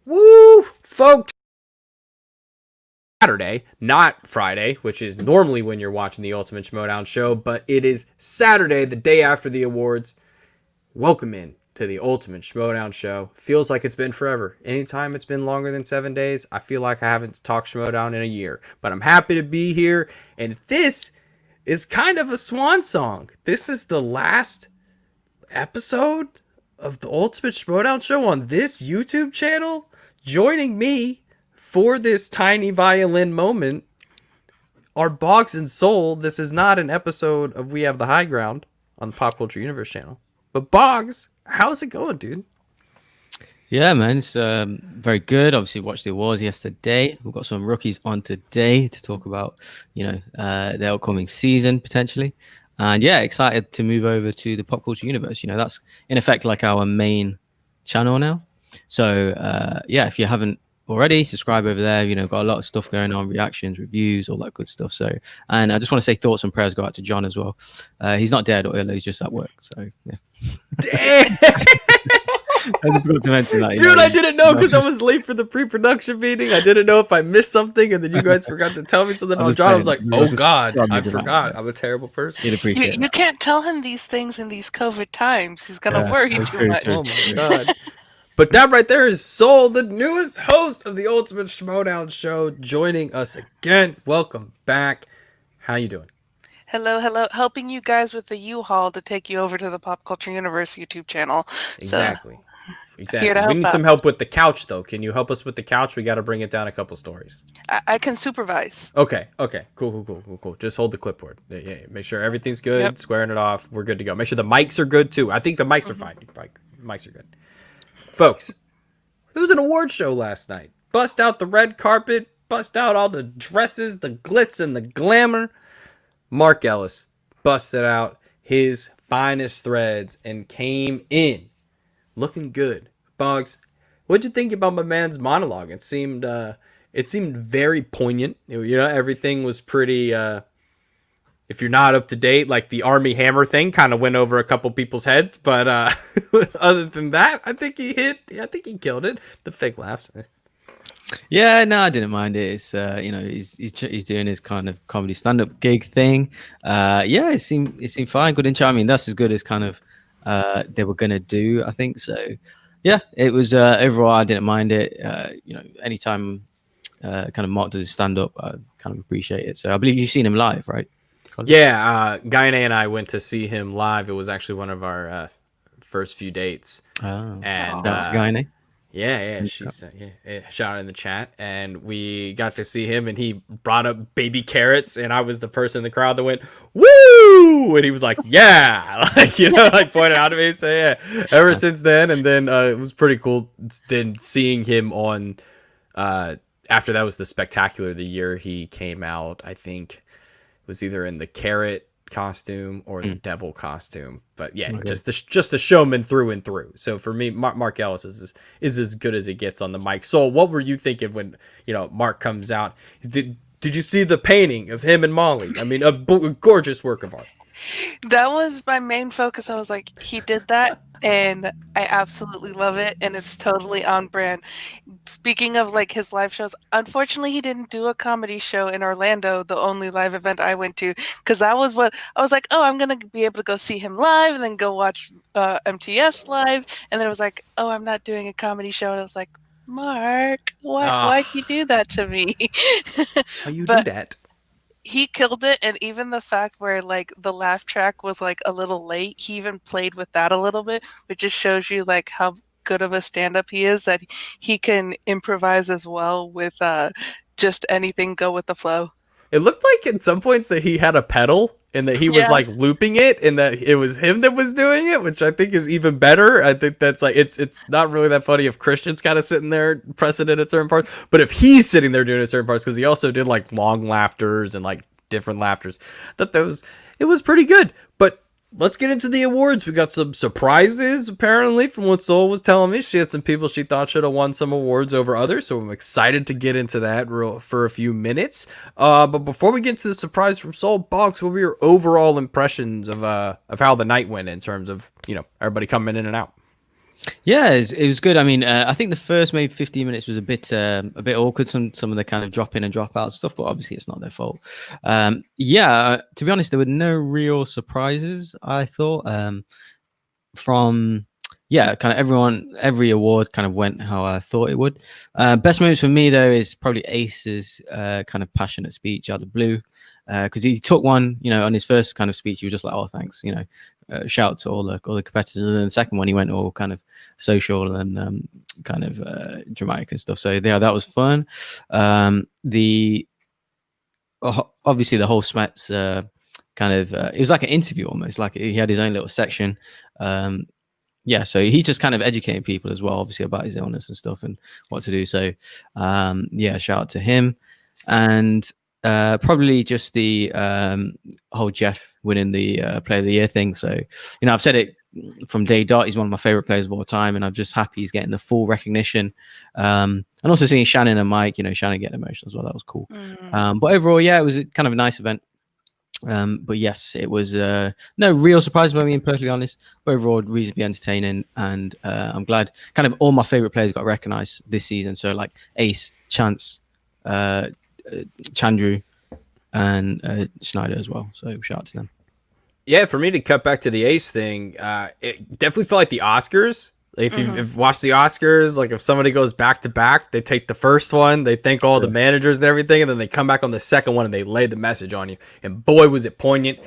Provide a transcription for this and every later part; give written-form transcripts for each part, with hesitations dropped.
Woo, folks! Saturday, not Friday, which is normally when you're watching the Ultimate Schmodown show, but it is Saturday, the day after the awards. Welcome in to the Ultimate Schmodown show. Feels like it's been forever. Anytime it's been longer than 7 days, I feel like I haven't talked Schmodown in a year. But I'm happy to be here, and this is kind of a swan song. This is the last episode of the Ultimate Schmodown show on this YouTube channel. Joining me for this tiny violin moment are Boggs and Soul. This is not an episode of We Have the High Ground on the Pop Culture Universe channel. But Boggs, how's it going, dude? Yeah, man, it's very good. Obviously, watched the awards yesterday. We've got some rookies on today to talk about, the upcoming season potentially. And yeah, excited to move over to the Pop Culture Universe. That's in effect like our main channel now. So yeah, if you haven't already, subscribe over there. Got a lot of stuff going on, reactions, reviews, all that good stuff. So, and I just want to say thoughts and prayers go out to John as well. He's not dead or ill, he's just at work. So yeah. Damn! I forgot to mention that. Dude, I didn't know because I was late for the pre-production meeting. I didn't know if I missed something, and then you guys forgot to tell me something about John. I was like, oh God, I forgot. I'm a terrible person. You can't tell him these things in these COVID times. He's going to worry too much. Oh my God. But that right there is Soul, the newest host of the Ultimate Schmodown show, joining us again. Welcome back. How you doing? Hello. Helping you guys with the U-Haul to take you over to the Pop Culture Universe YouTube channel. Exactly. Here to help We need some help with the couch, though. Can you help us with the couch? We got to bring it down a couple stories. I can supervise. Okay. Cool. Just hold the clipboard. Yeah. Make sure everything's good. Yep. Squaring it off. We're good to go. Make sure the mics are good, too. I think the mics are fine. Mics are good. Folks, it was an award show last night. Bust out the red carpet. Bust out all the dresses, the glitz, and the glamour. Mark Ellis busted out his finest threads and came in looking good. Boggs, what'd you think about my man's monologue? It seemed very poignant. Everything was pretty. If you're not up to date, like the Army Hammer thing, kind of went over a couple people's heads. But other than that, I think he killed it. The fake laughs. Yeah, no, I didn't mind it. It's he's doing his kind of comedy stand-up gig thing. Yeah, it seemed fine, good and charming. That's as good as kind of they were gonna do, I think. So yeah, it was overall I didn't mind it. Anytime kind of Mark does his stand-up, I kind of appreciate it. So I believe you've seen him live, right? Yeah, Guy and I went to see him live. It was actually one of our first few dates. Oh, and Guy. Yeah, she's shout out in the chat, and we got to see him, and he brought up baby carrots, and I was the person in the crowd that went woo, and he was like, yeah, pointed out to me. So yeah, ever since then, and then it was pretty cool. Then seeing him on after that was the Spectacular, the year he came out. I think it was either in the carrot costume or the devil costume, but yeah, okay. just the showman through and through. So for me, Mark Ellis is as good as it gets on the mic. So what were you thinking when Mark comes out? Did you see the painting of him and Molly? I mean, a gorgeous work of art. That was my main focus. I was like, he did that, and I absolutely love it, and it's totally on brand. Speaking of like his live shows, unfortunately he didn't do a comedy show in Orlando, the only live event I went to, because that was what I was like, oh, I'm gonna be able to go see him live and then go watch MTS live, and then it was like, oh, I'm not doing a comedy show, and I was like, Mark, why'd you do that to me? How you do that? He killed it, and even the fact where like the laugh track was like a little late, he even played with that a little bit, which just shows you like how good of a stand-up he is, that he can improvise as well with just anything, go with the flow. It looked like at some points that he had a pedal and that he was like looping it, and that it was him that was doing it, which I think is even better. I think that's like it's not really that funny if Christian's kind of sitting there pressing it at certain parts, but if he's sitting there doing it at certain parts, because he also did like long laughters and like different laughters, it was pretty good. But let's get into the awards. We got some surprises, apparently, from what Soul was telling me. She had some people she thought should have won some awards over others, so I'm excited to get into that for a few minutes. But before we get to the surprise from Soul, Boggs, what were your overall impressions of how the night went in terms of everybody coming in and out? Yeah, it was good. I mean, I think the first maybe 15 minutes was a bit awkward. Some of the kind of drop in and drop out stuff, but obviously it's not their fault. Yeah, to be honest, there were no real surprises. I thought from kind of every award kind of went how I thought it would. Best moments for me though is probably Ace's kind of passionate speech out of the blue, because he took one, on his first kind of speech, he was just like, "Oh, thanks," shout out to all the competitors, and then the second one he went all kind of social and kind of dramatic and stuff. So yeah, that was fun. The obviously the whole Smets kind of it was like an interview almost, like he had his own little section. So he just kind of educated people as well, obviously about his illness and stuff and what to do. So shout out to him. And probably just the whole Jeff winning the Player of the Year thing. So, I've said it from day dot, he's one of my favorite players of all time, and I'm just happy he's getting the full recognition. And also seeing Shannon and Mike, Shannon getting emotional as well. That was cool. But overall, it was kind of a nice event. But yes, it was no real surprise by me, being perfectly honest. But overall, reasonably entertaining, and I'm glad kind of all my favorite players got recognized this season. So like Ace, Chance, Chandru, and Schneider as well. So shout out to them. Yeah, for me to cut back to the Ace thing, it definitely felt like the Oscars. Like if you've watched the Oscars, like if somebody goes back to back, they take the first one, they thank all the managers and everything, and then they come back on the second one and they lay the message on you. And boy, was it poignant,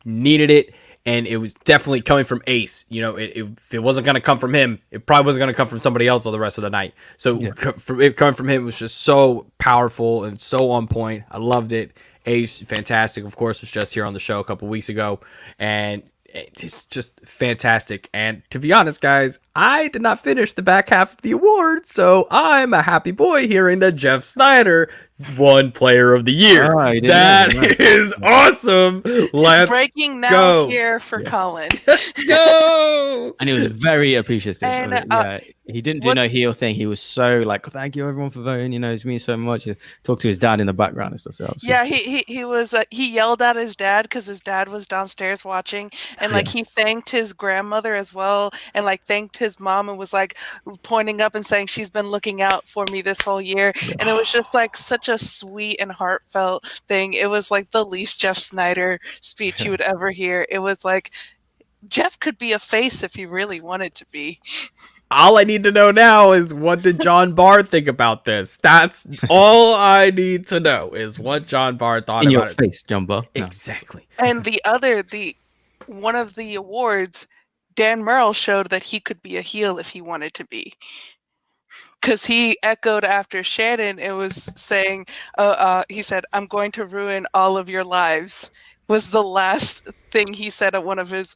needed it, and it was definitely coming from Ace. If it wasn't going to come from him, it probably wasn't going to come from somebody else on the rest of the night. So it coming from him was just so powerful and so on point. I loved it. Ace, fantastic. Of course, was just here on the show a couple weeks ago, and it's just fantastic. And to be honest, guys, I did not finish the back half of the award, so I'm a happy boy hearing that Jeff Snyder won Player of the Year. That is awesome. Let's breaking now go. Here for Colin. Let's go. And he was very appreciative. And, he didn't do no heel thing. He was so like, thank you everyone for voting. It means so much. He talked to his dad in the background and stuff. So he was he yelled at his dad because his dad was downstairs watching, and like he thanked his grandmother as well, and like thanked his mom, and was like pointing up and saying she's been looking out for me this whole year. And it was just like such a sweet and heartfelt thing. It was like the least Jeff Snyder speech you would ever hear. It was like Jeff could be a face if he really wanted to be. All I need to know now is, what did John Barr think about this? That's all I need to know, is what John Barr thought about it. In your face, John Barr. No. Exactly. And one of the awards, Dan Merle showed that he could be a heel if he wanted to be. Because he echoed after Shannon, it was saying, he said, "I'm going to ruin all of your lives," was the last thing he said at one of his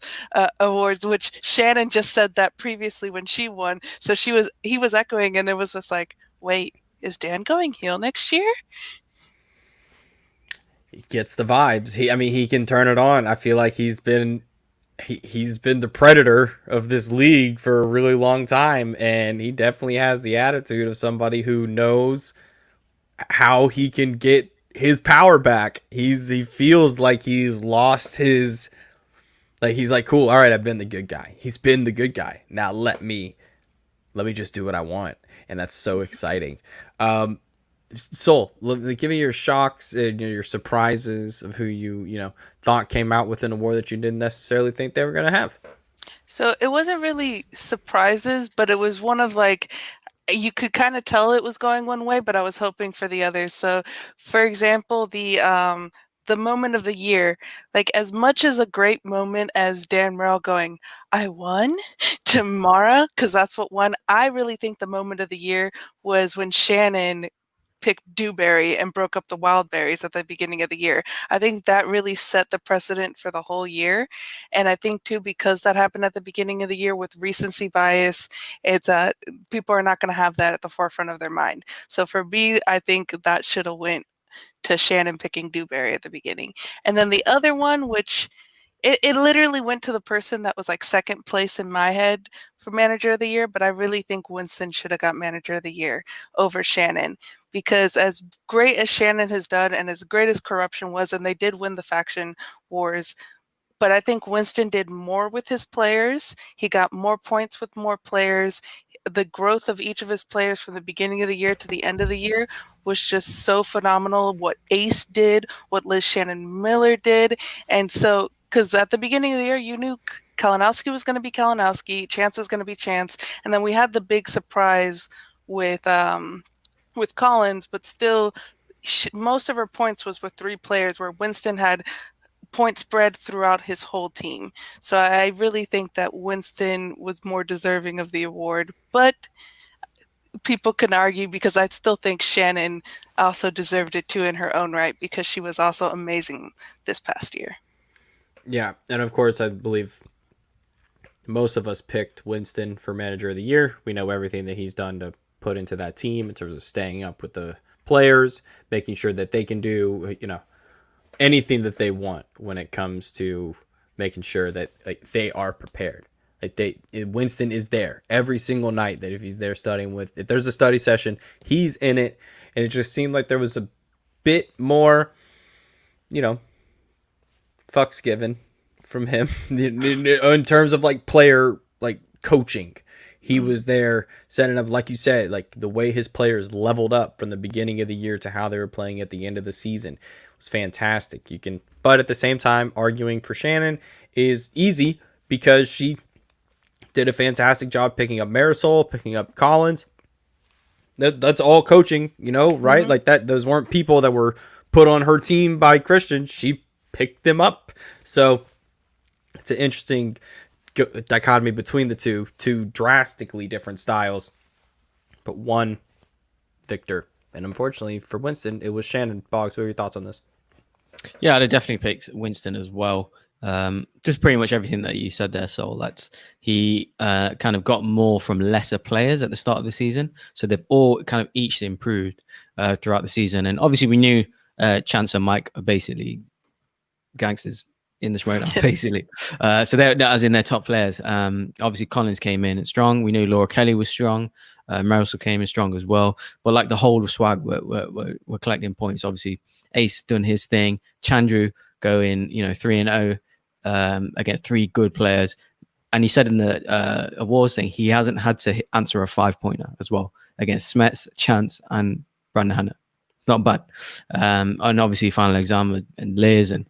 awards, which Shannon just said that previously when she won. So he was echoing, and it was just like, wait, is Dan going heel next year? He gets the vibes. He can turn it on. I feel like he's been the predator of this league for a really long time, and he definitely has the attitude of somebody who knows how he can get his power back. He feels like he's lost his, like, he's like, cool, all right, I've been the good guy. He's been the good guy. Now let me just do what I want. And that's so exciting. Soul, give me your shocks and your surprises of who you thought came out with an award that you didn't necessarily think they were going to have. So it wasn't really surprises, but it was one of like, you could kind of tell it was going one way, but I was hoping for the others. So, for example, the moment of the year, like as much as a great moment as Dan Merle going, "I won" to Mara, because that's what won. I really think the moment of the year was when Shannon picked Dewberry and broke up the Wild Berries at the beginning of the year. I think that really set the precedent for the whole year. And I think too, because that happened at the beginning of the year with recency bias, it's people are not going to have that at the forefront of their mind. So for me, I think that should have went to Shannon picking Dewberry at the beginning. And then the other one, which it literally went to the person that was like second place in my head for manager of the year, but I really think Winston should have got manager of the year over Shannon, because as great as Shannon has done and as great as corruption was, and they did win the faction wars, But I think Winston did more with his players. He got more points with more players. The growth of each of his players from the beginning of the year to the end of the year was just so phenomenal. What Ace did, what Liz Shannon Miller did. And so, because at the beginning of the year, you knew Kalinowski was going to be Kalinowski, Chance was going to be Chance. And then we had the big surprise with Collins, but still, most of her points was with 3 players, where Winston had point spread throughout his whole team. So I really think that Winston was more deserving of the award, but people can argue because I still think Shannon also deserved it too in her own right, because she was also amazing this past year. Yeah, and of course I believe most of us picked Winston for manager of the year. We know everything that he's done to put into that team in terms of staying up with the players, making sure that they can do, anything that they want when it comes to making sure that they are prepared. Winston is there every single night, that if he's there studying if there's a study session, he's in it. And it just seemed like there was a bit more, fucks given from him in terms of player coaching. He was there setting up, like you said, the way his players leveled up from the beginning of the year to how they were playing at the end of the season was fantastic. But at the same time, arguing for Shannon is easy because she did a fantastic job picking up Marisol, picking up Collins. That's all coaching, right? Mm-hmm. Those weren't people that were put on her team by Christian. She picked them up. So it's an interesting dichotomy between the two drastically different styles, but one victor. And unfortunately for Winston, it was Shannon. Boggs, what are your thoughts on this? Yeah, I'd definitely picked Winston as well. Just pretty much everything that you said there, Sol. He kind of got more from lesser players at the start of the season, so they've all kind of each improved throughout the season. And obviously, we knew Chance and Mike are basically gangsters in this road, basically. So they're as in their top players. Obviously, Collins came in strong. We knew Laura Kelly was strong. Marisol came in strong as well. But the whole of Swag were collecting points. Obviously, Ace done his thing. Chandru going 3-0 against 3 good players. And he said in the awards thing, he hasn't had to answer a 5-pointer as well against Smets, Chance, and Brandon Hanna. Not bad. And obviously, final exam and Liz and.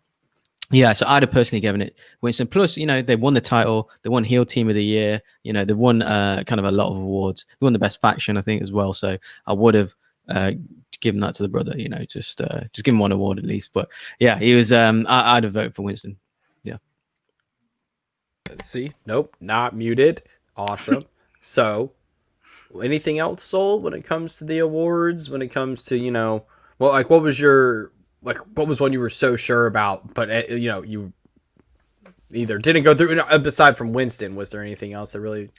Yeah, so I'd have personally given it Winston. Plus, they won the title. They won Heel Team of the Year. They won kind of a lot of awards. They won the Best Faction, I think, as well. So I would have given that to the brother. Just give him one award at least. But yeah, he was. I'd have voted for Winston. Yeah. Let's see. Nope, not muted. Awesome. So, anything else, Sol, when it comes to the awards? When it comes to what was your what was one you were so sure about, but you either didn't go through? Aside from Winston, was there anything else that really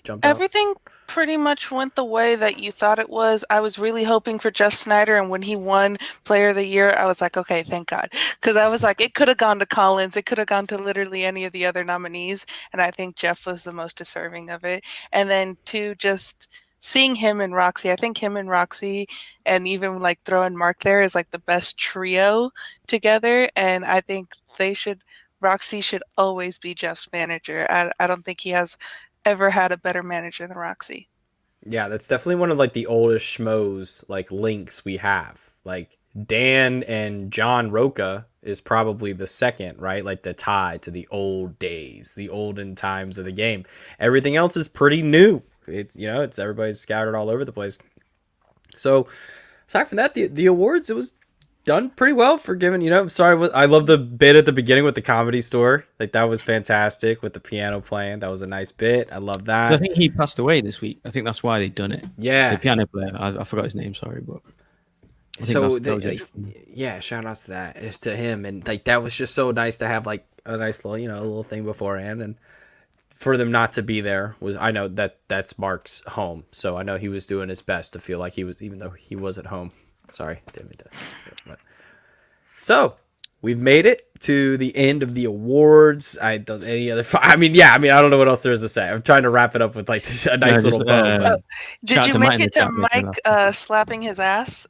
jumped out? Everything pretty much went the way that you thought it was. I was really hoping for Jeff Snyder, and when he won Player of the Year, I was like, okay, thank God. Because I was like, it could have gone to Collins. It could have gone to literally any of the other nominees, and I think Jeff was the most deserving of it. And then just seeing him and Roxy, I think him and Roxy, and even throwing Mark there, is the best trio together. And I think Roxy should always be Jeff's manager. I don't think he has ever had a better manager than Roxy. Yeah, that's definitely one of the oldest schmoes links we have. Dan and John Roca is probably the second, right? The tie to the old days, the olden times of the game. Everything else is pretty new. It's everybody's scattered all over the place. So aside from that, the awards, it was done pretty well for giving, I love the bit at the beginning with the Comedy Store. That was fantastic with the piano playing. That was a nice bit. I love that. I think he passed away this week. I think that's why they done it. Yeah. The piano player. I forgot his name, sorry, but yeah, shout outs to that. It's to him, and that was just so nice to have a nice little a little thing beforehand, and for them not to be there I know that's Mark's home, so I know he was doing his best to feel like he was, even though he was at home. Sorry, didn't mean to. So we've made it to the end of the awards. I don't any other. I don't know what else there is to say. I'm trying to wrap it up with like a nice little bow. But did you make it to Mike slapping his ass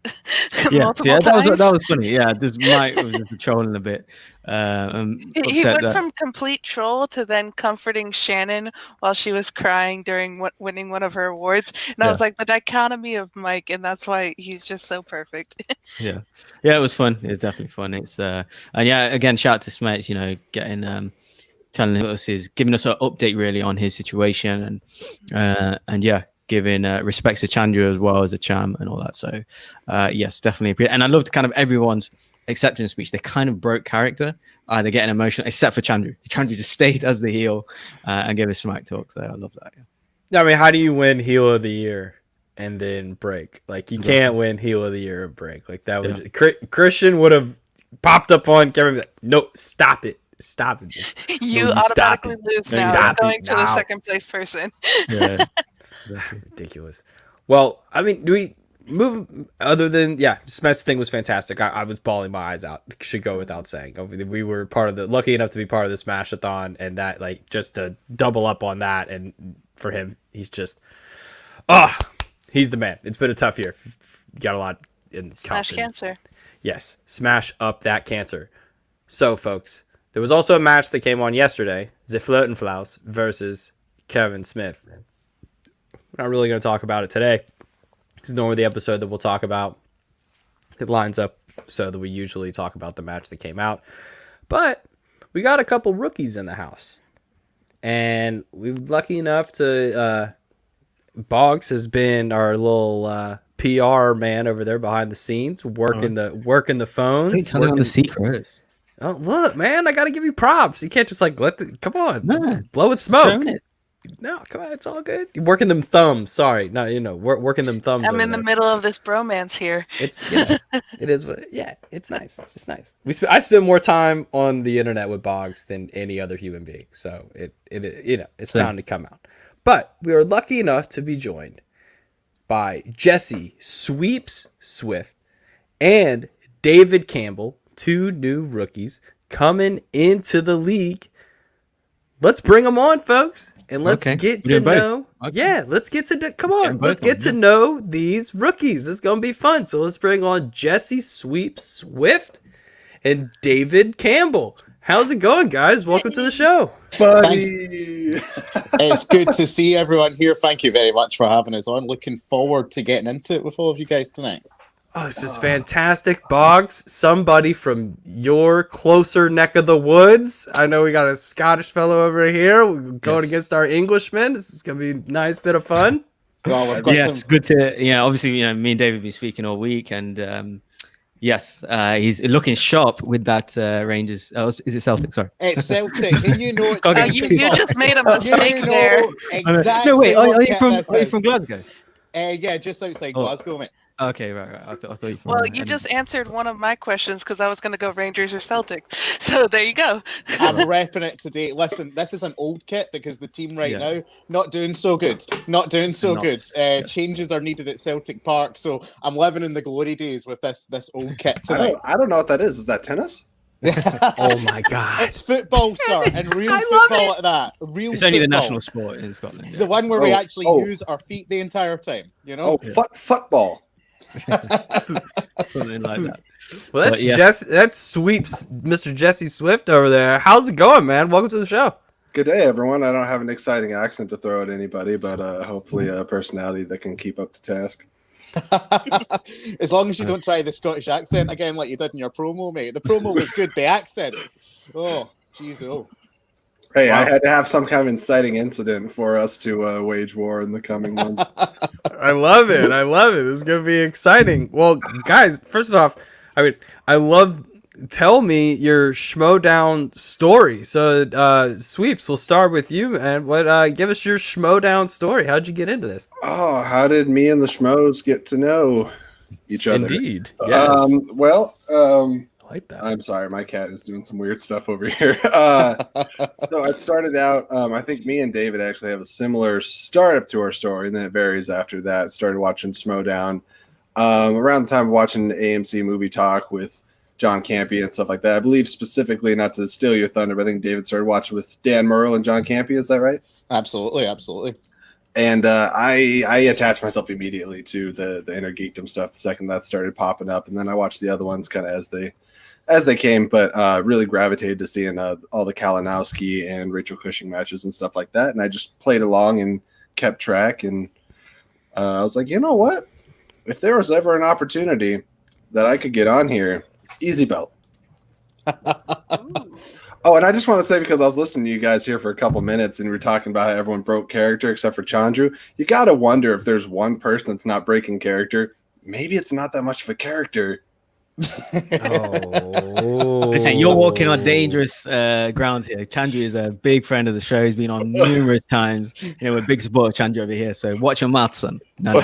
multiple times? That was funny. Yeah, just Mike was just trolling a bit. He went from complete troll to then comforting Shannon while she was crying during winning one of her awards. And I was like, the dichotomy of Mike, and that's why he's just so perfect. yeah, it was fun. It was definitely fun. It's and yeah, again, shout out to Smets, getting telling us giving us an update really on his situation and yeah, giving respects to Chandra as well as a Cham and all that. So yes, definitely. And I loved kind of everyone's acceptance speech. They kind of broke character. They're getting emotional, except for Chandra. Chandra just stayed as the heel and gave a smack talk. So I love that. Yeah. I mean, how do you win heel of the year and then break? Like, you can't win heel of the year and break. Like, that would Christian would have popped up on Kevin. No, stop it. Stop it. You automatically lose now. Going to the second place person. Yeah. Exactly. Ridiculous. Well, I mean, do we move other than Smets thing was fantastic. I was bawling my eyes out. Should go without saying. We were lucky enough to be part of the Smash-a-thon, and that, like, just to double up on that, and for him, he's just he's the man. It's been a tough year. Got a lot in Smash cancer. Yes, smash up that cancer. So, folks, there was also a match that came on yesterday, The Flirtenflaus versus Kevin Smith. We're not really going to talk about it today. It's normally the episode that we'll talk about. It lines up so that we usually talk about the match that came out. But we got a couple rookies in the house. And we're lucky enough to... Boggs has been our little PR man over there behind the scenes, working the phones. Tell me the secrets. Oh, look, man, I got to give you props. You can't just come on, blow it smoke. No, come on, it's all good. You're working them thumbs. Sorry, no, working them thumbs. I'm in the middle of this bromance here. It is. It's nice. It's nice. I spend more time on the internet with Boggs than any other human being, so it's bound to come out. But we are lucky enough to be joined by Jesse Sweeps Swift and David Campbell, two new rookies coming into the league. Let's bring them on, folks, and let's get to know. Okay. Yeah, let's get to come on. Let's get to know these rookies. It's gonna be fun. So let's bring on Jesse Sweep Swift and David Campbell. How's it going, guys? Welcome to the show, buddy. It's good to see everyone here. Thank you very much for having us on. Looking forward to getting into it with all of you guys tonight. Oh, this is fantastic. Boggs, somebody from your closer neck of the woods. I know we got a Scottish fellow over here. We're going against our Englishmen. This is going to be a nice bit of fun. Well, we've got it's good to, obviously, me and David have been speaking all week, and he's looking sharp with that Rangers. Oh, is it Celtic? Sorry. It's Celtic. And you just made a mistake there. Exactly. No, wait, are you from Glasgow? Yeah, just outside Glasgow, mate. Okay, right. I thought you. Well, you just answered one of my questions because I was going to go Rangers or Celtics. So there you go. I'm repping it today. Listen, this is an old kit because the team now not doing so good. Changes are needed at Celtic Park, so I'm living in the glory days with this old kit tonight. I don't know what that is. Is that tennis? Oh my god! It's football, sir, and real football at that. It's only the national sport in Scotland. The one where we actually use our feet the entire time. Football. Something like that. Well, that sweeps Mr. Jesse Swift over there. How's it going, man? Welcome to the show. Good day, everyone. I don't have an exciting accent to throw at anybody, but hopefully a personality that can keep up to task. As long as you don't try the Scottish accent again like you did in your promo, mate. The promo was good. The accent. Oh, jeez. Oh. Hey, wow. I had to have some kind of inciting incident for us to wage war in the coming months. I love it. This is going to be exciting. Well, guys, first off, tell me your Schmodown story. So, Sweeps, we'll start with you, man. Give us your Schmodown story. How'd you get into this? Oh, how did me and the Schmoes get to know each other? Indeed. Yes. I like that. I'm sorry, my cat is doing some weird stuff over here. So it started out, I think me and David actually have a similar startup to our story, and then it varies after that. Started watching Schmodown around the time of watching AMC Movie Talk with John Campea and stuff like that. I believe specifically, not to steal your thunder, but I think David started watching with Dan Murrell and John Campea. Is that right? Absolutely. And I attached myself immediately to the Inner Geekdom stuff the second that started popping up, and then I watched the other ones kind of as they came, but really gravitated to seeing all the Kalinowski and Rachel Cushing matches and stuff like that, and I just played along and kept track, and I was like, you know what? If there was ever an opportunity that I could get on here, easy belt. Oh, and I just want to say, because I was listening to you guys here for a couple minutes and we were talking about how everyone broke character except for Chandru, you got to wonder if there's one person that's not breaking character. Maybe it's not that much of a character. Listen, you're walking on dangerous grounds here. Chandru is a big friend of the show. He's been on numerous times. We're a big support of Chandru over here. So watch your mouth, son. No.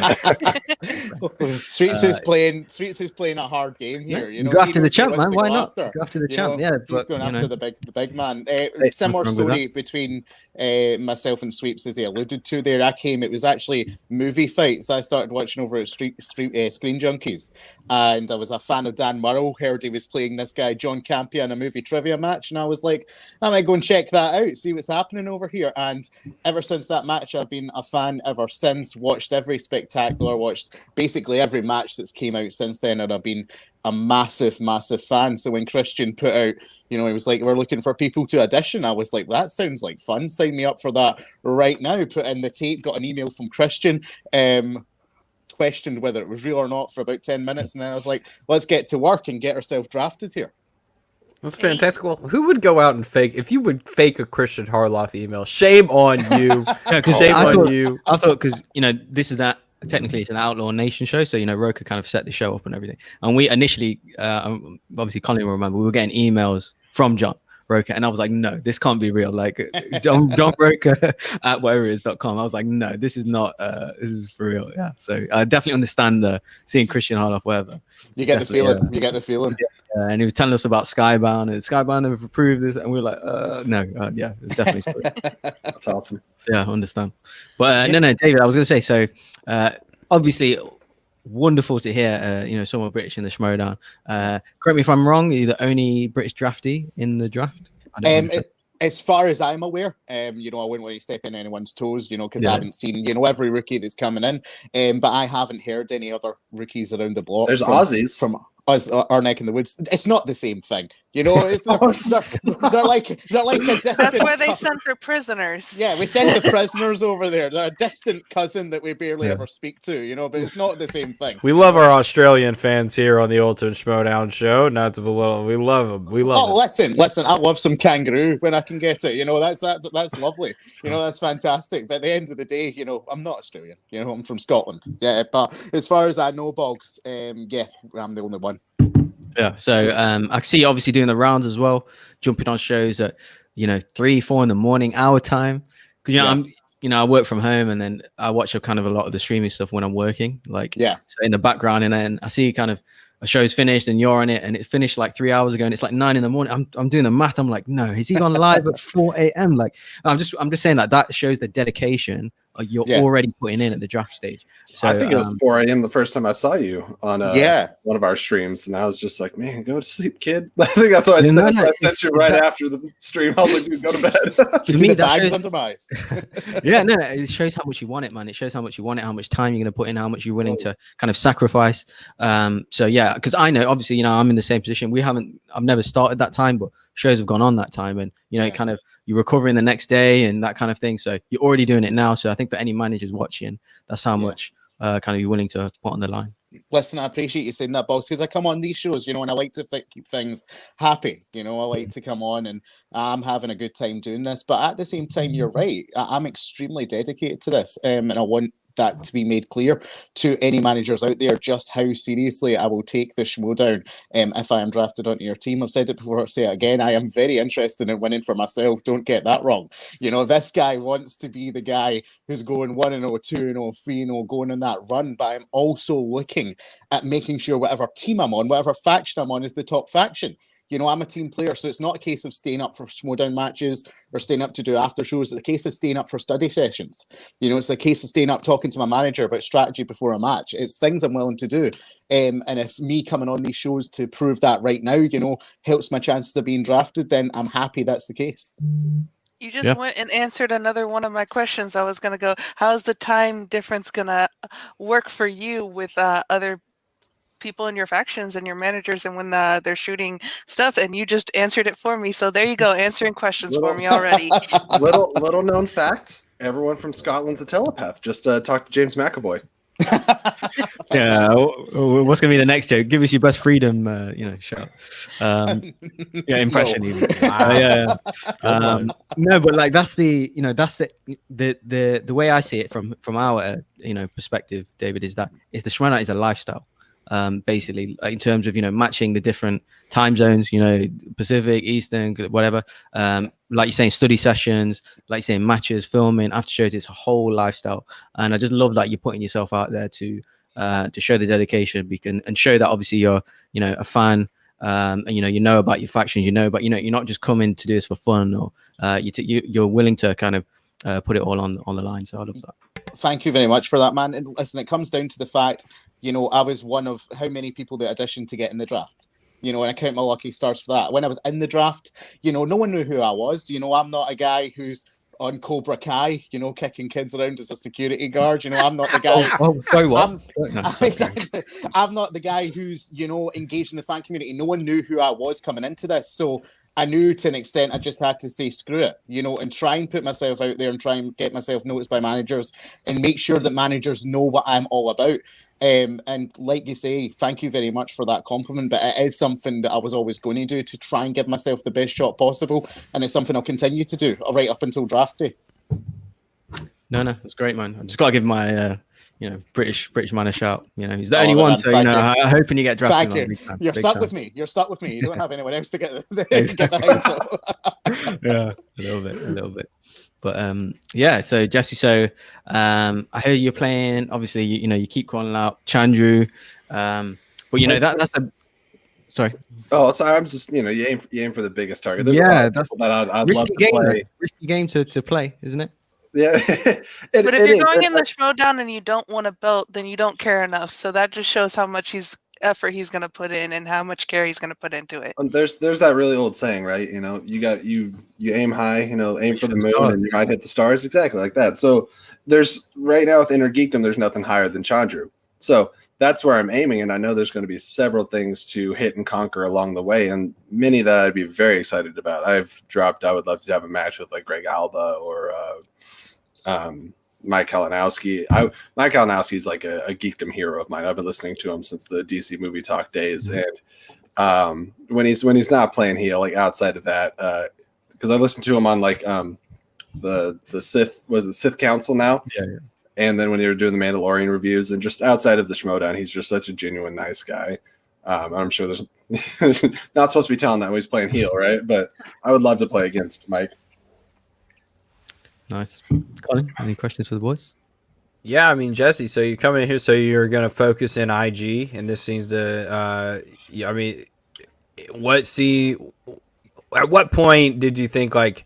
Sweeps is playing a hard game here. Go after the champ, man. Why not? Go after the champ. Yeah, he's going after the big man. Similar story between myself and Sweeps, as he alluded to there. It was actually movie fights I started watching over at Screen Junkies, and I was a fan of Dan Murrell. Heard he was playing this guy John Campea in a movie trivia match, and I was like, I might go and check that out, see what's happening over here. And ever since that match, I've been a fan ever since. Watched every spectacular, watched basically every match that's came out since then, and I've been a massive fan. So when Christian put out, he was like, we're looking for people to audition, I was like, that sounds like fun, sign me up for that right now. Put in the tape, got an email from Christian, questioned whether it was real or not for about 10 minutes, and then I was like, let's get to work and get ourselves drafted here. That's fantastic. Well, who would go out and fake, if you would fake a Christian Harloff email? Shame on you. Shame on you. I thought, because this is that. Technically, it's an Outlaw Nation show, so Roka kind of set the show up and everything. And we initially, obviously, Colin will remember, we were getting emails from John Roka, and I was like, no, this can't be real. Like John Roka at whateveris.com. I was like, no, this is not. This is for real. Yeah. So I definitely understand seeing Christian Harloff, whatever. You get the feeling. You get the feeling. And he was telling us about Skybound, and Skybound have approved this, and we were like, no, yeah, it's definitely true. That's awesome. Yeah, I understand. But no, David, I was going to say, so obviously, wonderful to hear, someone British in the Schmodown. Correct me if I'm wrong, you're the only British draftee in the draft? As far as I'm aware, I wouldn't want to step in anyone's toes, because I haven't seen, every rookie that's coming in. But I haven't heard any other rookies around the block. There's Aussies from us, our neck in the woods. It's not the same thing, they're like a distant. That's where they sent their prisoners. Yeah, we send the prisoners over there. They're a distant cousin that we barely ever speak to, but it's not the same thing. We love our Australian fans here on the Ultimate Schmodown show. Not to belittle, we love them. We love them. Listen. I love some kangaroo when I can get it. That's lovely. That's fantastic. But at the end of the day, I'm not Australian. I'm from Scotland. Yeah, but as far as I know, Boggs, I'm the only one. Yeah, so I see you obviously doing the rounds as well, jumping on shows at 3-4 in the morning our time, because I work from home, and then I watch a lot of the streaming stuff when I'm working, so in the background, and then I see kind of a show's finished and you're on it, and it finished like 3 hours ago, and it's like 9 in the morning. I'm doing the math. I'm like, no, is he gone live at 4 a.m.? Like, I'm just saying that shows the dedication you're already putting in at the draft stage. So I think it was 4 a.m. the first time I saw you on one of our streams, and I was just like, man, go to sleep, kid. I think that's why I sent you right after the stream. I was like, dude, go to bed. You see the bags under my eyes. Yeah, no, it shows how much you want it, man. It shows how much you want it, how much time you're going to put in, how much you're willing to kind of sacrifice. So yeah, because I know, obviously, I'm in the same position. I've never started that time, but shows have gone on that time, and kind of you're recovering the next day and that kind of thing, so you're already doing it now. So I think for any managers watching, that's how much kind of you're willing to put on the line. Listen, I appreciate you saying that, Boss, because I come on these shows, and I like to keep things happy. I like to come on and I'm having a good time doing this, but at the same time, you're right, I'm extremely dedicated to this, and I want that to be made clear to any managers out there, just how seriously I will take the Schmodown if I am drafted onto your team. I've said it before, I'll say it again. I am very interested in winning for myself. Don't get that wrong. This guy wants to be the guy who's going 1-0, 2-0, 3-0, going on that run, but I'm also looking at making sure whatever team I'm on, whatever faction I'm on, is the top faction. You know, I'm a team player, so it's not a case of staying up for Schmodown matches or staying up to do after shows. It's a case of staying up for study sessions. You know, it's a case of staying up talking to my manager about strategy before a match. It's things I'm willing to do. And if me coming on these shows to prove that right now, you know, helps my chances of being drafted, then I'm happy that's the case. You just went and answered another one of my questions. I was going to go, how is the time difference going to work for you with other people in your factions and your managers and when they're shooting stuff? And you just answered it for me. So there you go, answering questions for me already. Little known fact, everyone from Scotland's a telepath. Just talk to James McAvoy. Yeah, what's gonna be the next joke? Give us your best freedom, shout. Impression. Even. No, but like that's the way I see it from our perspective, David, is that if the Shredder is a lifestyle. Basically, in terms of matching the different time zones, Pacific, Eastern, whatever. Like you're saying, study sessions, like you're saying, matches, filming, after shows. It's a whole lifestyle, and I just love that you're putting yourself out there to show the dedication, and show that obviously you're a fan, and you know about your factions, but you're not just coming to do this for fun, or you're willing to kind of put it all on the line. So I love that. Thank you very much for that, man. And listen, it comes down to the fact, I was one of how many people that auditioned to get in the draft. And I count my lucky stars for that. When I was in the draft, no one knew who I was. I'm not a guy who's on Cobra Kai, kicking kids around as a security guard. I'm not the guy. Sorry, what? I'm not the guy who's, engaged in the fan community. No one knew who I was coming into this. So I knew to an extent I just had to say screw it, and try and put myself out there and try and get myself noticed by managers and make sure that managers know what I'm all about. And like you say, thank you very much for that compliment, but it is something that I was always going to do to try and give myself the best shot possible, and it's something I'll continue to do right up until draft day. No, it's great, man. I just got to give my British man a shout. He's the only one, so I'm hoping you get drafted. Thank you. You're stuck with me. You're stuck with me. You don't have anyone else to get the house. So. Yeah, a little bit. But so Jesse, I heard you're playing. Obviously, you keep calling out Chandru, but that's a. Sorry. Oh, sorry. I'm just you aim for the biggest target. There's that's that I'd love to play. Risky game to play, isn't it? Yeah. But if you're going in the Schmodown and you don't want a belt, then you don't care enough. So that just shows how much effort he's going to put in and how much care he's going to put into it. There's that really old saying, right? You aim high, aim for the moon and you might hit the stars. Exactly like that. So there's right now with Inner Geekdom, there's nothing higher than Chandru. So that's where I'm aiming. And I know there's going to be several things to hit and conquer along the way. And many that I'd be very excited about. I would love to have a match with like Greg Alba or Mike Kalinowski. Mike Kalinowski is like a geekdom hero of mine. I've been listening to him since the DC Movie Talk days, and when he's not playing heel, like outside of that, because I listened to him on like the Sith Council now, and then when they were doing the Mandalorian reviews, and just outside of the Schmodown, he's just such a genuine nice guy. I'm sure there's not supposed to be telling that when he's playing heel, right? But I would love to play against Mike. Nice. Colin, any questions for the boys? Yeah, I mean, Jesse, so you come in here, so you're going to focus in IG, and this seems to, at what point did you think, like,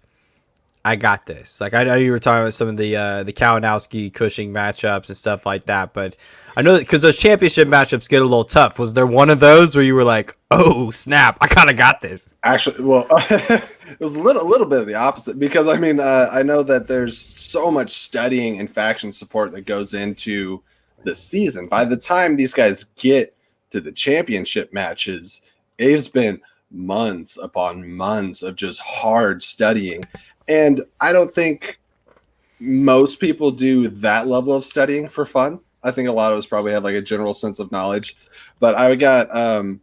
I got this? Like, I know you were talking about some of the Kalinowski Cushing matchups and stuff like that, but I know that because those championship matchups get a little tough. Was there one of those where you were like, oh, snap, I kind of got this? Actually, well, it was a little bit of the opposite, because, I mean, I know that there's so much studying and faction support that goes into the season. By the time these guys get to the championship matches, it's been months upon months of just hard studying. And I don't think most people do that level of studying for fun. I think a lot of us probably have like a general sense of knowledge, but I got a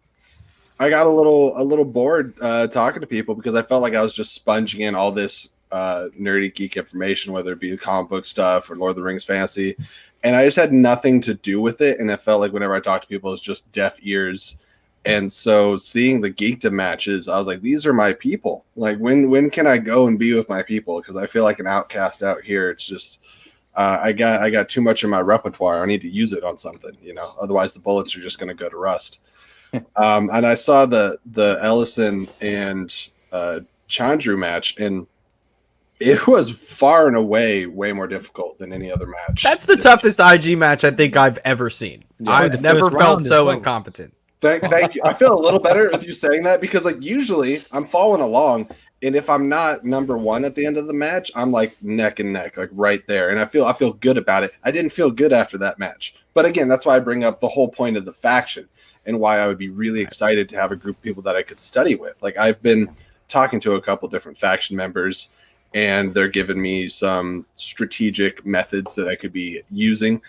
little bored talking to people, because I felt like I was just sponging in all this nerdy geek information, whether it be comic book stuff or Lord of the Rings fantasy, and I just had nothing to do with it. And I felt like whenever I talked to people, it was just deaf ears. And so seeing the geekdom matches, I was like, these are my people. Like, when can I go and be with my people? Because I feel like an outcast out here. It's just I got too much in my repertoire. I need to use it on something, Otherwise, the bullets are just going to go to rust. And I saw the Ellison and Chandru match, and it was far and away way more difficult than any other match. That's the toughest IG match I think I've ever seen. Yeah. I've never first felt round as so well. incompetent. Thank you. I feel a little better with you saying that, because like usually I'm following along, and if I'm not number one at the end of the match, I'm like neck and neck, like right there, and I feel good about it. I didn't feel good after that match, but again, that's why I bring up the whole point of the faction and why I would be really excited to have a group of people that I could study with. Like I've been talking to a couple different faction members, and they're giving me some strategic methods that I could be using,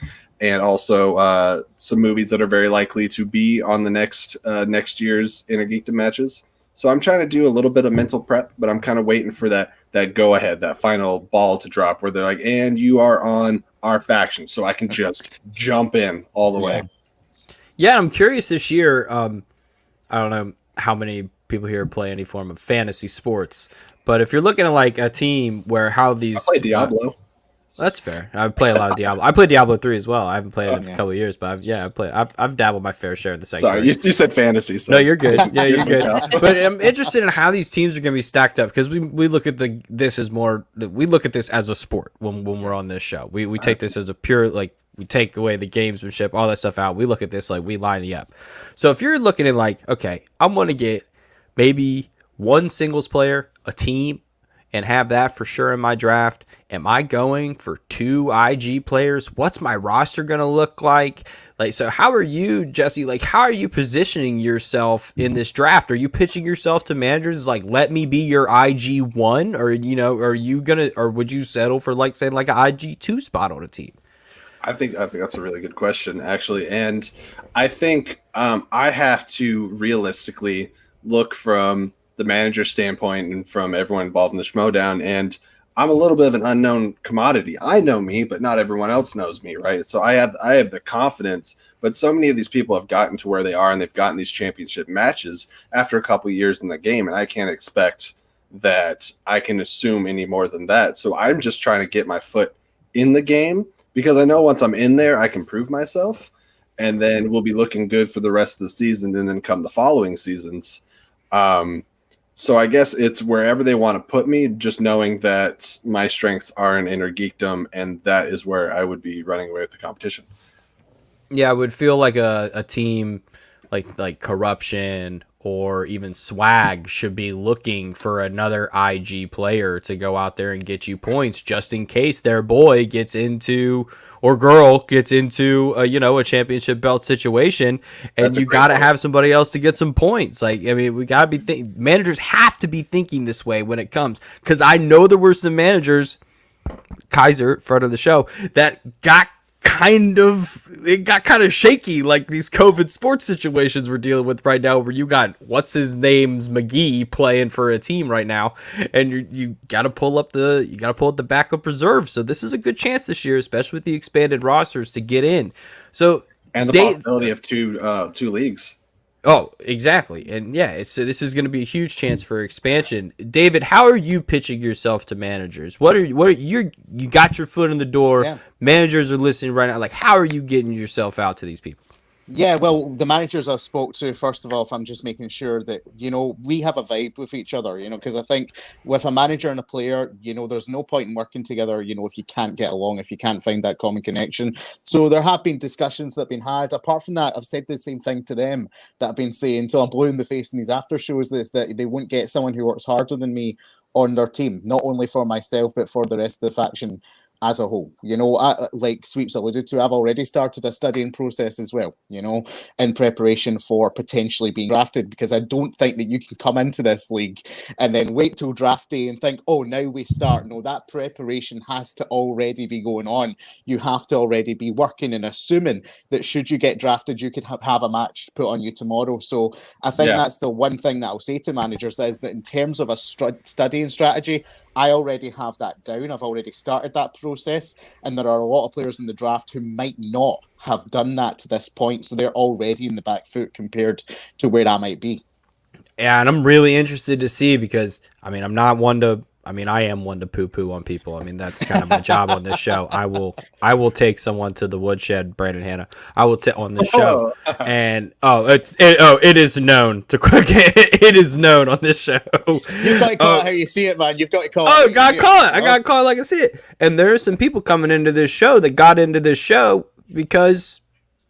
and also some movies that are very likely to be on the next year's Inner Geekdom matches. So I'm trying to do a little bit of mental prep, but I'm kind of waiting for that go ahead, that final ball to drop where they're like, and you are on our faction, so I can just jump in all the way. Yeah, I'm curious this year. I don't know how many people here play any form of fantasy sports, but if you're looking at like a team where how these I play Diablo. That's fair. I play a lot of Diablo. I played Diablo 3 as well. I haven't played it in a couple of years, but I've dabbled my fair share in the Sorry, sanctuary. you said fantasy. So. No, you're good. Yeah, you're good. But I'm interested in how these teams are going to be stacked up, because we look at this as a sport when we're on this show. We take this as a pure, like, we take away the gamesmanship, all that stuff out. We look at this like we line you up. So if you're looking at like, okay, I'm going to get maybe one singles player, a team, and have that for sure in my draft. Am I going for 2 IG players? What's my roster going to look like? Like, so how are you, Jesse? Like, how are you positioning yourself in this draft? Are you pitching yourself to managers like, let me be your IG 1? Or, or would you settle for like, say, like an IG 2 spot on a team? I think that's a really good question, actually. And I think I have to realistically look from the manager standpoint and from everyone involved in the Schmodown, and I'm a little bit of an unknown commodity. I know me, but not everyone else knows me, right? So I have the confidence, but so many of these people have gotten to where they are, and they've gotten these championship matches after a couple of years in the game, and I can't expect that I can assume any more than that. So I'm just trying to get my foot in the game, because I know once I'm in there, I can prove myself, and then we'll be looking good for the rest of the season, and then come the following seasons. So I guess it's wherever they want to put me, just knowing that my strengths are in Inner Geekdom, and that is where I would be running away with the competition. Yeah, I would feel like a team like Corruption or even Swag should be looking for another IG player to go out there and get you points, just in case their boy gets into, or girl gets into a championship belt situation, and That's a you great got to point. have somebody else to get some points. Like, I mean, we got to be managers have to be thinking this way when it comes, because I know there were some managers, Kaiser, front of the show, that got kind of shaky, like these COVID sports situations we're dealing with right now, where you got what's his name's McGee playing for a team right now, and you got to pull up the backup reserve. So this is a good chance this year, especially with the expanded rosters, to get in. So And the possibility of two leagues. Oh, exactly. And yeah, this is going to be a huge chance for expansion. David, how are you pitching yourself to managers? You got your foot in the door. Yeah. Managers are listening right now. Like, how are you getting yourself out to these people? Yeah, well, the managers I've spoke to, first of all, if I'm just making sure that, we have a vibe with each other, because I think with a manager and a player, there's no point in working together, if you can't get along, if you can't find that common connection. So there have been discussions that have been had. Apart from that, I've said the same thing to them that I've been saying till I'm blue in the face in these after shows, that they won't get someone who works harder than me on their team, not only for myself, but for the rest of the faction as a whole. Like Sweeps alluded to, I've already started a studying process as well, in preparation for potentially being drafted, because I don't think that you can come into this league and then wait till draft day and think, oh, now we start. No, that preparation has to already be going on. You have to already be working and assuming that should you get drafted, you could have a match put on you tomorrow. So I think that's the one thing that I'll say to managers, is that in terms of a studying strategy, I already have that down. I've already started that process, and there are a lot of players in the draft who might not have done that to this point, so they're already in the back foot compared to where I might be. Yeah, and I'm really interested to see, because I mean, I'm not one to I mean, I am one to poo-poo on people. I mean, that's kind of my job on this show. I will take someone to the woodshed, Brandon Hanna. I will on this show, and it is known to it is known on this show. You've got to call it how you see it, man. You've got to call it. I got to call it like I see it. And there are some people coming into this show that got into this show because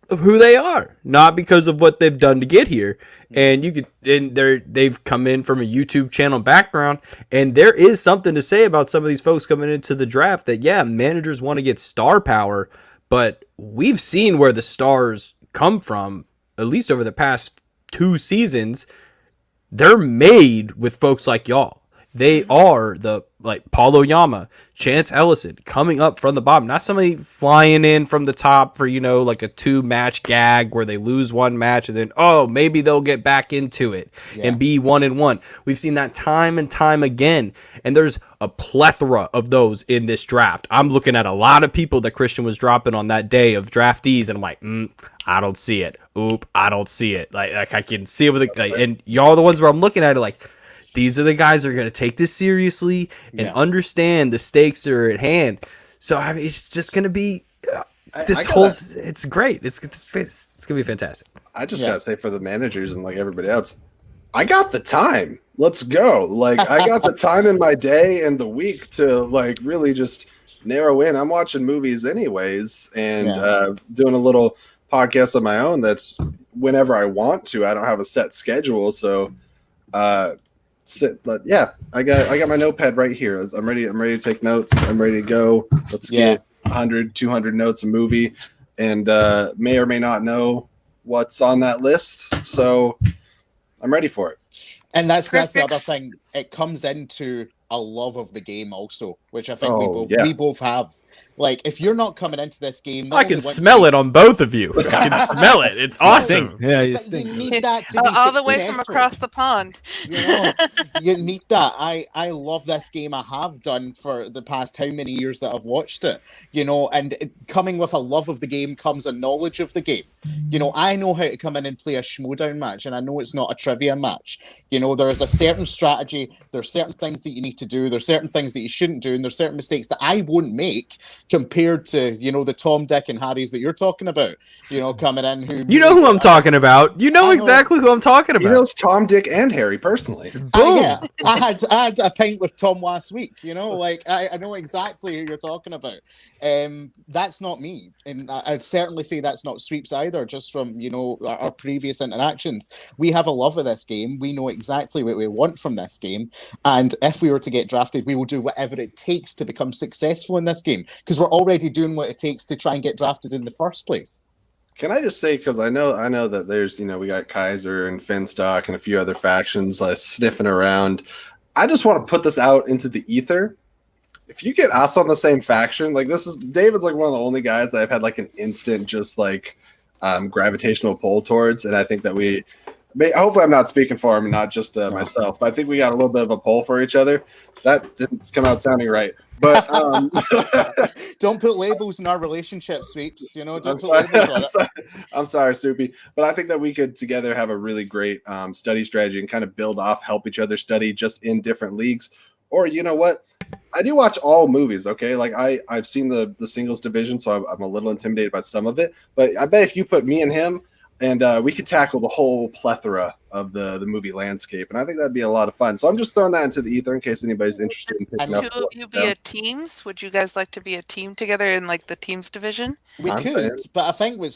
of who they are, not because of what they've done to get here. And they've come in from a YouTube channel background, and there is something to say about some of these folks coming into the draft that, yeah, managers want to get star power, but we've seen where the stars come from, at least over the past 2 seasons. They're made with folks like y'all. They are Paulo Yama, Chance Ellison coming up from the bottom, not somebody flying in from the top for, like a 2-match gag where they lose one match and then, maybe they'll get back into it and be 1-1. We've seen that time and time again. And there's a plethora of those in this draft. I'm looking at a lot of people that Christian was dropping on that day of draftees, and I'm like, I don't see it. Oop, I don't see it. Like I can see it with and y'all are the ones where I'm looking at it like, these are the guys that are going to take this seriously and understand the stakes are at hand. So I mean, it's just going to be it's great. It's going to be fantastic. I just got to say, for the managers and everybody else, I got the time. Let's go. I got the time in my day and the week to really just narrow in. I'm watching movies anyways and doing a little podcast of my own. That's whenever I want to. I don't have a set schedule. So, but yeah, I got my notepad right here. I'm ready to take notes. I'm ready to go. Let's get 100, 200 notes a movie, and may or may not know what's on that list. So I'm ready for it. And that's the other thing. It comes into a love of the game also, which I think we both have. If you're not coming into this game, I can smell it on both of you. I can smell it. It's awesome. Yeah, you need that to be all the way from across the pond. You need that. I love this game. I have done for the past how many years that I've watched it. And coming with a love of the game comes a knowledge of the game. I know how to come in and play a schmodown match, and I know it's not a trivia match. There is a certain strategy. There's certain things that you need to do. There's certain things that you shouldn't do, and there's certain mistakes that I won't make compared to the Tom, Dick, and Harrys that you're talking about. Coming in who I'm talking about. You know exactly who I'm talking about. He knows Tom, Dick, and Harry personally. Boom. I had a pint with Tom last week. I know exactly who you're talking about. That's not me, and I'd certainly say that's not Sweeps either. Just from our previous interactions, we have a love of this game. We know exactly what we want from this game, and if we were to get drafted, we will do whatever it takes to become successful in this game, because we're already doing what it takes to try and get drafted in the first place. Can I just say, because I know that there's we got Kaiser and Finstock and a few other factions sniffing around. I just want to put this out into the ether. If you get us on the same faction, David's one of the only guys that I've had an instant gravitational pull towards, and I think that hopefully I'm not speaking for him and not just myself, but I think we got a little bit of a pull for each other. That didn't come out sounding right, but don't put labels in our relationship, Sweeps. Don't put labels on it. I'm sorry, Soupy, but I think that we could together have a really great study strategy and kind of build off, help each other study just in different leagues. Or you know what? I do watch all movies, okay? I've seen the singles division, so I'm a little intimidated by some of it. But I bet if you put me and him, and we could tackle the whole plethora of the movie landscape, and I think that'd be a lot of fun. So I'm just throwing that into the ether in case anybody's interested in picking up. And two of you be a teams? Would you guys like to be a team together in the teams division? We could, but I think what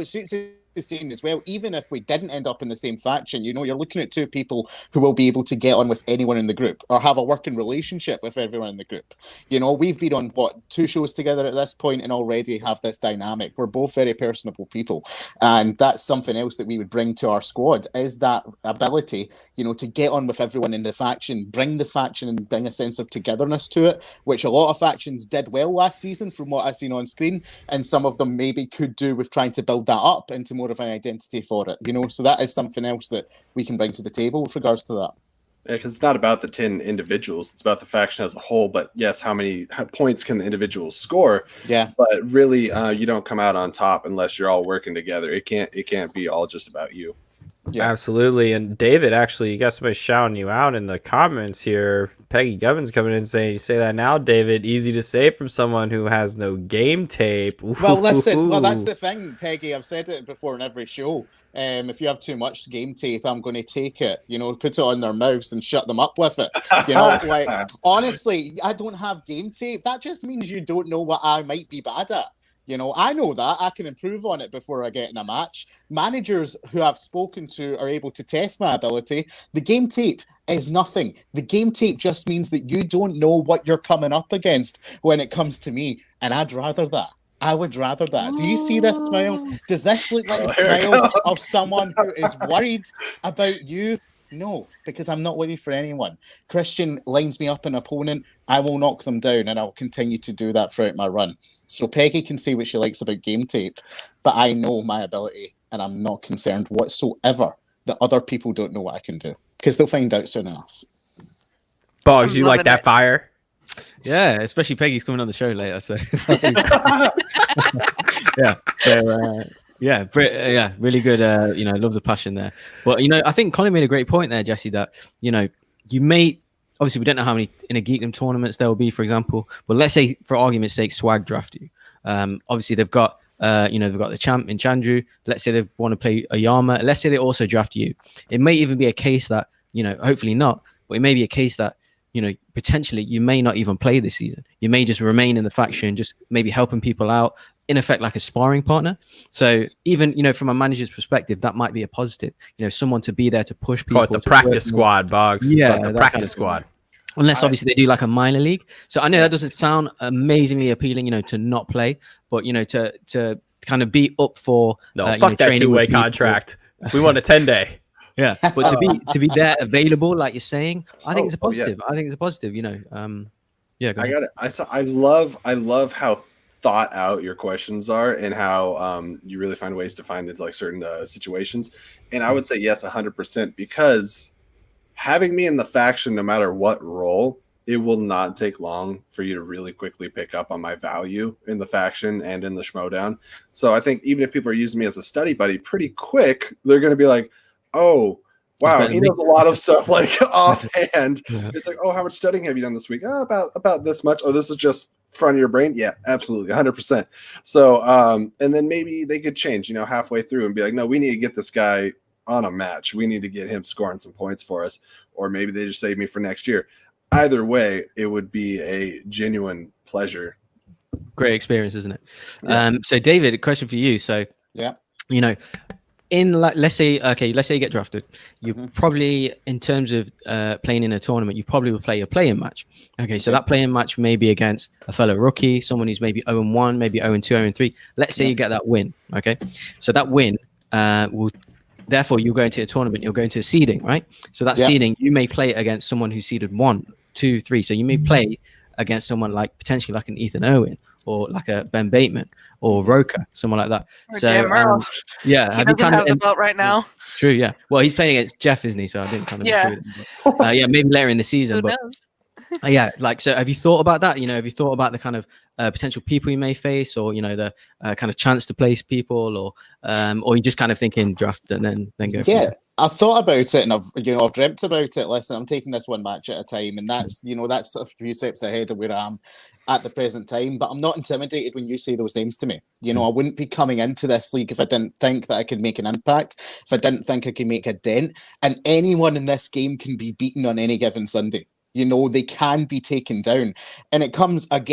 Suits is saying as well, even if we didn't end up in the same faction, you're looking at two people who will be able to get on with anyone in the group or have a working relationship with everyone in the group. We've been on 2 shows together at this point and already have this dynamic. We're both very personable people, and that's something else that we would bring to our squad, is that ability, to get on with everyone in the faction, bring the faction and bring a sense of togetherness to it, which a lot of factions did well last season from what I've seen on screen, and some of them maybe could do with trying to build that up into more of an identity for it, so that is something else that we can bring to the table with regards to that. Yeah, because it's not about the 10 individuals, it's about the faction as a whole. But yes, how points can the individuals score? Yeah, but really you don't come out on top unless you're all working together. It can't be all just about you. Yeah. Absolutely. And David, actually, you got somebody shouting you out in the comments here. Peggy Gubbins coming in saying, "You say that now, David. Easy to say from someone who has no game tape." Well, listen. Well, that's Ooh. the thing, Peggy. I've said it before in every show. If you have too much game tape, I'm going to take it. Put it on their mouths and shut them up with it. Like honestly, I don't have game tape. That just means you don't know what I might be bad at. I know that I can improve on it before I get in a match. Managers who I've spoken to are able to test my ability. The game tape is nothing. The game tape just means that you don't know what you're coming up against when it comes to me, and I'd rather that. I would rather that. Do you see this smile? Does this look like the smile of someone who is worried about you? No, because I'm not worried for anyone. Christian lines me up an opponent, I will knock them down, and I'll continue to do that throughout my run. So Peggy can say what she likes about game tape, but I know my ability, and I'm not concerned whatsoever that other people don't know what I can do, because they'll find out soon enough. Boggs, you like that fire? Yeah, especially Peggy's coming on the show later, so yeah. So, yeah, really good. Love the passion there. But I think Colin made a great point there, Jesse. That you may obviously we don't know how many in a Geekdom tournaments there will be, for example. But let's say, for argument's sake, Swag draft you. Obviously they've got they've got the champ in Chandru. Let's say they want to play a Yama. Let's say they also draft you. It may even be a case that hopefully not, but it may be a case that potentially you may not even play this season. You may just remain in the faction, just maybe helping people out, in effect like a sparring partner. So even from a manager's perspective, that might be a positive. Someone to be there to push people. Call it the practice squad, Boggs. Yeah, the practice squad. Unless obviously they do like a minor league. So I know that doesn't sound amazingly appealing, to not play, but to kind of be up for fuck that 2-way contract. We want a 10-day. Yeah, but to be there available, like you're saying, I think it's a positive. Yeah. I think it's a positive. Yeah, I got it. I love how thought out your questions are, and how you really find ways to find into like certain situations. And I would say yes, 100%, because having me in the faction, no matter what role, it will not take long for you to really quickly pick up on my value in the faction and in the Schmodown. So I think even if people are using me as a study buddy, pretty quick they're going to be like, oh, wow, he knows a lot of stuff like offhand. Yeah. It's like, oh, how much studying have you done this week? Oh, about this much. Oh, this is just front of your brain. Yeah, absolutely, 100%. So, and then maybe they could change, halfway through and be like, no, we need to get this guy on a match. We need to get him scoring some points for us. Or maybe they just save me for next year. Either way, it would be a genuine pleasure. Great experience, isn't it? Yeah. So David, a question for you. So, yeah, let's say you get drafted, you probably, in terms of playing in a tournament, you probably will play a play-in match. Okay, so that play-in match may be against a fellow rookie, someone who's maybe 0-1, maybe 0-2, 0-3. Let's say you get that win. Okay, so that win will. Therefore, you'll go into a tournament, you'll go into a seeding, right? So that seeding, you may play against someone who's seeded 1, 2, 3. So you may play against someone like potentially like an Ethan Owen or like a Ben Bateman or Roker, someone like that. Or Dan Merle. Yeah. He doesn't have the belt right now. True, yeah. Well, he's playing against Jeff, isn't he? So I didn't kind of include it. Maybe later in the season. Who knows? So have you thought about that? Have you thought about the kind of potential people you may face, or the kind of chance to place people, or you just kind of thinking draft and then go? Yeah, I've thought about it, and I've dreamt about it. Listen, I'm taking this one match at a time, and that's that's a few steps ahead of where I am at the present time. But I'm not intimidated when you say those names to me. I wouldn't be coming into this league if I didn't think that I could make an impact, if I didn't think I could make a dent. And anyone in this game can be beaten on any given Sunday. They can be taken down. And it comes down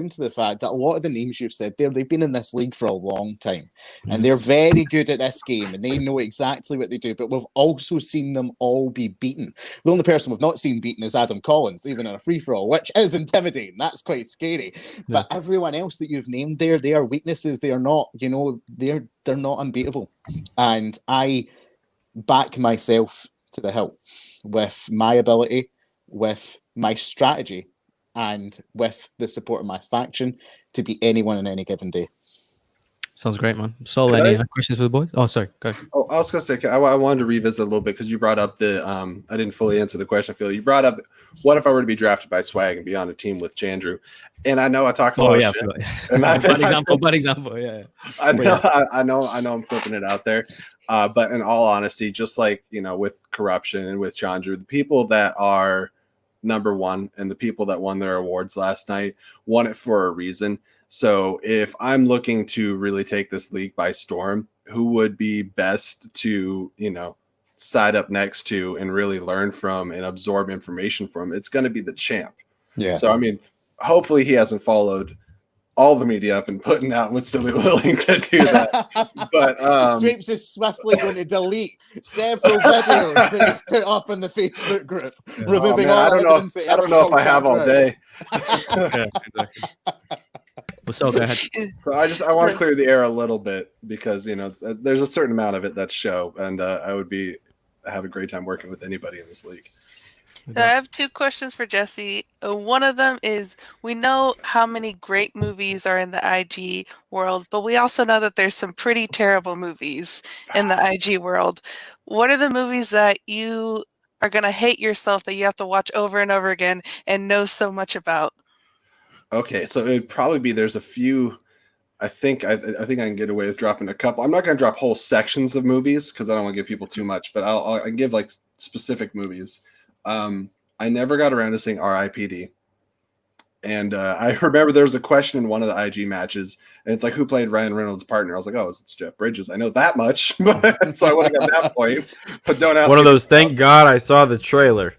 to the fact that a lot of the names you've said there, they've been in this league for a long time. And they're very good at this game, and they know exactly what they do. But we've also seen them all be beaten. The only person we've not seen beaten is Adam Collins, even in a free-for-all, which is intimidating. That's quite scary. Yeah. But everyone else that you've named there, they are weaknesses. They are not, they're not unbeatable. And I back myself to the hilt with my ability, with my strategy, and with the support of my faction to beat anyone on any given day. Sounds great, man. Sol, any questions for the boys? Oh, sorry, go ahead. Oh, I was going to say, I wanted to revisit a little bit because you brought up I didn't fully answer the question, Phil. You brought up, what if I were to be drafted by Swag and be on a team with Chandru? And I know I talk a lot of shit. Bad example, yeah. I know I'm flipping it out there. But in all honesty, just like, with corruption and with Chandru, the people that are number one and the people that won their awards last night won it for a reason. So if I'm looking to really take this league by storm, who would be best to, side up next to and really learn from and absorb information from? It's going to be the champ. Yeah. So, hopefully he hasn't followed all the media up and putting out would still be willing to do that. But Sweeps is swiftly going to delete several videos that he's put up in the Facebook group, removing all evidence. I don't know if I have all day. Yeah, exactly. Well, so go ahead. So I want to clear the air a little bit because there's a certain amount of it that's show, and I have a great time working with anybody in this league. So I have two questions for Jesse. One of them is, we know how many great movies are in the IG world, but we also know that there's some pretty terrible movies in the IG world. What are the movies that you are going to hate yourself that you have to watch over and over again and know so much about? Okay, so it'd probably be, there's a few. I think I can get away with dropping a couple. I'm not going to drop whole sections of movies because I don't want to give people too much, but I can give like specific movies. I never got around to seeing R.I.P.D. And I remember there was a question in one of the IG matches, and it's like, who played Ryan Reynolds' partner? I was like, oh, it's Jeff Bridges. I know that much, but so I would have got that point. But don't ask. One of those. Thank God I saw the trailer.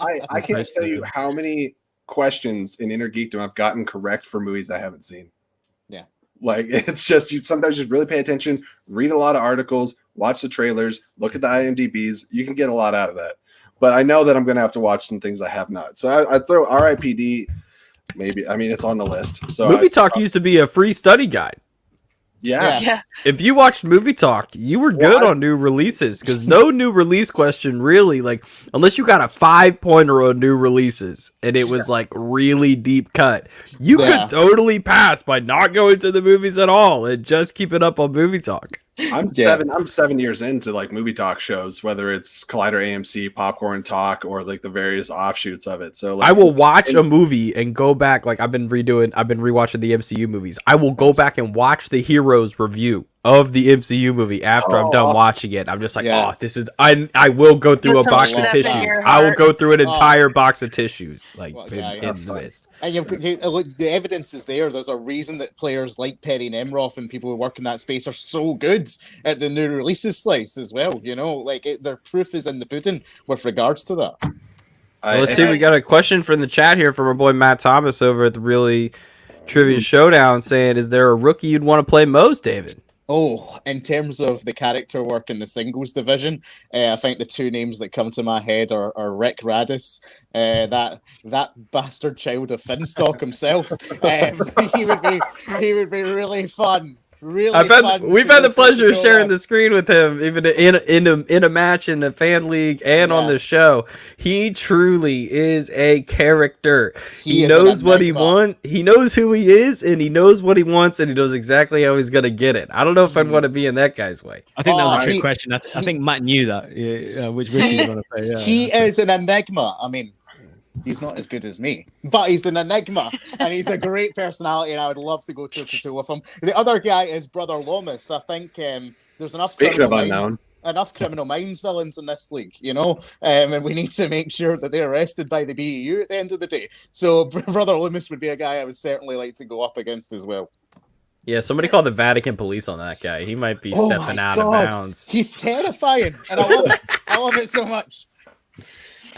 I can't tell you how many questions in Inner Geekdom I've gotten correct for movies I haven't seen. Yeah, like it's just you sometimes just really pay attention, read a lot of articles, watch the trailers, look at the IMDb's. You can get a lot out of that. But I know that I'm going to have to watch some things I have not. So I throw R.I.P.D. maybe. It's on the list. So Movie Talk used to be a free study guide. Yeah. If you watched Movie Talk, you were good on new releases because no new release question really, like, unless you got a 5-pointer on new releases and it was like really deep cut, you could totally pass by not going to the movies at all and just keep it up on Movie Talk. I'm 7 years into like Movie Talk shows, whether it's Collider AMC, Popcorn Talk, or like the various offshoots of it. So like, I will watch a movie and go back. Like I've been rewatching the MCU movies. I will go back and watch the Heroes review of the MCU movie after I'm done watching it. I'm just like, this is. I will go through a box of tissues. I will go through an entire box of tissues, like in the midst. And look, the evidence is there. There's a reason that players like Perry Nemroff and people who work in that space are so good at the new releases slice as well. Their proof is in the pudding with regards to that. Let's see. We got a question from the chat here from our boy Matt Thomas over at the Really Trivia Showdown saying, "Is there a rookie you'd want to play most, David?" Oh, in terms of the character work in the singles division, I think the two names that come to my head are Rick Radis, that bastard child of Finstock himself. He would be really fun. We've had the pleasure of sharing the screen with him, even in a match in a fan league and on the show. He truly is a character. He knows what he wants. He knows who he is, and he knows what he wants, and he knows exactly how he's gonna get it. I don't know if I'd want to be in that guy's way. I think that was a trick question. I think Matt knew that. Which Ricky was gonna play. Yeah. He is an enigma. He's not as good as me, but he's an enigma, and he's a great personality, and I would love to go toe-to-toe with him. The other guy is Brother Lomas. I think there's enough Criminal Minds villains in this league, and we need to make sure that they're arrested by the BEU at the end of the day. So Brother Loomis would be a guy I would certainly like to go up against as well. Yeah, somebody called the Vatican police on that guy. He might be stepping out of bounds. He's terrifying, and I love it. I love it so much.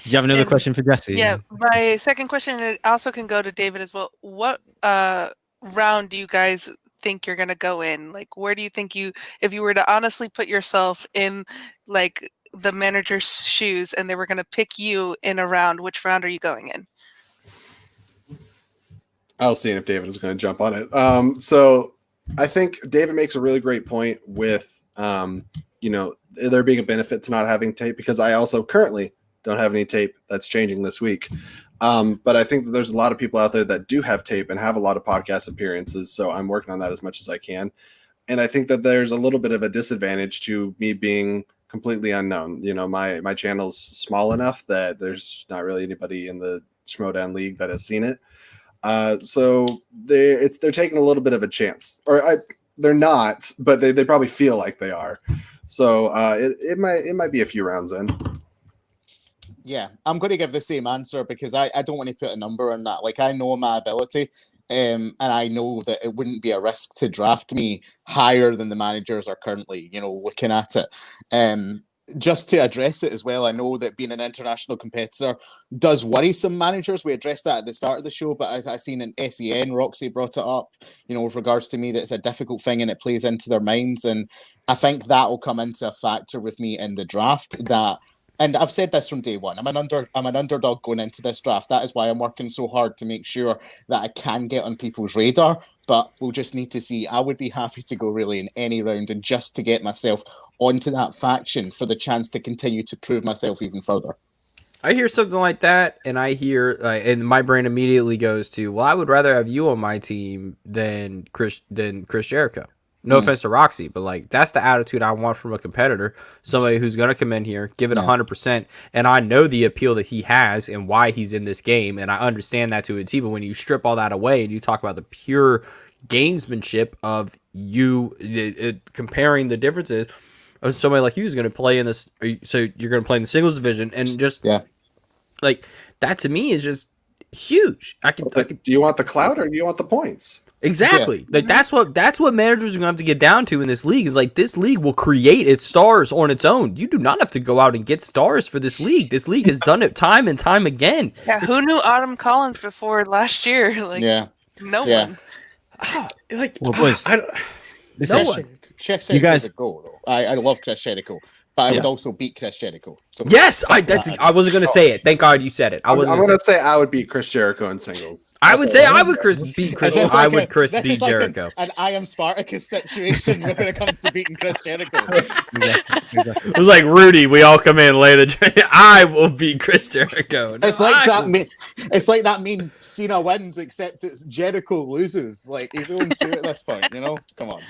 Did you have another question for Jesse? Yeah, my second question, it also can go to David as well. What round do you guys think you're going to go in? Like, where do you think if you were to honestly put yourself in, like, the manager's shoes and they were going to pick you in a round, which round are you going in? I was seeing if David is going to jump on it. So I think David makes a really great point with, there being a benefit to not having tape, because I also currently don't have any tape. That's changing this week. But I think that there's a lot of people out there that do have tape and have a lot of podcast appearances. So I'm working on that as much as I can. And I think that there's a little bit of a disadvantage to me being completely unknown. My channel's small enough that there's not really anybody in the Schmodown League that has seen it. So they're taking a little bit of a chance. Or they're not, but they probably feel like they are. So it might be a few rounds in. Yeah, I'm going to give the same answer because I don't want to put a number on that. Like, I know my ability, and I know that it wouldn't be a risk to draft me higher than the managers are currently, looking at it. Just to address it as well, I know that being an international competitor does worry some managers. We addressed that at the start of the show, but I seen in SEN, Roxy brought it up, with regards to me, that it's a difficult thing and it plays into their minds. And I think that will come into a factor with me in the draft. And I've said this from day one. I'm an underdog going into this draft. That is why I'm working so hard to make sure that I can get on people's radar. But we'll just need to see. I would be happy to go really in any round and just to get myself onto that faction for the chance to continue to prove myself even further. I hear something like that, and I hear, and my brain immediately goes to, well, I would rather have you on my team than Chris Jericho. No offense to Roxy, but that's the attitude I want from a competitor. Somebody who's going to come in here, give it 100%. And I know the appeal that he has and why he's in this game. And I understand that to a T. But when you strip all that away and you talk about the pure gamesmanship of you comparing the differences of somebody like you who's going to play in this. So you're going to play in the singles division and just that to me is just huge. I could. Do you want the clout or do you want the points? Exactly. Yeah. That's what managers are gonna have to get down to in this league. Is this league will create its stars on its own. You do not have to go out and get stars for this league. This league has done it time and time again. Yeah, who knew Autumn Collins before last year? No one. Well, boys, no one. Chris you guys, a goal, though. I love Chris Jericho, but I would also beat Chris Jericho. So yes, I wasn't going to say it. Thank God you said it. I'm going to say I would beat Chris Jericho in singles. I would say I would beat Chris. I would beat Jericho. An I am Spartacus situation when it comes to beating Chris Jericho. It was like Rudy. We all come in later. I will beat Chris Jericho. No, it's like that mean Cena wins, except it's Jericho loses. Like he's 0-2 at this point. Come on.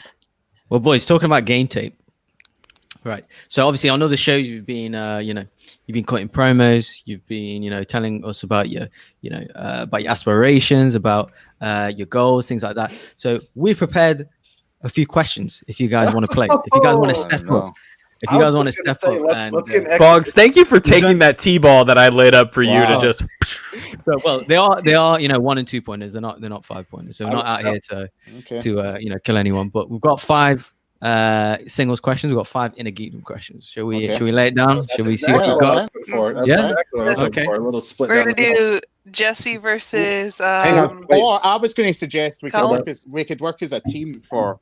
Well, boys, talking about game tape. Right. So obviously on other shows you've been you've been cutting promos, you've been, telling us about your aspirations, about your goals, things like that. So we prepared a few questions if you guys want to play. If you guys want to step up. If you guys want to step up, let's get Boggs, thank you for taking that T-ball that I laid up for you to just. So, well, they are 1 and 2 pointers. They're not 5 pointers. So we're not out here to kill anyone. But we've got 5 singles questions. We've got 5 inner geekdom questions. Should we lay it down? Should we see what we've got? Okay. A little split. We're gonna do Jesse versus. Or I was going to suggest we could work as a team for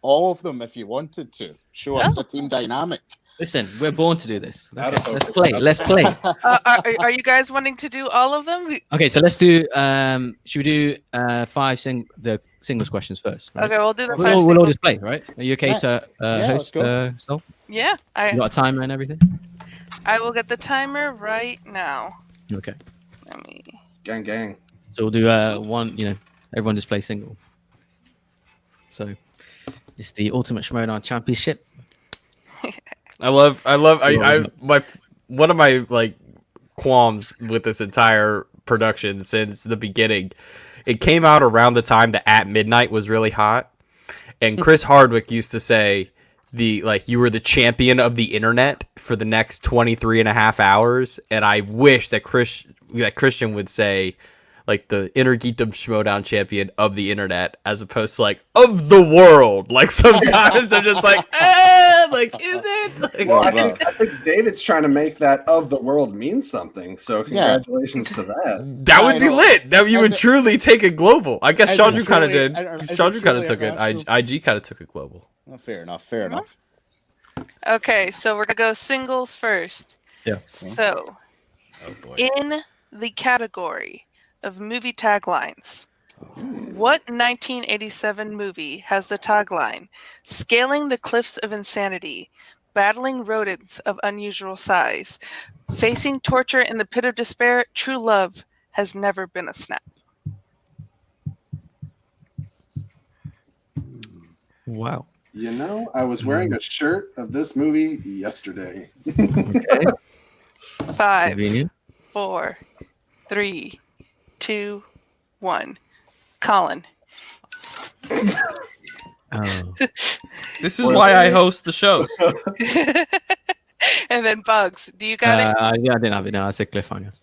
all of them if you wanted to show off the team dynamic. Listen, we're born to do this. Okay, let's play. Are you guys wanting to do all of them? Okay, so let's do. Should we do 5 singles questions first? Right? Okay, we'll do the 5. We'll all just play, right? Are you okay to host? Sol? Yeah, you got a timer and everything. I will get the timer right now. Okay. Let me. Gang. So we'll do one. Everyone just play single. So it's the Ultimate Schmodown Championship. One of my qualms with this entire production since the beginning. It came out around the time that At Midnight was really hot, and Chris Hardwick used to say you were the champion of the internet for the next 23 and a half hours, and I wish that Christian would say the Inner Geekdom Schmodown champion of the internet as opposed to of the world. Sometimes I'm just is it? Well, I think David's trying to make that of the world mean something. So congratulations to that. That would be lit. That you would truly take it global. I guess Chandru kind of did. Chandru kind of took it. IG kind of took it global. Well, fair enough. Okay, so we're gonna go singles first. Yeah. So, in the category of movie taglines, what 1987 movie has the tagline "Scaling the Cliffs of Insanity, Battling Rodents of Unusual Size, Facing Torture in the Pit of Despair, True Love has Never Been a Snap"? Wow. I was wearing a shirt of this movie yesterday. Okay. 5, 4, 3, 2, 1. Colin. Oh. This is why I host the shows. And then Bugs. Do you got it, Yeah, I didn't have it. No, I said cliffhanger.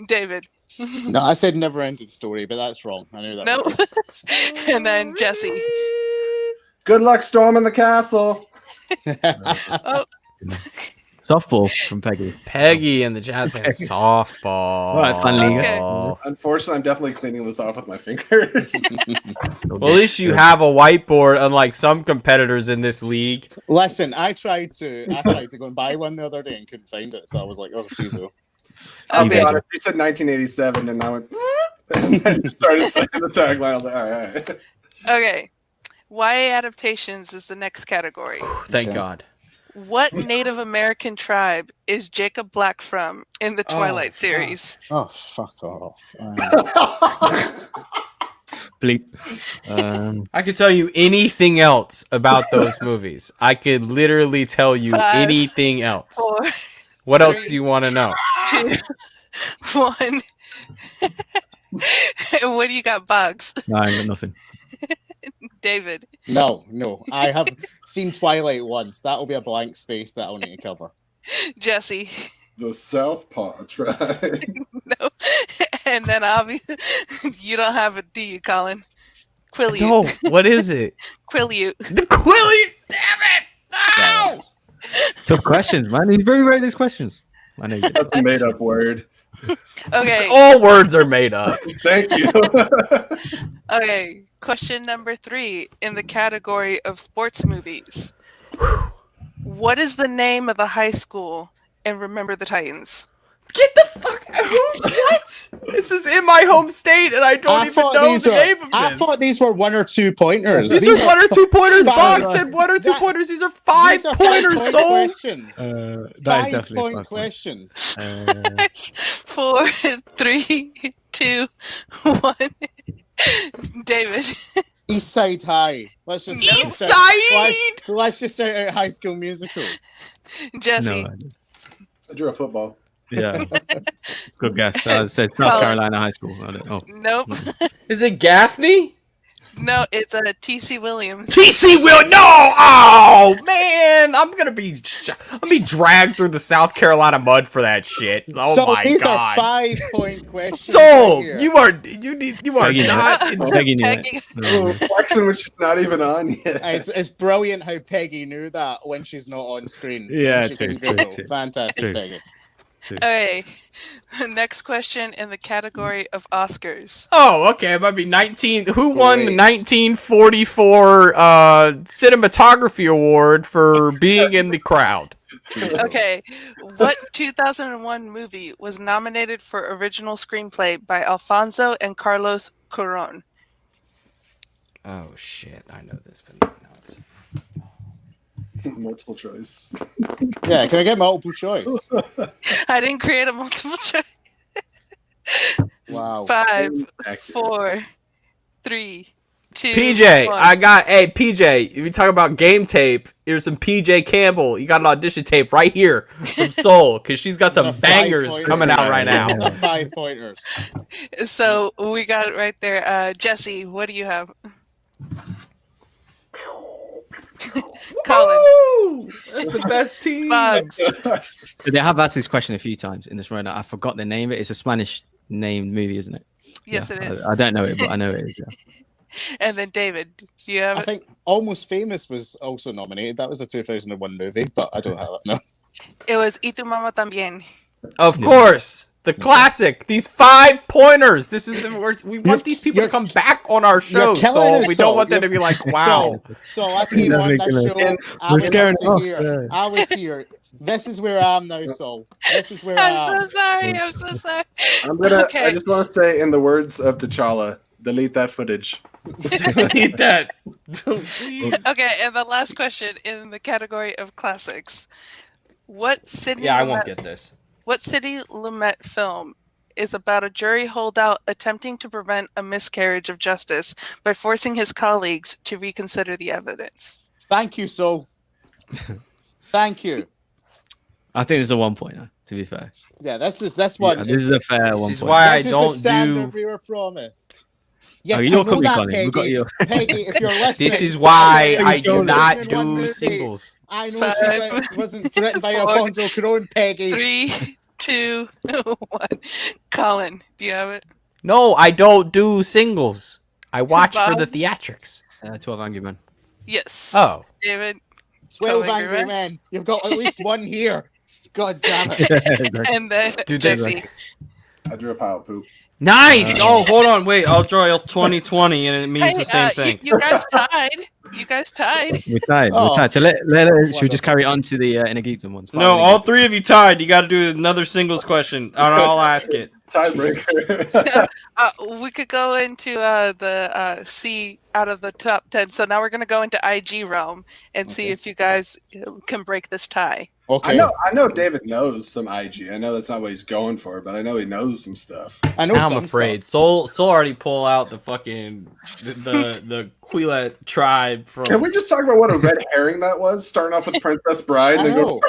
David? No, I said never ending story, but that's wrong. I knew that. Nope. Was And then Jesse. Good luck storming the castle. wrong. Oh, Softball from Peggy. Peggy and the Jazz hands softball. All right, fun league. Okay. Unfortunately, I'm definitely cleaning this off with my fingers. Well, at least you have a whiteboard, unlike some competitors in this league. Listen, I tried to go and buy one the other day and couldn't find it, so I was like, "Oh, geez, oh." I'll be Okay. honest. You said 1987, and I went and then started saying the tagline. I was like, all right. Okay. YA adaptations is the next category. Thank Okay. God. What Native American tribe is Jacob Black from in the Twilight fuck. series? Oh, fuck off. Bleep. I could tell you anything else about those movies. I could literally tell you 5, anything else. 4, What else 3. do you want to know? 2, 1. What do you got, Bugs? No, I got nothing. David. No. I have seen Twilight once. That'll be a blank space that I'll need to cover. Jesse. The Southpaw tribe. No. And then obviously you don't have it, do you, Colin? Quileute. No, what is it? Quileute. The Quilly! Damn it! No! Tough questions, man. He's very rare these questions. I know you did. That's a made-up word. Okay. All words are made up. Thank you. Okay. Question number 3 in the category of sports movies. What is the name of the high school in Remember the Titans? Get the fuck out! What? This is in my home state, and I don't even know the name of this. I thought these were 1 or 2 pointers. These are 1 or 2 pointers. Five. Bob said 1 or 2 That- pointers. These are 5 pointers, soul. questions. That is 5 definitely point 5 points. questions. 4, 3, 2, 1. David. East Side High. Let's just East shout- Side! Let's just shout out High School Musical. Jesse. No, I drew a football. yeah. It's a good guess. I said South Colin. Carolina High School. I don't, Nope. Is it Gaffney? No, it's a T.C. Williams. TC will no. Oh man, I'm gonna be dragged through the South Carolina mud for that shit. Oh so my these god. are 5 point questions. So right here. you are Peggy knew not. it. Peggy knew it. Peggy. Oh, flexing, which is not even on yet. It's brilliant how Peggy knew that when she's not on screen. Yeah, When she true, can true, Google. true. Fantastic, True. Peggy. Okay. Next question in the category of Oscars. Oh, okay. It might be 19. Who won the Great. 1944 cinematography award for being in the crowd? Okay. What 2001 movie was nominated for original screenplay by Alfonso and Carlos Cuarón? Oh shit! I know this, but no, it's... Multiple choice. Yeah, can I get multiple choice? I didn't create a multiple choice. Wow. 5, Accurate. 4, 3, 2. PJ, 1. I got. Hey, PJ, if you talk about game tape, here's some PJ Campbell. You got an audition tape right here from Soul, because she's got some Those are bangers 5 coming out right pointers. now. Those are 5 pointers. So we got it right there. Jesse, what do you have? Colin. Woo! That's the best team. Bugs. So they have asked this question a few times in this run. I forgot the name of it. It's a Spanish named movie, isn't it? Yes, Yeah, it is. I don't know it, but I know it is. Yeah. And then David, do you have I it? think Almost Famous was also nominated. That was a 2001 movie, but I don't have it. No. It was Y tu mamá también. Of course. The classic. These 5 pointers. This is we want these people to you're- come back on our show, killing so it, we so don't want them to you're- be like, wow. So I came on that Definitely show. I We're was scaring up to off, here. yeah. I was here. This is where I am now, Sol. This is where I I'm am. so sorry. I'm so sorry. I'm gonna. Okay. I just want to say, in the words of T'Challa, delete that footage. Need that. Please. Okay, and the last question in the category of classics. What Sidney Yeah, I won't Lumet- get this. What Sidney Lumet film is about a jury holdout attempting to prevent a miscarriage of justice by forcing his colleagues to reconsider the evidence? Thank you, Sol. Thank you. I think it's a 1 pointer, to be fair. Yeah, this one. Yeah, this is a fair 1 This is point. why I This is the don't standard do. we were promised. Yes, you're I know coming, that, Colin. We've got Peggy. you. Peggy, if you're listening, This is why I do Colin. not Listening one do movie. singles. I know 5, it wasn't written by 4, Alfonso Cuarón, Peggy. 3, 2, 1. Colin, do you have it? No, I don't do singles. I watch for the Bob? theatrics. 12 Angry Men. Yes. Oh. David. 12 Angry Angry Men. Men. You've got at least one here. God damn it. And then Dude, they- Jesse. I drew a pile of poop. Nice! Oh, hold on. Wait, I'll draw a 2020 and it means the same thing. You guys tied. You guys tied. We're tied. Oh. We're tied. So should we just carry on to the Inner Geekdom ones? No, all three of you tied. You got to do another singles question, and I'll ask it. Tiebreaker. We could go into the C out of the top 10. So now we're going to go into IG realm and see if you guys can break this tie. Okay. I know David knows some IG. I know that's not what he's going for, but I know he knows some stuff. I know I'm some afraid. stuff. Soul already pull out the fucking the Quila tribe from. Can we just talk about what a red herring that was? Starting off with Princess Bride, and then go.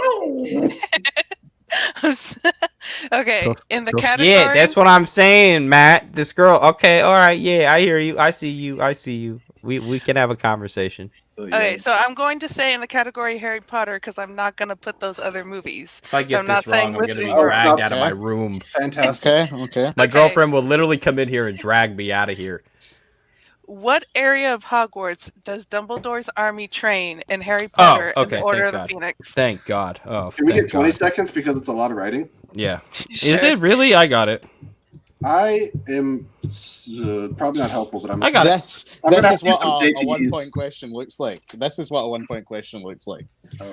Okay, in the Cool. category. Yeah, that's what I'm saying, Matt. This girl. Okay, all right. Yeah, I hear you. I see you. I see you. We can have a conversation. Okay, so I'm going to say in the category Harry Potter because I'm not going to put those other movies. If I So get I'm not this wrong, saying I'm which gonna be one. dragged out of Okay. my room. Fantastic. Okay. My Okay. girlfriend will literally come in here and drag me out of here. What area of Hogwarts does Dumbledore's army train in Harry Potter and okay, the Order thank of the God. Phoenix? Thank God. Oh, Can we thank get 20 God. seconds because it's a lot of writing? Yeah. Is Sure. it really? I got it. I am probably not helpful, but I'm. I got it. This I'm gonna is have to do what some a JTEs. 1 point question looks like. This is what a 1 point question looks like.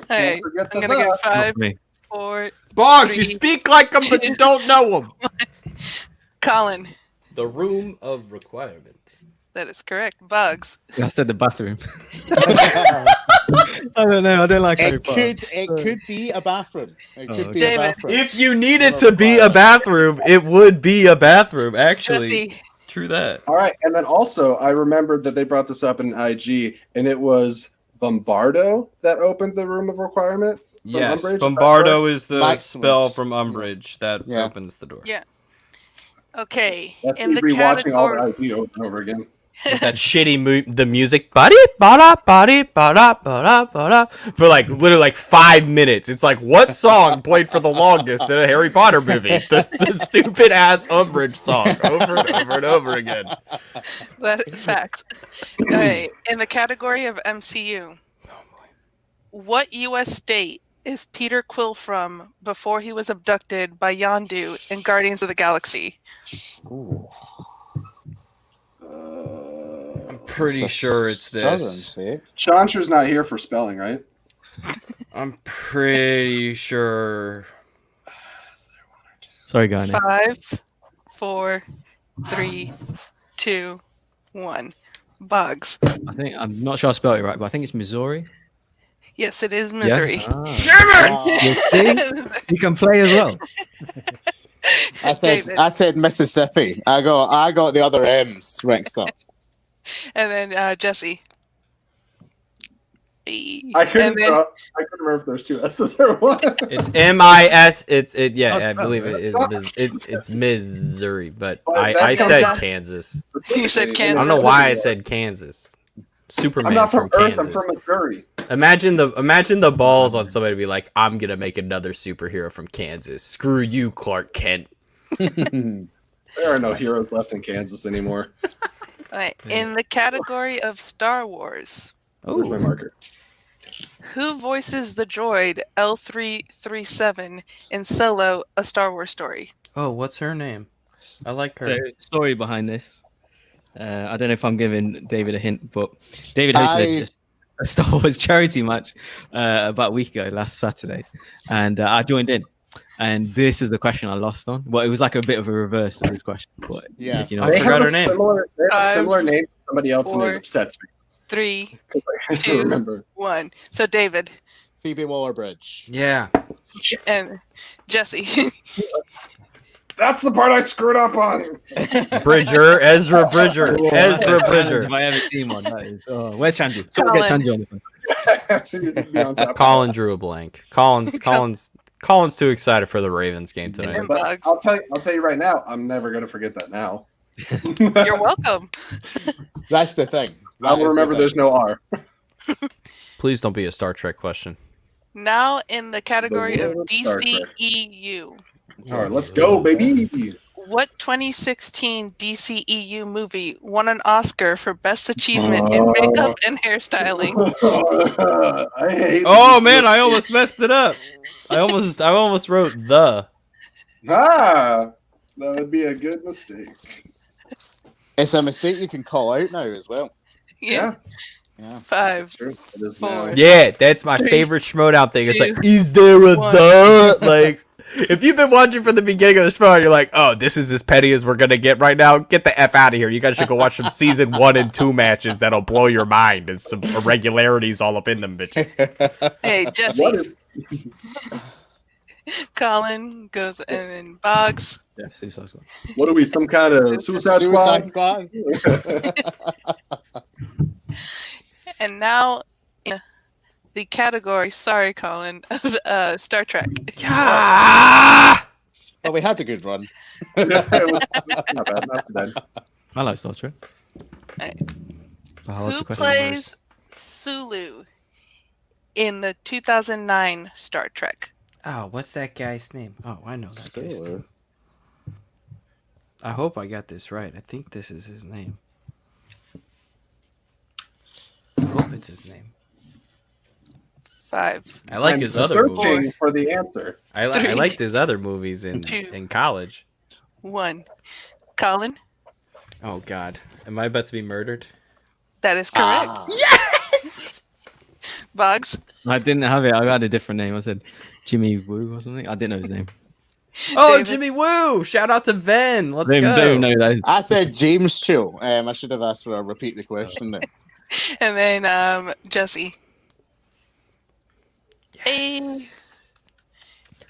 Hey, forget I'm the going to that. get 5, Me. 4. Boggs, you 3, speak like them, but you don't know them. Colin. The room of requirement. That is correct. Bugs. I said the bathroom. I don't know. I don't like Harry Potter. It could be a bathroom. It could be David. a bathroom. If you need it to be a bathroom, it would be a bathroom, actually. Jesse. True that. All right, and then also I remembered that they brought this up in IG, and it was Bombardo that opened the room of requirement. Yes, Umbridge, is that Bombardo is the Maximus. spell from Umbridge that Yeah. opens the door. Yeah. Okay. That's in me the rewatching all category. the IG over and over again. With that shitty the music, body, bada, body, bada, bada, bada, for like literally like 5 minutes. It's like what song played for the longest in a Harry Potter movie? The stupid ass Umbridge song over and over and over again. Facts. Okay. In the category of MCU. What U.S. state is Peter Quill from before he was abducted by Yondu in Guardians of the Galaxy? Pretty sure it's this. Chantra's not here for spelling, right? I'm pretty sure. Sorry, guy. 5, 4, 3, 2, 1. Bugs. I'm not sure I spelled it right, but I think it's Missouri. Yes, it is Missouri. You see? You can play as well. I David. said Mississippi. I got the other M's mixed up. And then Jesse. I couldn't remember if there's two S's or one. It's MIS. Yeah, Oh, I believe it is. It's Missouri, but But I that said comes out- Kansas. You said I Kansas. don't know why I said Kansas. I'm Superman's not from from Earth. I'm Kansas. from Missouri. Imagine the balls on somebody to be like, I'm gonna make another superhero from Kansas. Screw you, Clark Kent. There are no heroes left in Kansas anymore. All right. In the category of Star Wars, Where's my marker? who voices the droid L337 in Solo: A Star Wars Story? Oh, what's her name? I like So, story behind this. I don't know if I'm giving David a hint, but David hosted a Star Wars charity match about a week ago, last Saturday, and I joined in. And this is the question I lost on. Well, it was like a bit of a reverse of this question, but Yeah. you know, I They forgot have her a name. They have a 5, similar name to somebody else, and 4, it upsets me 3, 'cause I 2. don't remember. 1. So David Phoebe Waller-Bridge. Yeah. and Jesse. That's the part I screwed up on. Ezra Bridger. Ezra Bridger. If I ever seen one, that is. Oh, where's Chanji? Colin. Get Chanji on the phone. Colin drew a blank. Colin's too excited for the Ravens game tonight. And But Bugs. I'll tell you right now, I'm never gonna forget that now. You're welcome. That's the thing. I'll remember there's no R. Please don't be a Star Trek question. Now in the category of world of Star Trek. DCEU, All right, let's go, baby. what 2016 DCEU movie won an Oscar for Best Achievement in Makeup and Hairstyling? I hate Oh this. man, I almost messed it up. I almost wrote the. That would be a good mistake. It's a mistake you can call out now as well. Yeah. Yeah. 5, That's true. It is 4. now. Yeah, that's my 3, favorite Schmodown thing. It's 2, like, is there a 1. the? Like, if you've been watching from the beginning of the Schmodown, you're like, oh, this is as petty as we're gonna get right now. Get the F out of here. You guys should go watch some season 1 and 2 matches that'll blow your mind. There's some irregularities all up in them bitches. Hey, What Jesse. is- Colin goes and then Boggs. Yeah, Suicide Squad. What are we? Some kind of Suicide Squad? And now in the category, sorry, Colin, of Star Trek. Ah! Well, we had a good run. It was not bad. Not too bad. I like Star Trek. Right. Oh, what's Who the question? plays Sulu in the 2009 Star Trek? Oh, what's that guy's name? Oh, I know that guy's Sure. name. I hope I got this right. I think this is his name. I hope it's his name. 5. I like I'm his other searching movies. for the answer. I 3, liked his other movies in 2. college. 1. Colin, Oh God, am I about to be murdered? that is correct. Yes. Boggs, I didn't have it. I had a different name. I said Jimmy Woo or something. I didn't know his name. Oh, David. Jimmy Woo! Shout out to Ven. Let's Don't go. even know that. I said James Chill. I should have asked for a repeat the question there. and then Jesse. Yes.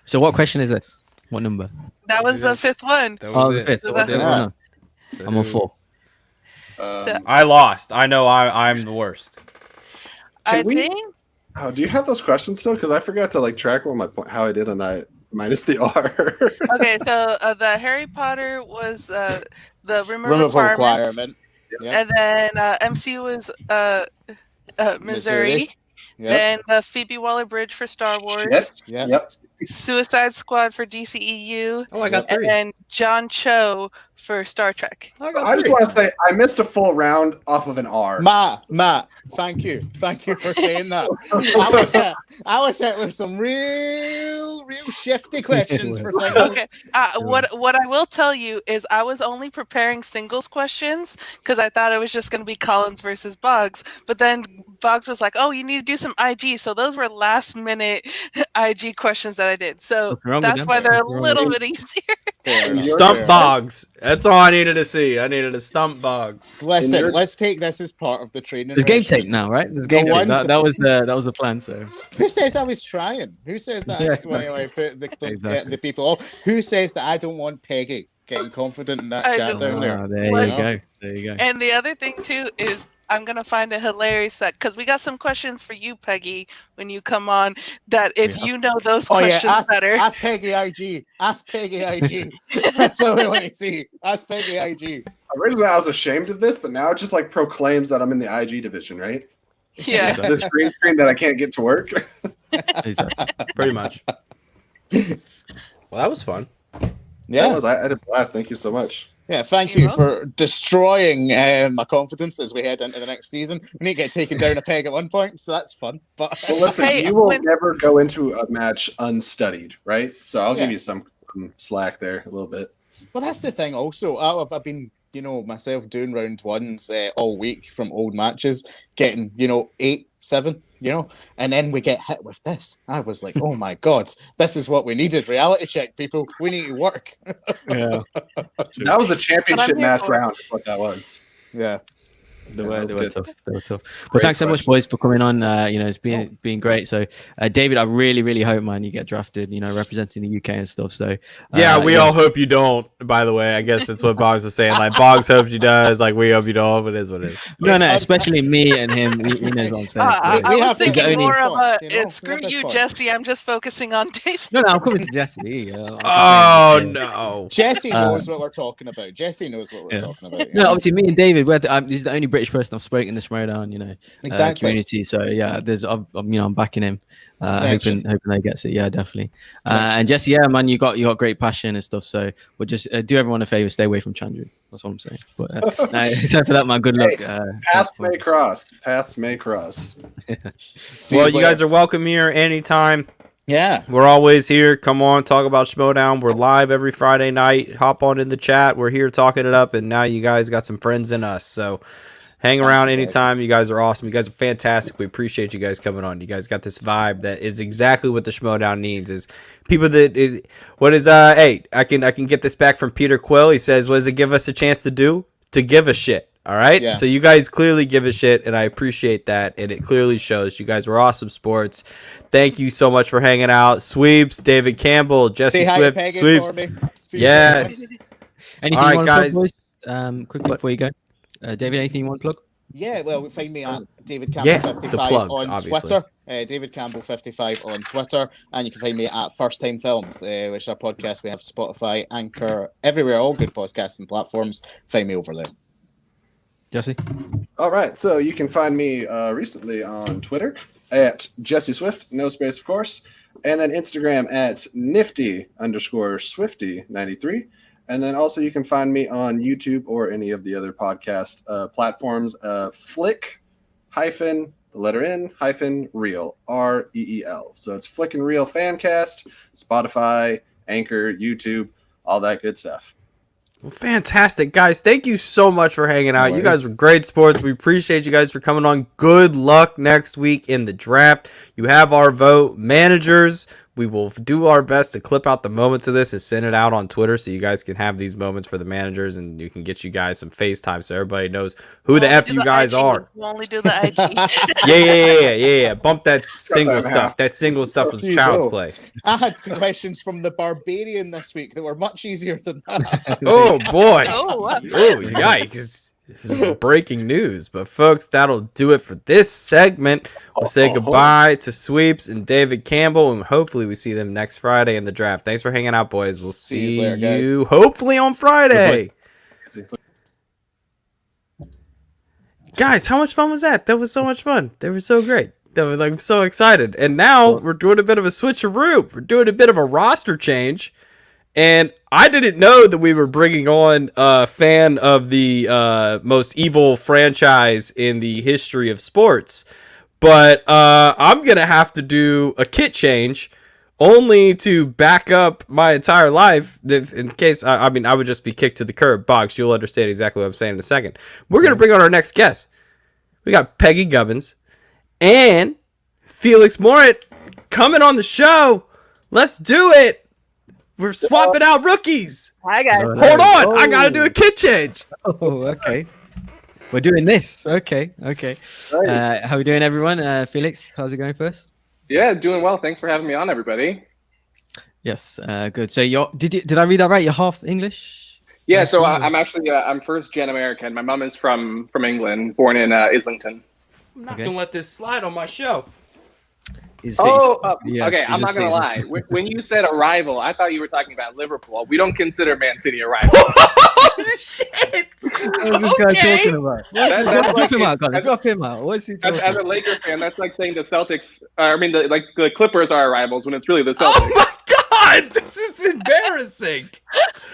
So what question is this? What number? That was the 5th one. That Oh, was the it. fifth. So What that's- did I know? I'm on 4. So- I lost. I know. I'm the worst. I we- think Oh, do you have those questions still? Because I forgot to track what my point, how I did on that minus the R. okay. So the Harry Potter was the room of Room of requirements, requirement. Yep. and then MC was Missouri. Missouri. Yep. Then the Phoebe Waller-Bridge for Star Wars. Yep. Yep. Suicide Squad for DCEU. Oh, I got And 3. then John Cho for Star Trek. I got I just 3. want to say I missed a full round off of an R. Matt, thank you for saying that. I was hit with some real shifty questions for singles. Okay. What I will tell you is I was only preparing singles questions because I thought it was just going to be Collins versus Boggs. But then Boggs was like, "Oh, you need to do some IG." So those were last minute IG questions that I did. So Nothing wrong with that's them. why they're a Nothing wrong little with bit easier. Fair, Stump fair. Boggs. That's all I needed to see. I needed a stump Boggs. Listen, let's take this as part of the training. There's game ration. tape now, right? There's game tape. ones That was the plan. So Who says I was trying? Who says that Yeah, I just want to put the Exactly. people off? Who says that I don't want Peggy getting confident in that I chat don't down there? Ah, there What? you go. There you go. And the other thing too is I'm gonna find a hilarious set because we got some questions for you, Peggy, when you come on. That if you know those Oh yeah, questions better, ask Peggy IG. Ask Peggy IG. That's what we want to see. Ask Peggy IG. Originally, I was ashamed of this, but now it just proclaims that I'm in the IG division, right? yeah. This green screen that I can't get to work. Exactly. Pretty much. Well, that was fun. Yeah, I had a blast. Thank you so much. yeah. Thank You you will. for destroying my confidence as we head into the next season. We need to get taken down a peg at one point, so that's fun. But Well, listen, Hey, you will when- never go into a match unstudied, right? So I'll give Yeah. you some slack there a little bit. well, that's the thing. Also, I've been myself doing round ones all week from old matches, getting 8, 7. And then we get hit with this. I was like, oh my god, this is what we needed. Reality check, people. We need to work. Yeah. That was the championship here match for. round. Is what that was. Yeah. They Yeah, were, that they was were good. tough. They were tough. Well, Great thanks so much, question. boys, for coming on. It's been great. So, David, I really, really hope, man, you get drafted. Representing the UK and stuff. So, Yeah, we all hope you don't. By the way, I guess that's what Boggs was saying. Like Boggs hopes you does. Like we hope you don't. But it is what it is. No, It's- especially me and him. He knows what I'm saying. I We was have this thinking only more of point, a, you know? it's We have screw this you, point. Jesse. I'm just focusing on David. No, I'm coming to Jesse. Oh no. Jesse knows what we're talking about. Jesse knows what we're Yeah. talking about. No, obviously, me and David, he's the only British person I've spoken in the Schmoedown, Exactly. community. So yeah, I'm backing him. It's a connection. Hoping they gets it. Yeah, definitely. And Jesse, yeah, man, you got great passion and stuff. So we'll just do everyone a favor, stay away from Chandru. That's what I'm saying. But no, except for that, man, good luck. Paths may cross. Paths may cross. Well, you guys are welcome here anytime. Yeah. We're always here. Come on, talk about Schmoedown. We're live every Friday night. Hop on in the chat. We're here talking it up, and now you guys got some friends in us. So hang around you, guys. anytime. You guys are awesome. You guys are fantastic. We appreciate you guys coming on. You guys got this vibe that is exactly what the Schmoedown needs. Is people that hey, I can get this back from Peter Quill. He says, "What does it give us a chance to do? To give a shit." All right. Yeah. So you guys clearly give a shit, and I appreciate that. And it clearly shows. You guys were awesome sports. Thank you so much for hanging out. Sweeps, David Campbell, Jesse Say hi to Swift, Peggy Sweeps. for me. See you Yes. later. Anything All right, you want guys. to plug, boys? Quickly before you go, David, anything you want to plug? Yeah, well, find me at David Campbell Yeah, 55 the plugs, on obviously. Twitter. David Campbell 55 on Twitter, and you can find me at First Time Films, which is our podcast. We have Spotify, Anchor, everywhere, all good podcasting platforms. Find me over there. Jesse? All right, so you can find me recently on Twitter at Jesse Swift, no space, of course, and then Instagram at nifty_swifty93. And then also you can find me on YouTube or any of the other podcast platforms, flick hyphen the letter N hyphen reel, REEL. So it's Flick and Reel Fancast, Spotify, Anchor, YouTube, all that good stuff. Well, fantastic, guys. Thank you so much for hanging out. No You guys worries. are great sports. We appreciate you guys for coming on. Good luck next week in the draft. You have our vote. Managers, we will do our best to clip out the moments of this and send it out on Twitter so you guys can have these moments for the managers, and you can get you guys some FaceTime so everybody knows who the We'll F do you the guys IG. are. We'll only do the IG. Yeah. Bump that single that stuff. half. That single stuff was Jeez, child's oh. play. I had questions from the Barbarian this week that were much easier than that. Oh, boy. Oh, wow. Oh, yikes. This is breaking news. But, folks, that'll do it for this segment. We'll say goodbye to Sweeps and David Campbell, and hopefully we see them next Friday in the draft. Thanks for hanging out, boys. We'll see you later, guys. you hopefully on Friday. Guys, how much fun was that? That was so much fun. They were so great. They were like so excited. And now we're doing a bit of a switcheroo. We're doing a bit of a roster change. And I didn't know that we were bringing on a fan of the most evil franchise in the history of sports. But I'm going to have to do a kit change only to back up my entire life. In case, I would just be kicked to the curb. Boggs, you'll understand exactly what I'm saying in a second. We're going to bring on our next guest. We got Peggy Gubbins and Felix Morritt coming on the show. Let's do it. We're swapping out rookies. Hi guys. Hold on. I got to do a kit change. Oh, okay. We're doing this. Okay. How we doing, everyone? Felix, how's it going first? Yeah, doing well. Thanks for having me on, everybody. Yes, good. So did I read that right? You're half English? Yeah, so I'm actually I'm first gen American. My mom is from England, born in Islington. I'm not going to let this slide on my show. Yes, Okay. I'm not gonna yes. lie. When you said arrival, I thought you were talking about Liverpool. We don't consider Man City a rival. Shit. What is this guy talking about? Drop him out, Colin. Drop him out. What is he talking As a about? Lakers fan, that's like saying the Celtics. The Clippers are our rivals when it's really the Celtics. Oh my God, this is embarrassing.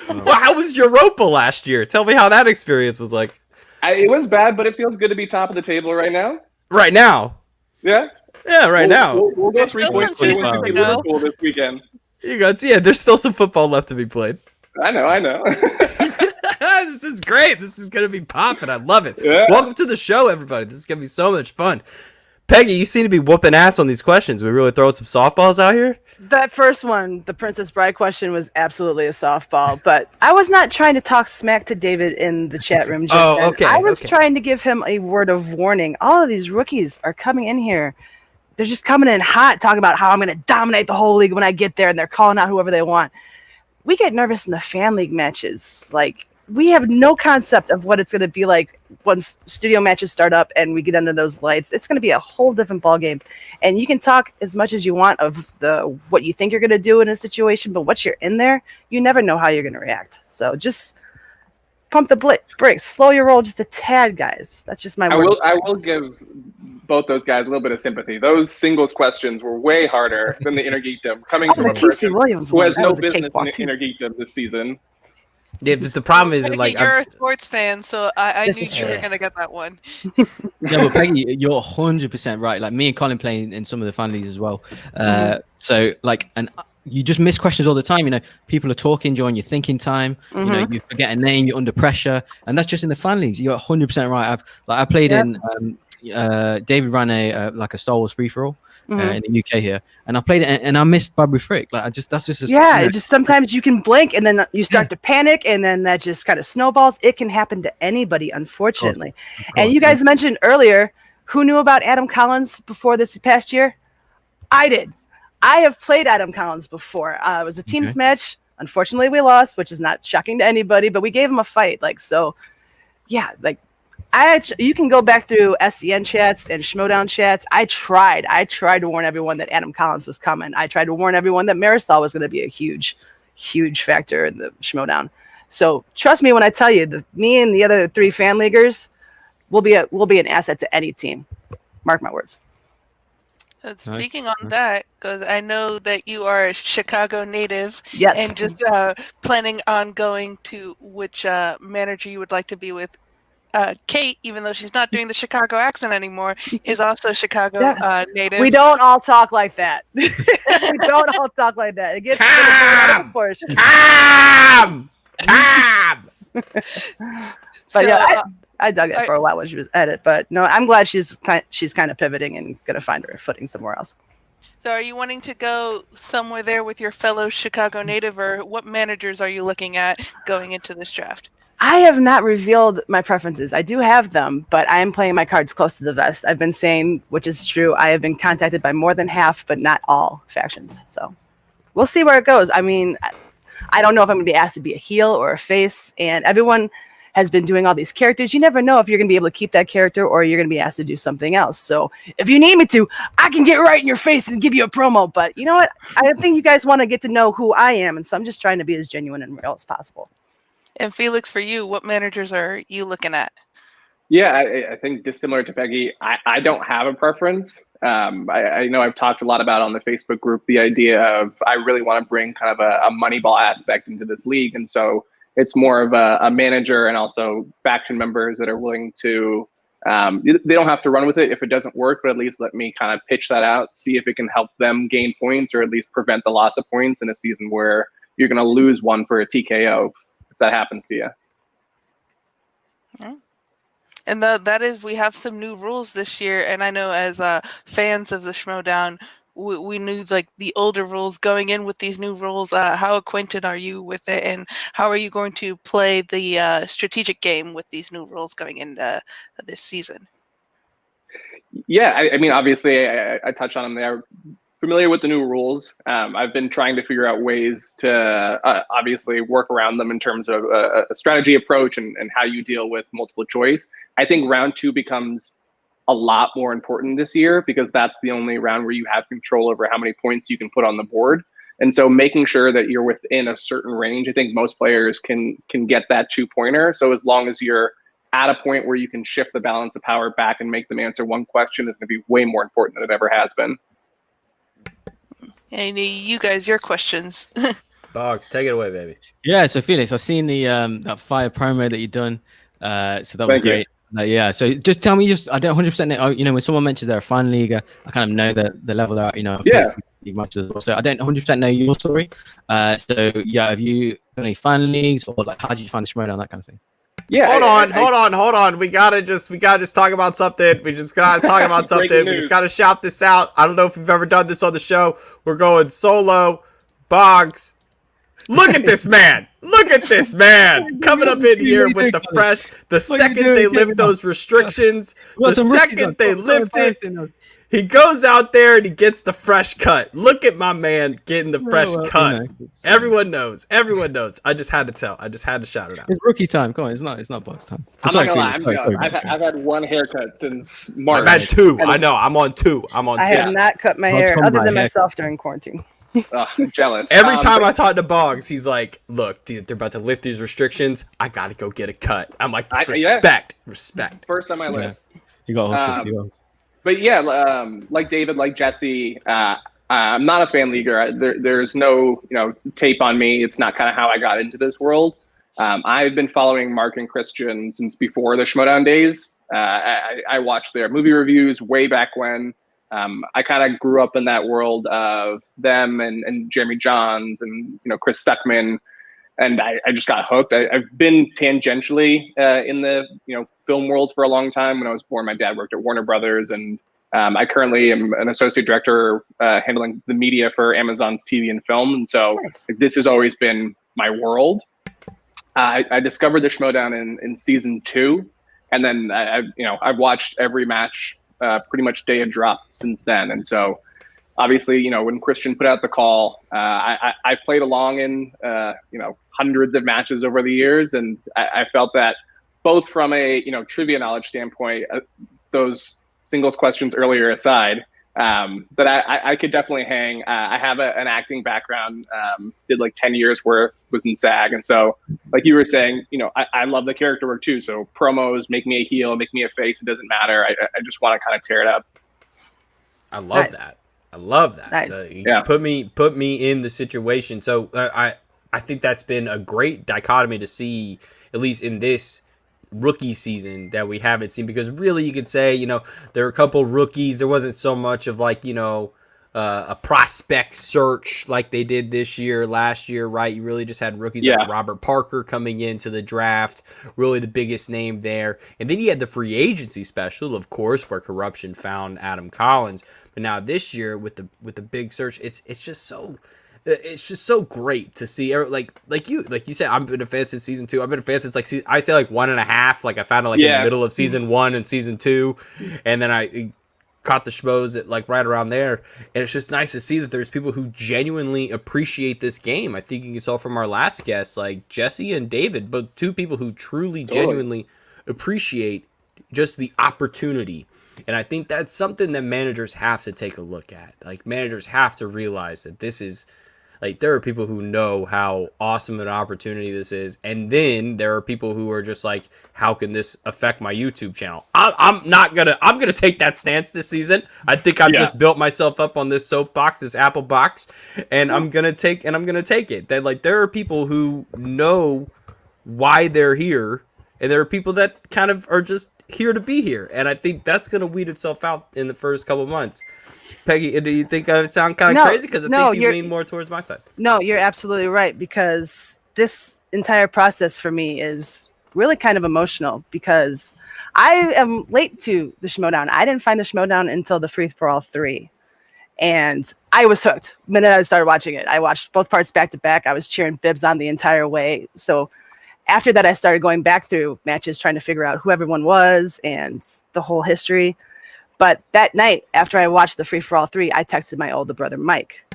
Well, how was Europa last year? Tell me how that experience was like. It was bad, but it feels good to be top of the table right now. Right now. Yeah. Yeah, right now. We'll go There's 3 still points some to seasons to beat go. Liverpool this weekend. You guys, yeah, there's still some football left to be played. I know. This is great. This is going to be popping. I love it. Yeah. Welcome to the show, everybody. This is going to be so much fun. Peggy, you seem to be whooping ass on these questions. We really throwing some softballs out here? That first one, the Princess Bride question, was absolutely a softball, but I was not trying to talk smack to David in the chat room. Okay. I was trying to give him a word of warning. All of these rookies are coming in here. They're just coming in hot, talking about how I'm going to dominate the whole league when I get there, and they're calling out whoever they want. We get nervous in the fan league matches. Like, we have no concept of what it's going to be like once studio matches start up and we get under those lights. It's going to be a whole different ballgame. And you can talk as much as you want of what you think you're going to do in a situation, but once you're in there, you never know how you're going to react. So just pump the brakes, slow your roll just a tad, guys. That's just my word. I will give both those guys a little bit of sympathy. Those singles questions were way harder than the Inner Geekdom, coming from a person who has no business in Inner Geekdom this season. Yeah, but the problem is, Peggy, like, you're a sports fan, so I This knew is you were true. gonna get that one. No, but Peggy, you're 100% right. Like me and Colin playing in some of the fan leagues as well. So like, and you just miss questions all the time. You know, people are talking during your thinking time. You know, you forget a name, you're under pressure, and that's just in the fan leagues. You're 100% right. I played in. David ran a Star Wars free for all in the UK here, and I played it, and I missed Barbara Frick. Like that's just just sometimes you can blink and then you start to panic, and then that just kind of snowballs. It can happen to anybody, unfortunately. Of course, And you guys mentioned earlier, who knew about Adam Collins before this past year? I did. I have played Adam Collins before. It was a teams match. Unfortunately, we lost, which is not shocking to anybody, but we gave him a fight. You can go back through SCN chats and Schmodown chats. I tried to warn everyone that Adam Collins was coming. I tried to warn everyone that Marisol was going to be a huge, huge factor in the Schmodown. So trust me when I tell you, me and the other 3 fan leaguers will be an asset to any team. Mark my words. Speaking on that, because I know that you are a Chicago native, Yes. and just planning on going to which manager you would like to be with. Kate, even though she's not doing the Chicago accent anymore, is also a Chicago native. We don't all talk like that. We don't all talk like that. It gets Tom! But yeah, I dug it for a while when she was at it. But no, I'm glad she's kind of pivoting and going to find her footing somewhere else. So are you wanting to go somewhere there with your fellow Chicago native, or what managers are you looking at going into this draft? I have not revealed my preferences. I do have them, but I am playing my cards close to the vest. I've been saying, which is true, I have been contacted by more than half, but not all factions. So we'll see where it goes. I mean, I don't know if I'm going to be asked to be a heel or a face, and everyone has been doing all these characters. You never know if you're going to be able to keep that character or you're going to be asked to do something else. So if you need me to, I can get right in your face and give you a promo. But you know what? I think you guys want to get to know who I am, and so I'm just trying to be as genuine and real as possible. And Felix, for you, what managers are you looking at? Yeah, I think dissimilar to Peggy, I don't have a preference. I know I've talked a lot about on the Facebook group the idea of I really want to bring kind of a Moneyball aspect into this league. And so it's more of a manager and also faction members that are willing to, they don't have to run with it if it doesn't work, but at least let me kind of pitch that out, see if it can help them gain points or at least prevent the loss of points in a season where you're going to lose one for a TKO. That happens to you. And that is, we have some new rules this year, and I know as fans of the Schmodown, we knew like the older rules going in with these new rules. How acquainted are you with it, and how are you going to play the strategic game with these new rules going into this season? Yeah, I mean, obviously, I touched on them there. Familiar with the new rules. I've been trying to figure out ways to obviously work around them in terms of a strategy approach and how you deal with multiple choice. I think round 2 becomes a lot more important this year because that's the only round where you have control over how many points you can put on the board. And so making sure that you're within a certain range, I think most players can get that 2-pointer. So as long as you're at a point where you can shift the balance of power back and make them answer one question, is going to be way more important than it ever has been. And you guys, your questions. Boggs, take it away, baby. Yeah, so Felix, I've seen the that fire promo that you've done. So that was great. Yeah, so just tell me, I don't 100% know, you know, when someone mentions they're a fan league, I kind of know the level they're at, you know. Yeah. Much as well. So I don't 100% know your story. So yeah, have you done any fan leagues or like how did you find the Schmodown, that kind of thing? Yeah. Hold on. We gotta just talk about something. We just gotta talk about something. Breaking We news. just gotta shout this out. I don't know if we've ever done this on the show. We're going solo. Boggs. Look at this man. Look at this man coming up in here with the fresh. The second they lift those restrictions, the second they lift it, he goes out there and he gets the fresh cut. Look at my man getting the fresh cut. Everyone knows. Everyone knows. I just had to tell. I just had to shout it out. It's rookie time. Come on, it's not Bucks time. I'm not gonna lie. I've had one haircut since March. I've had two. I know. I'm on two. I have not cut my hair other than myself during quarantine. Jealous. Every time I talk to Boggs, he's like, "Look, dude, they're about to lift these restrictions. I gotta go get a cut." I'm like, "Respect. First on my list. You got hustle. But yeah, like David, like Jesse, I'm not a fan leaguer. There's no tape on me. It's not kind of how I got into this world. I've been following Mark and Christian since before the Schmodown days. I watched their movie reviews way back when. I kind of grew up in that world of them and Jeremy Johns and Chris Stuckman, and I just got hooked. I've been tangentially in the film world for a long time. When I was born, my dad worked at Warner Brothers, and I currently am an associate director handling the media for Amazon's TV and film. And so this has always been my world. I discovered the Schmodown in season 2, and then I've watched every match pretty much day of drop since then. And so obviously, when Christian put out the call, I played along in hundreds of matches over the years, and I felt that both from a trivia knowledge standpoint, those singles questions earlier aside, that I could definitely hang. I have an acting background, did like 10 years worth, was in SAG. And so like you were saying, I love the character work too. So promos, make me a heel, make me a face. It doesn't matter. I just want to kind of tear it up. I love that. I love that. Nice. Put me in the situation. So I think that's been a great dichotomy to see, at least in this rookie season, that we haven't seen, because really you could say there were a couple rookies. There wasn't so much of like a prospect search like they did last year, right? You really just had rookies like Robert Parker coming into the draft, really the biggest name there, and then you had the free agency special, of course, where corruption found Adam Collins. But now this year with the big search, it's just so great to see. Like you said, I've been a fan since season 2. I've been a fan since like I say like 1.5. Like I found it like in the middle of season 1 and season 2, and then I caught the schmoes at like right around there. And it's just nice to see that there's people who genuinely appreciate this game. I think you saw from our last guest, like Jesse and David, but two people who truly genuinely appreciate just the opportunity. And I think that's something that managers have to take a look at. Like managers have to realize that this is like, there are people who know how awesome an opportunity this is, and then there are people who are just like, how can this affect my YouTube channel? I'm gonna take that stance this season. I think I've just built myself up on this soapbox, this apple box, and I'm gonna take it. That like there are people who know why they're here, and there are people that kind of are just here to be here, and I think that's gonna weed itself out in the first couple months. Peggy, do you think I sound kind of crazy? Because I think you lean more towards my side. No, you're absolutely right, because this entire process for me is really kind of emotional, because I am late to the Schmodown. I didn't find the Schmodown until the Free For All 3. And I was hooked the minute I started watching it. I watched both parts back to back. I was cheering Bibbs on the entire way. So after that, I started going back through matches, trying to figure out who everyone was and the whole history. But that night, after I watched the Free For All 3, I texted my older brother, Mike,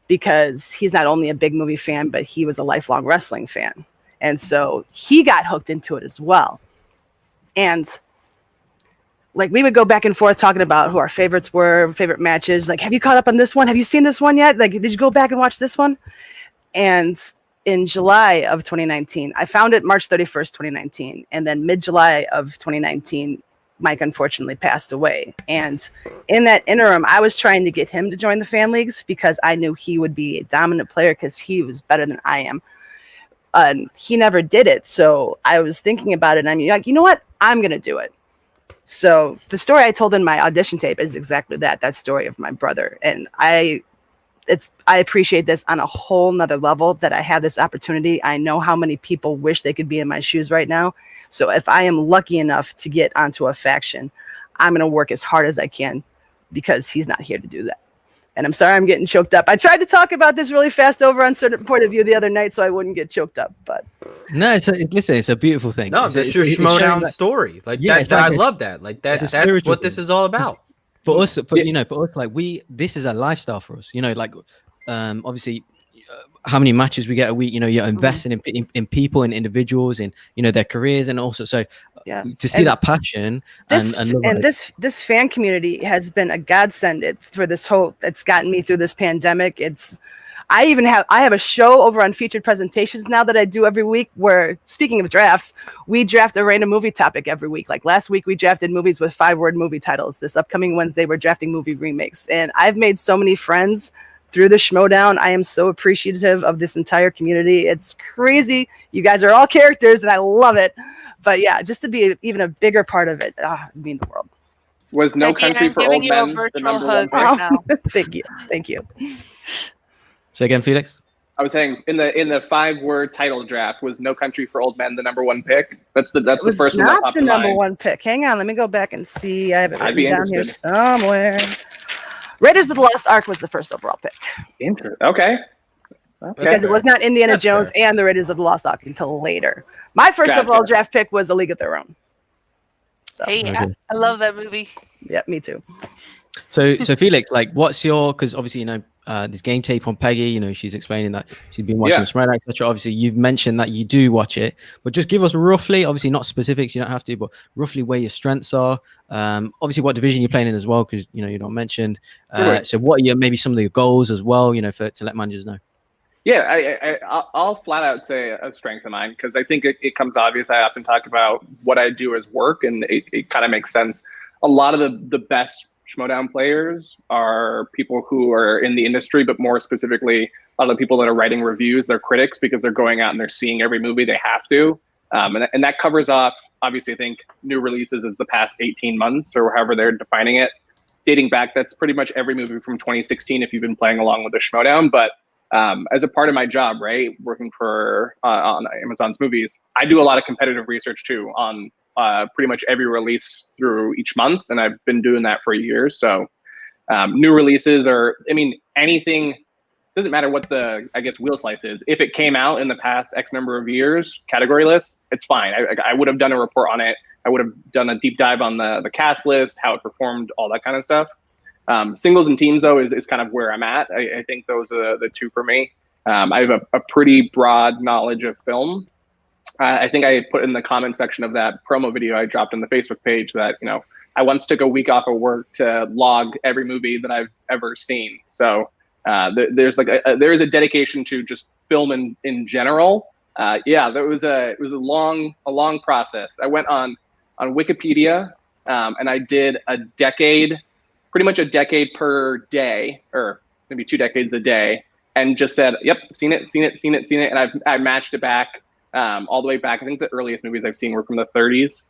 because he's not only a big movie fan, but he was a lifelong wrestling fan. And so he got hooked into it as well. And like we would go back and forth talking about who our favorites were, favorite matches. Like, have you caught up on this one? Have you seen this one yet? Like, did you go back and watch this one? And in July of 2019, I found it March 31st, 2019. And then mid-July of 2019, Mike unfortunately passed away. And in that interim, I was trying to get him to join the fan leagues because I knew he would be a dominant player because he was better than I am. He never did it. So I was thinking about it, and I'm like, you know what? I'm going to do it. So the story I told in my audition tape is exactly that story of my brother. And I appreciate this on a whole nother level that I have this opportunity. I know how many people wish they could be in my shoes right now. So if I am lucky enough to get onto a faction, I'm going to work as hard as I can because he's not here to do that. And I'm sorry I'm getting choked up. I tried to talk about this really fast over on certain point of view the other night so I wouldn't get choked up. But no, listen, it's a beautiful thing. No, that's your Schmodown story. Like I love that. Like that's what this is all about. For us, like this is a lifestyle for us. Like obviously, how many matches we get a week. You're investing in people and individuals and their careers, and also to see that passion this fan community has been a godsend for this whole. It's gotten me through this pandemic. I have a show over on Featured Presentations now that I do every week where, speaking of drafts, we draft a random movie topic every week. Like last week, we drafted movies with 5-word movie titles. This upcoming Wednesday, we're drafting movie remakes. And I've made so many friends through the Schmodown. I am so appreciative of this entire community. It's crazy. You guys are all characters, and I love it. But yeah, just to be even a bigger part of it, it means the world. Was No Country for Old Men the number one pick? Right now. Thank you. So again, Felix? I was saying in the 5-word title draft, was No Country for Old Men the number one pick? That's the first one that popped in mind. Not the number one pick. Hang on, let me go back and see. I have it written down here interested. somewhere. Raiders of the Lost Ark was the first overall pick. Okay. Because it was not Indiana Jones and the Raiders of the Lost Ark until later. My first overall draft pick was A League of Their Own. So, Hey, I love that movie. Yeah, me too. So Felix, like, what's your? Because obviously, this game tape on Peggy. She's explaining that she's been watching Smyrna, etc. Obviously, you've mentioned that you do watch it, but just give us roughly, obviously not specifics, you don't have to, but roughly where your strengths are. Obviously, what division you're playing in as well, because you don't mentioned. So, what are maybe some of your goals as well? To let managers know. Yeah, I'll flat out say a strength of mine because I think it comes obvious. I often talk about what I do as work, and it kind of makes sense. A lot of the best Schmodown players are people who are in the industry, but more specifically, a lot of the people that are writing reviews, they're critics because they're going out and they're seeing every movie they have to. And that covers off, obviously, I think new releases is the past 18 months or however they're defining it. Dating back, that's pretty much every movie from 2016 if you've been playing along with the Schmodown. But as a part of my job, right, working for on Amazon's movies, I do a lot of competitive research too on pretty much every release through each month, and I've been doing that for years. So new releases anything, doesn't matter what the, wheel slice is. If it came out in the past X number of years, category list, it's fine. I would have done a report on it. I would have done a deep dive on the cast list, how it performed, all that kind of stuff. Singles and teams, though, is kind of where I'm at. I think those are the two for me. I have a pretty broad knowledge of film. I think I put in the comment section of that promo video I dropped on the Facebook page that, I once took a week off of work to log every movie that I've ever seen. So there is a dedication to just film in general. It was a long process. I went on Wikipedia and I did pretty much a decade per day, or maybe 2 decades a day, and just said, yep, seen it. And I matched it back all the way back. I think the earliest movies I've seen were from the 30s.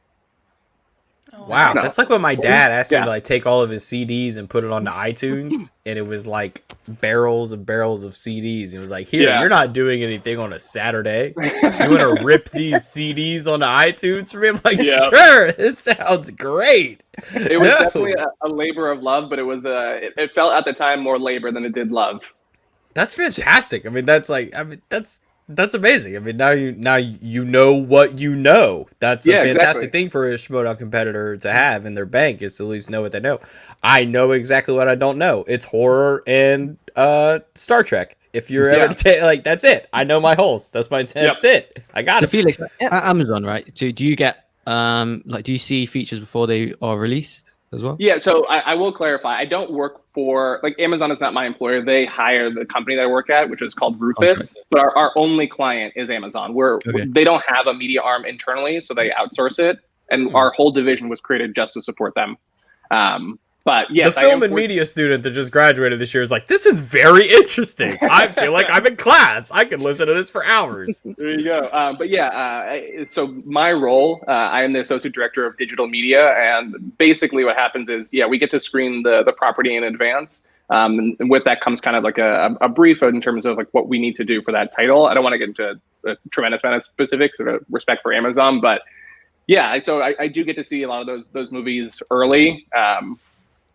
Wow, that's like when my dad asked me to take all of his CDs and put it onto iTunes, and it was like barrels and barrels of CDs. It was like, here, you're not doing anything on a Saturday. You want to rip these CDs onto iTunes for me? I'm like, sure, this sounds great. It was definitely a labor of love, but it was it felt at the time more labor than it did love. That's fantastic. That's amazing. Now you know what you know. That's a fantastic thing for a Schmodown competitor to have in their bank, is to at least know what they know. I know exactly what I don't know. It's horror and Star Trek. If you're ever that's it. I know my holes. That's it. I got it. So Felix, at Amazon, right? Do you get do you see features before they are released as well? Yeah, so I will clarify. I don't work for, Amazon is not my employer. They hire the company that I work at, which is called Rufus. But our only client is Amazon. They don't have a media arm internally, so they outsource it. And our whole division was created just to support them. But yes, the film and media student that just graduated this year is like, this is very interesting. I feel like I'm in class. I can listen to this for hours. There you go. So my role, I am the associate director of digital media, and basically what happens is, we get to screen the property in advance. And with that comes kind of like a brief in terms of like what we need to do for that title. I don't want to get into a tremendous amount of specifics of respect for Amazon, but yeah, so I do get to see a lot of those movies early.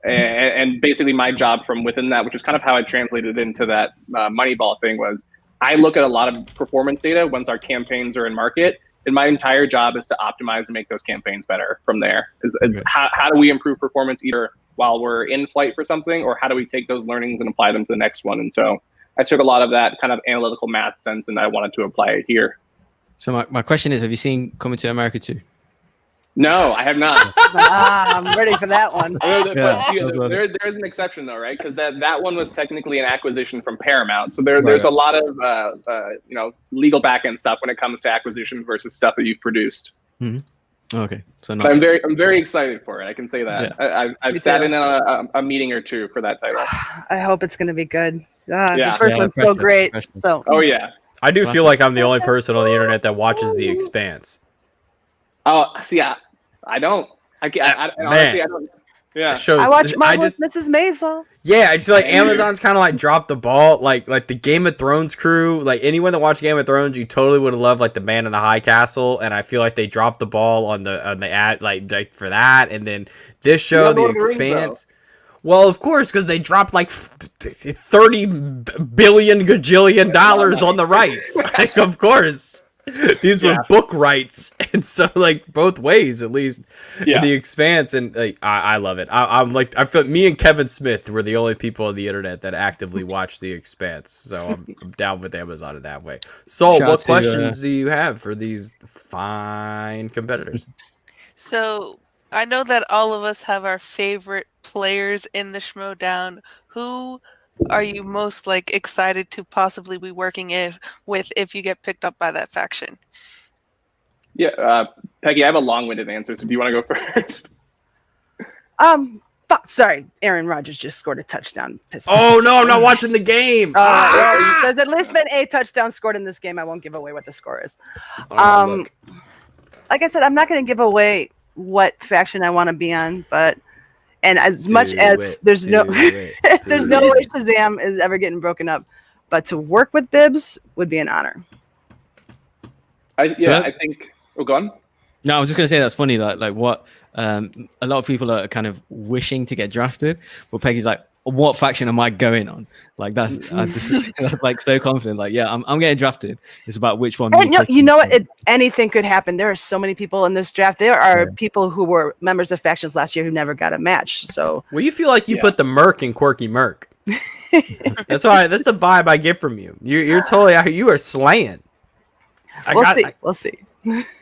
And basically my job from within that, which is kind of how I translated into that Moneyball thing, was I look at a lot of performance data once our campaigns are in market, and my entire job is to optimize and make those campaigns better from there. It's how do we improve performance either while we're in flight for something, or how do we take those learnings and apply them to the next one? And so I took a lot of that kind of analytical math sense and I wanted to apply it here. So my question is, have you seen Coming to America 2? No, I have not. I'm ready for that one. There's an exception though, right? Because that one was technically an acquisition from Paramount. So there's a lot of legal back end stuff when it comes to acquisition versus stuff that you've produced. Mm-hmm. Okay, so I'm very excited for it. I can say that. Yeah. I've sat in a meeting or two for that title. I hope it's going to be good. The first one's so great. So. Oh yeah. I do feel like I'm the only person on the internet that watches The Expanse. Oh, see, I don't. Honestly, I don't. Yeah. I watch Marvelous Mrs. Maisel. Yeah, I just feel like Amazon's kind of like dropped the ball. Like the Game of Thrones crew, like anyone that watched Game of Thrones, you totally would have loved like the Man in the High Castle, and I feel like they dropped the ball on the ad like for that, and then this show, The Expanse. Well, of course, because they dropped like $30 billion gajillion dollars on the rights. Like, of course. These were book rights, and so like both ways at least in The Expanse, and like I love it. I'm like, I feel me and Kevin Smith were the only people on the internet that actively watch The Expanse, so I'm down with Amazon in that way. So what questions do you have for these fine competitors? So I know that all of us have our favorite players in the Schmodown. Who are you most like excited to possibly be working with if you get picked up by that faction? Yeah, Peggy, I have a long-winded answer, so do you want to go first? Sorry, Aaron Rodgers just scored a touchdown. Oh no, I'm not watching the game. There's at least been a touchdown scored in this game. I won't give away what the score is. Like I said, I'm not going to give away what faction I want to be on, but. And as much as there's no way Shazam is ever getting broken up, but to work with Bibbs would be an honor. I think. Oh, go on. No, I was just gonna say that's funny. Like what a lot of people are kind of wishing to get drafted, but Peggy's like, what faction am I going on? Like that's like so confident. Like, yeah, I'm getting drafted. It's about which one. You know what? Anything could happen. There are so many people in this draft. There are people who were members of factions last year who never got a match. So, well, you feel like you put the Merc in Quirky Merc. That's why. That's the vibe I get from you. You're totally out here. You are slaying. We'll see.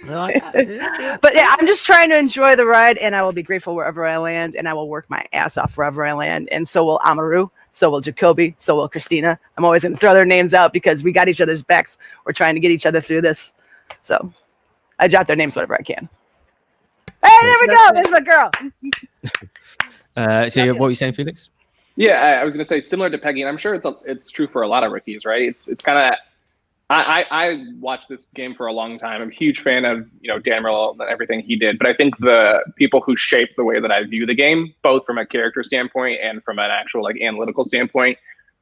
But yeah, I'm just trying to enjoy the ride, and I will be grateful wherever I land, and I will work my ass off wherever I land, and so will Amaru, so will Jacoby, so will Christina. I'm always going to throw their names out because we got each other's backs. We're trying to get each other through this, so I jot their names whenever I can. Hey, there we go. There's my girl. So what were you saying, Felix? Yeah, I was going to say similar to Peggy, and I'm sure it's true for a lot of rookies, right? It's kind of. I watched this game for a long time. I'm a huge fan of Dan Merle and everything he did, but I think the people who shaped the way that I view the game, both from a character standpoint and from an actual like analytical standpoint,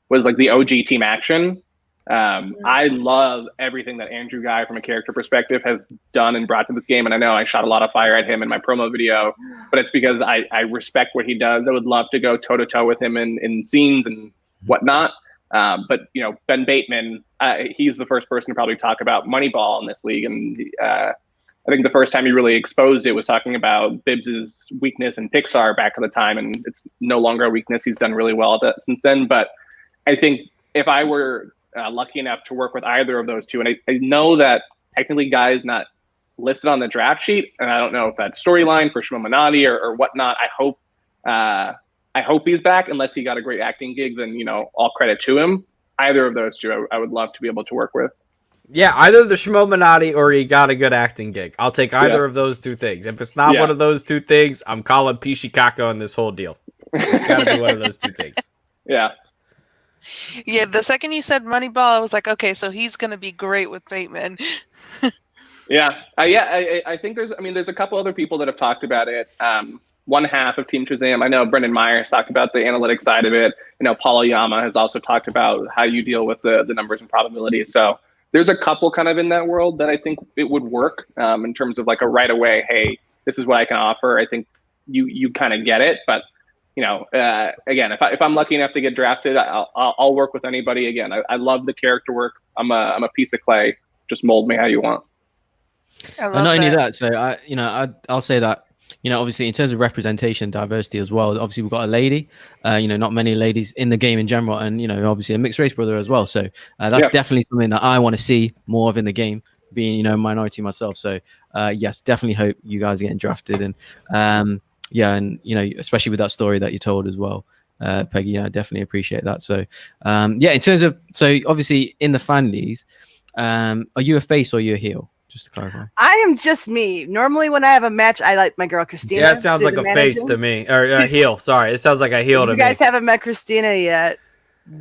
was like the OG Team Action. I love everything that Andrew Guy from a character perspective has done and brought to this game, and I know I shot a lot of fire at him in my promo video, but it's because I respect what he does. I would love to go toe to toe with him in scenes and whatnot. But Ben Bateman, he's the first person to probably talk about Moneyball in this league, and I think the first time he really exposed it was talking about Bibbs's weakness in Pixar back at the time, and it's no longer a weakness. He's done really well at that since then. But I think if I were lucky enough to work with either of those two, and I know that technically Guy is not listed on the draft sheet, and I don't know if that's storyline for Shmo Minotti or whatnot. I hope he's back, unless he got a great acting gig, then, all credit to him. Either of those two, I would love to be able to work with. Yeah, either the Shmo Minotti or he got a good acting gig. I'll take either of those two things. If it's not one of those two things, I'm calling Pishikako on this whole deal. It's got to be one of those two things. Yeah. Yeah, the second you said Moneyball, I was like, okay, so he's going to be great with Bateman. I think there's a couple other people that have talked about it. one half of Team Shazam. I know Brendan Myers talked about the analytics side of it. Paul Oyama has also talked about how you deal with the numbers and probabilities. So there's a couple kind of in that world that I think it would work in terms of like a right away, hey, this is what I can offer. I think you kind of get it. But, again, if I'm lucky enough to get drafted, I'll work with anybody. Again, I love the character work. I'm a piece of clay. Just mold me how you want. And not only that, so I'll say that, obviously in terms of representation, diversity as well, obviously we've got a lady, not many ladies in the game in general, and, obviously a mixed race brother as well. So that's definitely something that I want to see more of in the game, being, a minority myself. So yes, definitely hope you guys are getting drafted. And and, especially with that story that you told as well, Peggy, I definitely appreciate that. So in terms of, so obviously in the fan leagues, are you a face or are you a heel? Just to clarify. I am just me. Normally when I have a match, I like my girl Christina. Yeah, it sounds like a face to me. Or a heel. Sorry. It sounds like a heel to me. You guys haven't met Christina yet.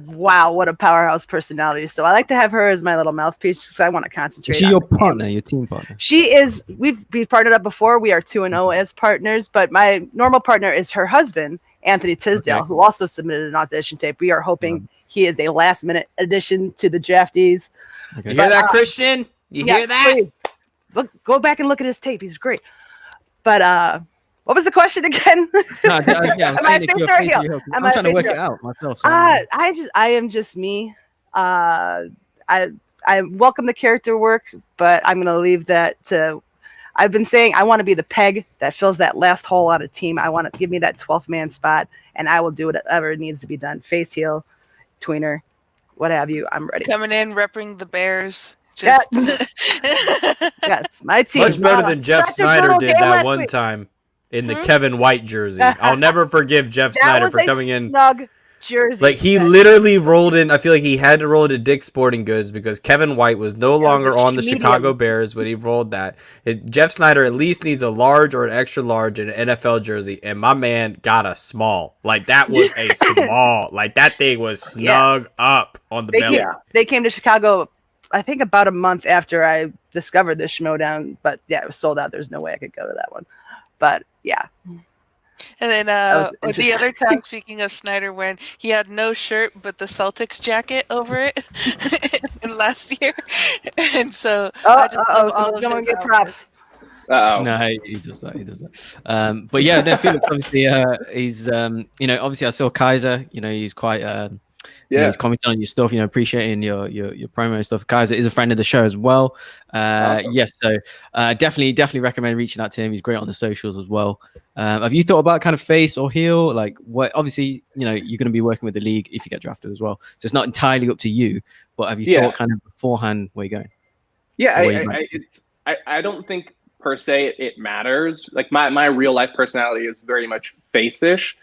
Wow, what a powerhouse personality. So I like to have her as my little mouthpiece because I want to concentrate. Is she your partner, your team partner? She is. We've partnered up before. We are 2-0 as partners, but my normal partner is her husband, Anthony Tisdale, who also submitted an audition tape. We are hoping he is a last minute addition to the draftees. Okay. You hear that, Christian? You hear that? Please. Go back and look at his tape. He's great. But what was the question again? Am I a face or a heel? I'm trying to work it out myself. So I am just me. I welcome the character work, but I'm gonna leave that to. I've been saying I want to be the peg that fills that last hole on a team. I want to give me that 12th man spot, and I will do whatever needs to be done. Face, heel, tweener, what have you. I'm ready. Coming in, repping the Bears. Yes, my team. Much better than Jeff Snyder did that one time in the Kevin White jersey. I'll never forgive Jeff Snyder for coming in. Snug jersey. Like he literally rolled in. I feel like he had to roll into Dick's Sporting Goods because Kevin White was no longer on the Chicago Bears when he rolled that. Jeff Snyder at least needs a large or an extra large in an NFL jersey, and my man got a small. Like that was a small. Like that thing was snug up on the belly. They came to Chicago, I think about a month after I discovered this Schmodown, but yeah, it was sold out. There's no way I could go to that one. But yeah. And then the other time, speaking of Snyder wearing, he had no shirt but the Celtics jacket over it in last year. And so I'm going to get props. No, he does that. But yeah, no, Felix, obviously, he's, obviously I saw Kaiser, he's quite, he's commenting on your stuff, appreciating your promo and stuff. Kaiser is a friend of the show as well. Yes, so definitely recommend reaching out to him. He's great on the socials as well. Have you thought about kind of face or heel? Like, what? Obviously, you're going to be working with the league if you get drafted as well. So it's not entirely up to you. But have you thought kind of beforehand where you're going? Yeah, I don't think per se it matters. Like my real life personality is very much face-ish.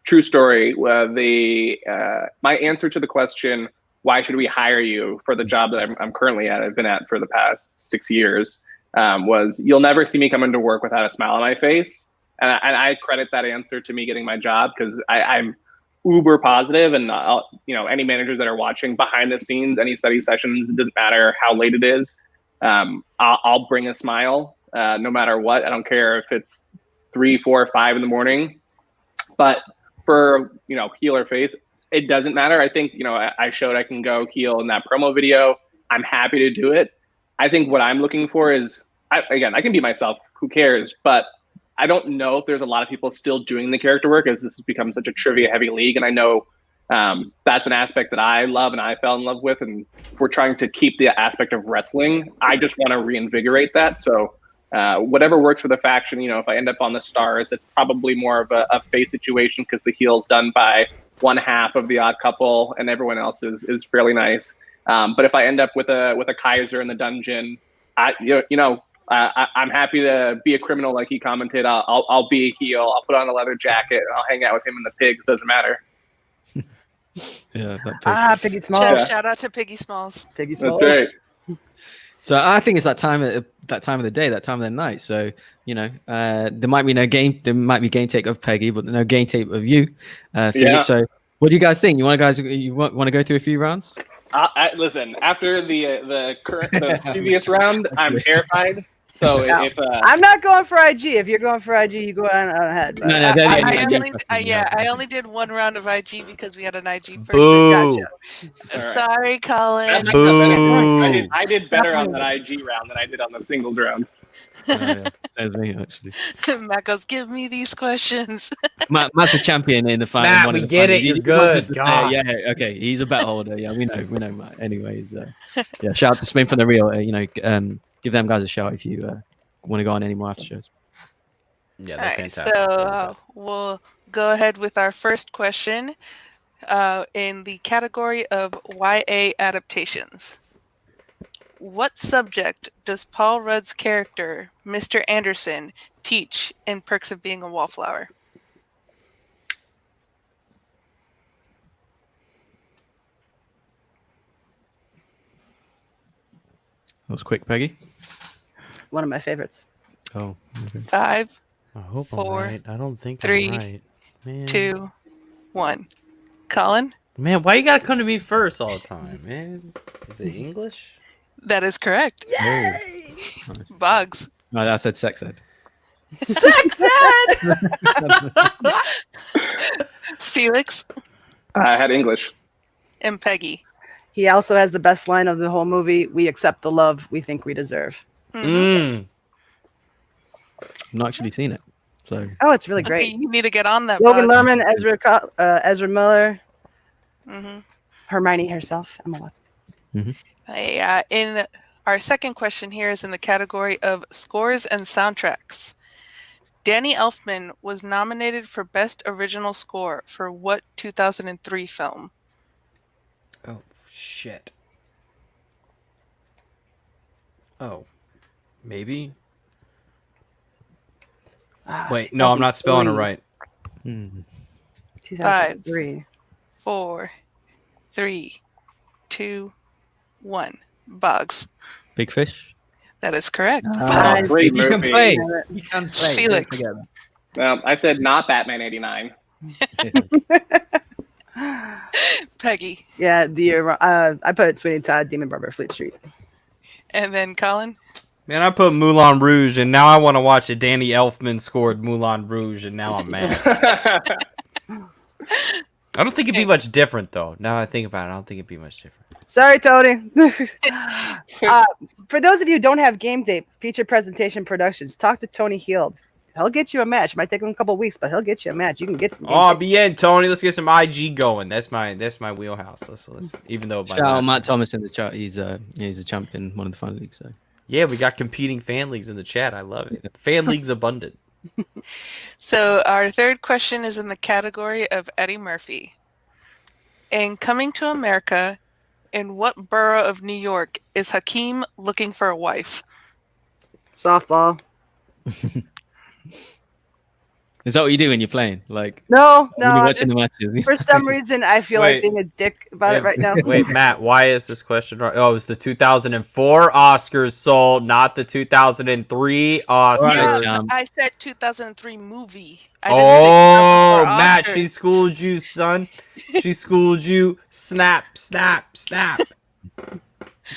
True story. My answer to the question, why should we hire you for the job that I'm currently at, I've been at for the past 6 years, was you'll never see me come into work without a smile on my face. And I credit that answer to me getting my job because I'm uber positive, and any managers that are watching behind the scenes, any study sessions, it doesn't matter how late it is. I'll bring a smile no matter what. I don't care if it's 3, 4, 5 in the morning. But for, heel or face, it doesn't matter. I think, I showed I can go heel in that promo video. I'm happy to do it. I think what I'm looking for is, I can be myself. Who cares? But I don't know if there's a lot of people still doing the character work as this has become such a trivia-heavy league. And I know that's an aspect that I love and I fell in love with. And if we're trying to keep the aspect of wrestling, I just want to reinvigorate that. So whatever works for the faction, if I end up on the Stars, it's probably more of a face situation because the heel's done by one half of the Odd Couple and everyone else is fairly nice. But if I end up with a Kaiser in the dungeon, I'm happy to be a criminal like he commented. I'll be a heel. I'll put on a leather jacket and I'll hang out with him and the pigs. Doesn't matter. Piggy Smalls. Shout out to Piggy Smalls. Piggy Smalls. That's right. So I think it's that time of the day, that time of the night. So there might be no game. There might be game tape of Peggy, but no game tape of you, Felix. Yeah. So what do you guys think? You want to go through a few rounds? Listen, after the previous round, I'm terrified. So No. if I'm not going for IG. If you're going for IG, you go on ahead. No, no, they're the only IG only, question, yeah, I only did one round of IG because we had an IG person. Boo. Gotcha. I'm All right. sorry, Colin. Boo. I did better on that IG round than I did on the singles round. Yeah. Same as me, actually. Matt goes, give me these questions. Matt's the champion in the fight. Matt, one we of the get finals. it, you're You want us good, to say, God. yeah, okay. He's a bet holder. Yeah, we know Matt. Anyways, yeah. Shout out to Spain for the real. Give them guys a shout if you want to go on any more after shows. Yeah, All they're right, fantastic. so we'll go ahead with our first question in the category of YA adaptations. What subject does Paul Rudd's character, Mr. Anderson, teach in Perks of Being a Wallflower? That was quick, Peggy. One of my favorites. Oh, okay. 5, I hope 4, I'm right. I don't think 3, I'm right. Man. 2, 1. Colin? Man, why you gotta come to me first all the time, man? Is it English? That is correct. Yay! Nice. Boggs. No, I said sex ed. Sex ed! Felix I had English. and Peggy. He also has the best line of the whole movie. We accept the love we think we deserve. Mm. I've not actually seen it, so Oh, it's really Okay, great. you need to get on that. Logan Boggs. Lerman, Ezra Miller, Mhm. Hermione herself, Emma Watson. In our second question here is in the category of scores and soundtracks. Danny Elfman was nominated for Best Original Score for what 2003 film? Oh, shit. Oh. Maybe? Wait, no, I'm not spelling it right. 2003. 4, 3, 2, 1. Boggs. Big Fish. That is correct. Nice. Great You can movie. play. You can play. Felix. Don't forget that. I said not Batman '89. Peggy. Yeah, I put Sweeney Todd, Demon Barber, Fleet Street. And then Colin. Man, I put Moulin Rouge, and now I want to watch it. Danny Elfman scored Moulin Rouge, and now I'm mad. I don't think it'd be much different, though. Now I think about it, I don't think it'd be much different. Sorry, Tony. For those of you who don't have Game Day Feature Presentation Productions, talk to Tony Heald. He'll get you a match. It might take him a couple of weeks, but he'll get you a match. You can get some. Oh, bien, Tony. Let's get some IG going. That's my wheelhouse. Let's even though Shout out Matt Thomas in the chat. He's a champ in one of the fan leagues. So yeah, we got competing fan leagues in the chat. I love it. Fan leagues abundant. So our third question is in the category of Eddie Murphy. In Coming to America, in what borough of New York is Hakeem looking for a wife? Softball. is that what you do when you're playing? Like No, when you're no. watching the matches? For some reason, I feel Wait. like being a dick about it right now. Wait, Matt, why is this question right? Oh, it was the 2004 Oscars sold, not the 2003 Oscars. Yeah, I said 2003 movie. I didn't say Oh, for Matt, Oscars. she schooled you, son. She schooled you. Snap, snap, snap.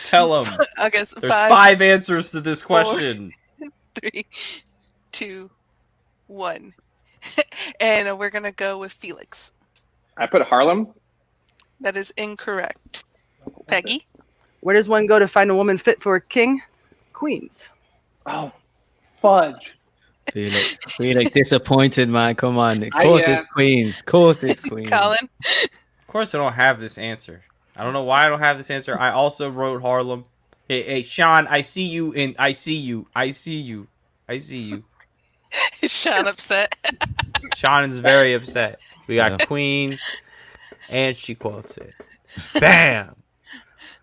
Tell him. Okay, so There's 5, 5 answers to this question. 3, 2, 1. And we're going to go with Felix. I put Harlem. That is incorrect. Peggy? Where does one go to find a woman fit for a king? Queens. Oh, fudge. Felix, disappointed, man. Come on. Of course it's Queens. Of course it's Queens. Colin? Of course, I don't have this answer. I don't know why I don't have this answer. I also wrote Harlem. Hey, Sean, I see you. Sean upset. Sean is very upset. We got Yeah. Queens, and she quotes it. Bam.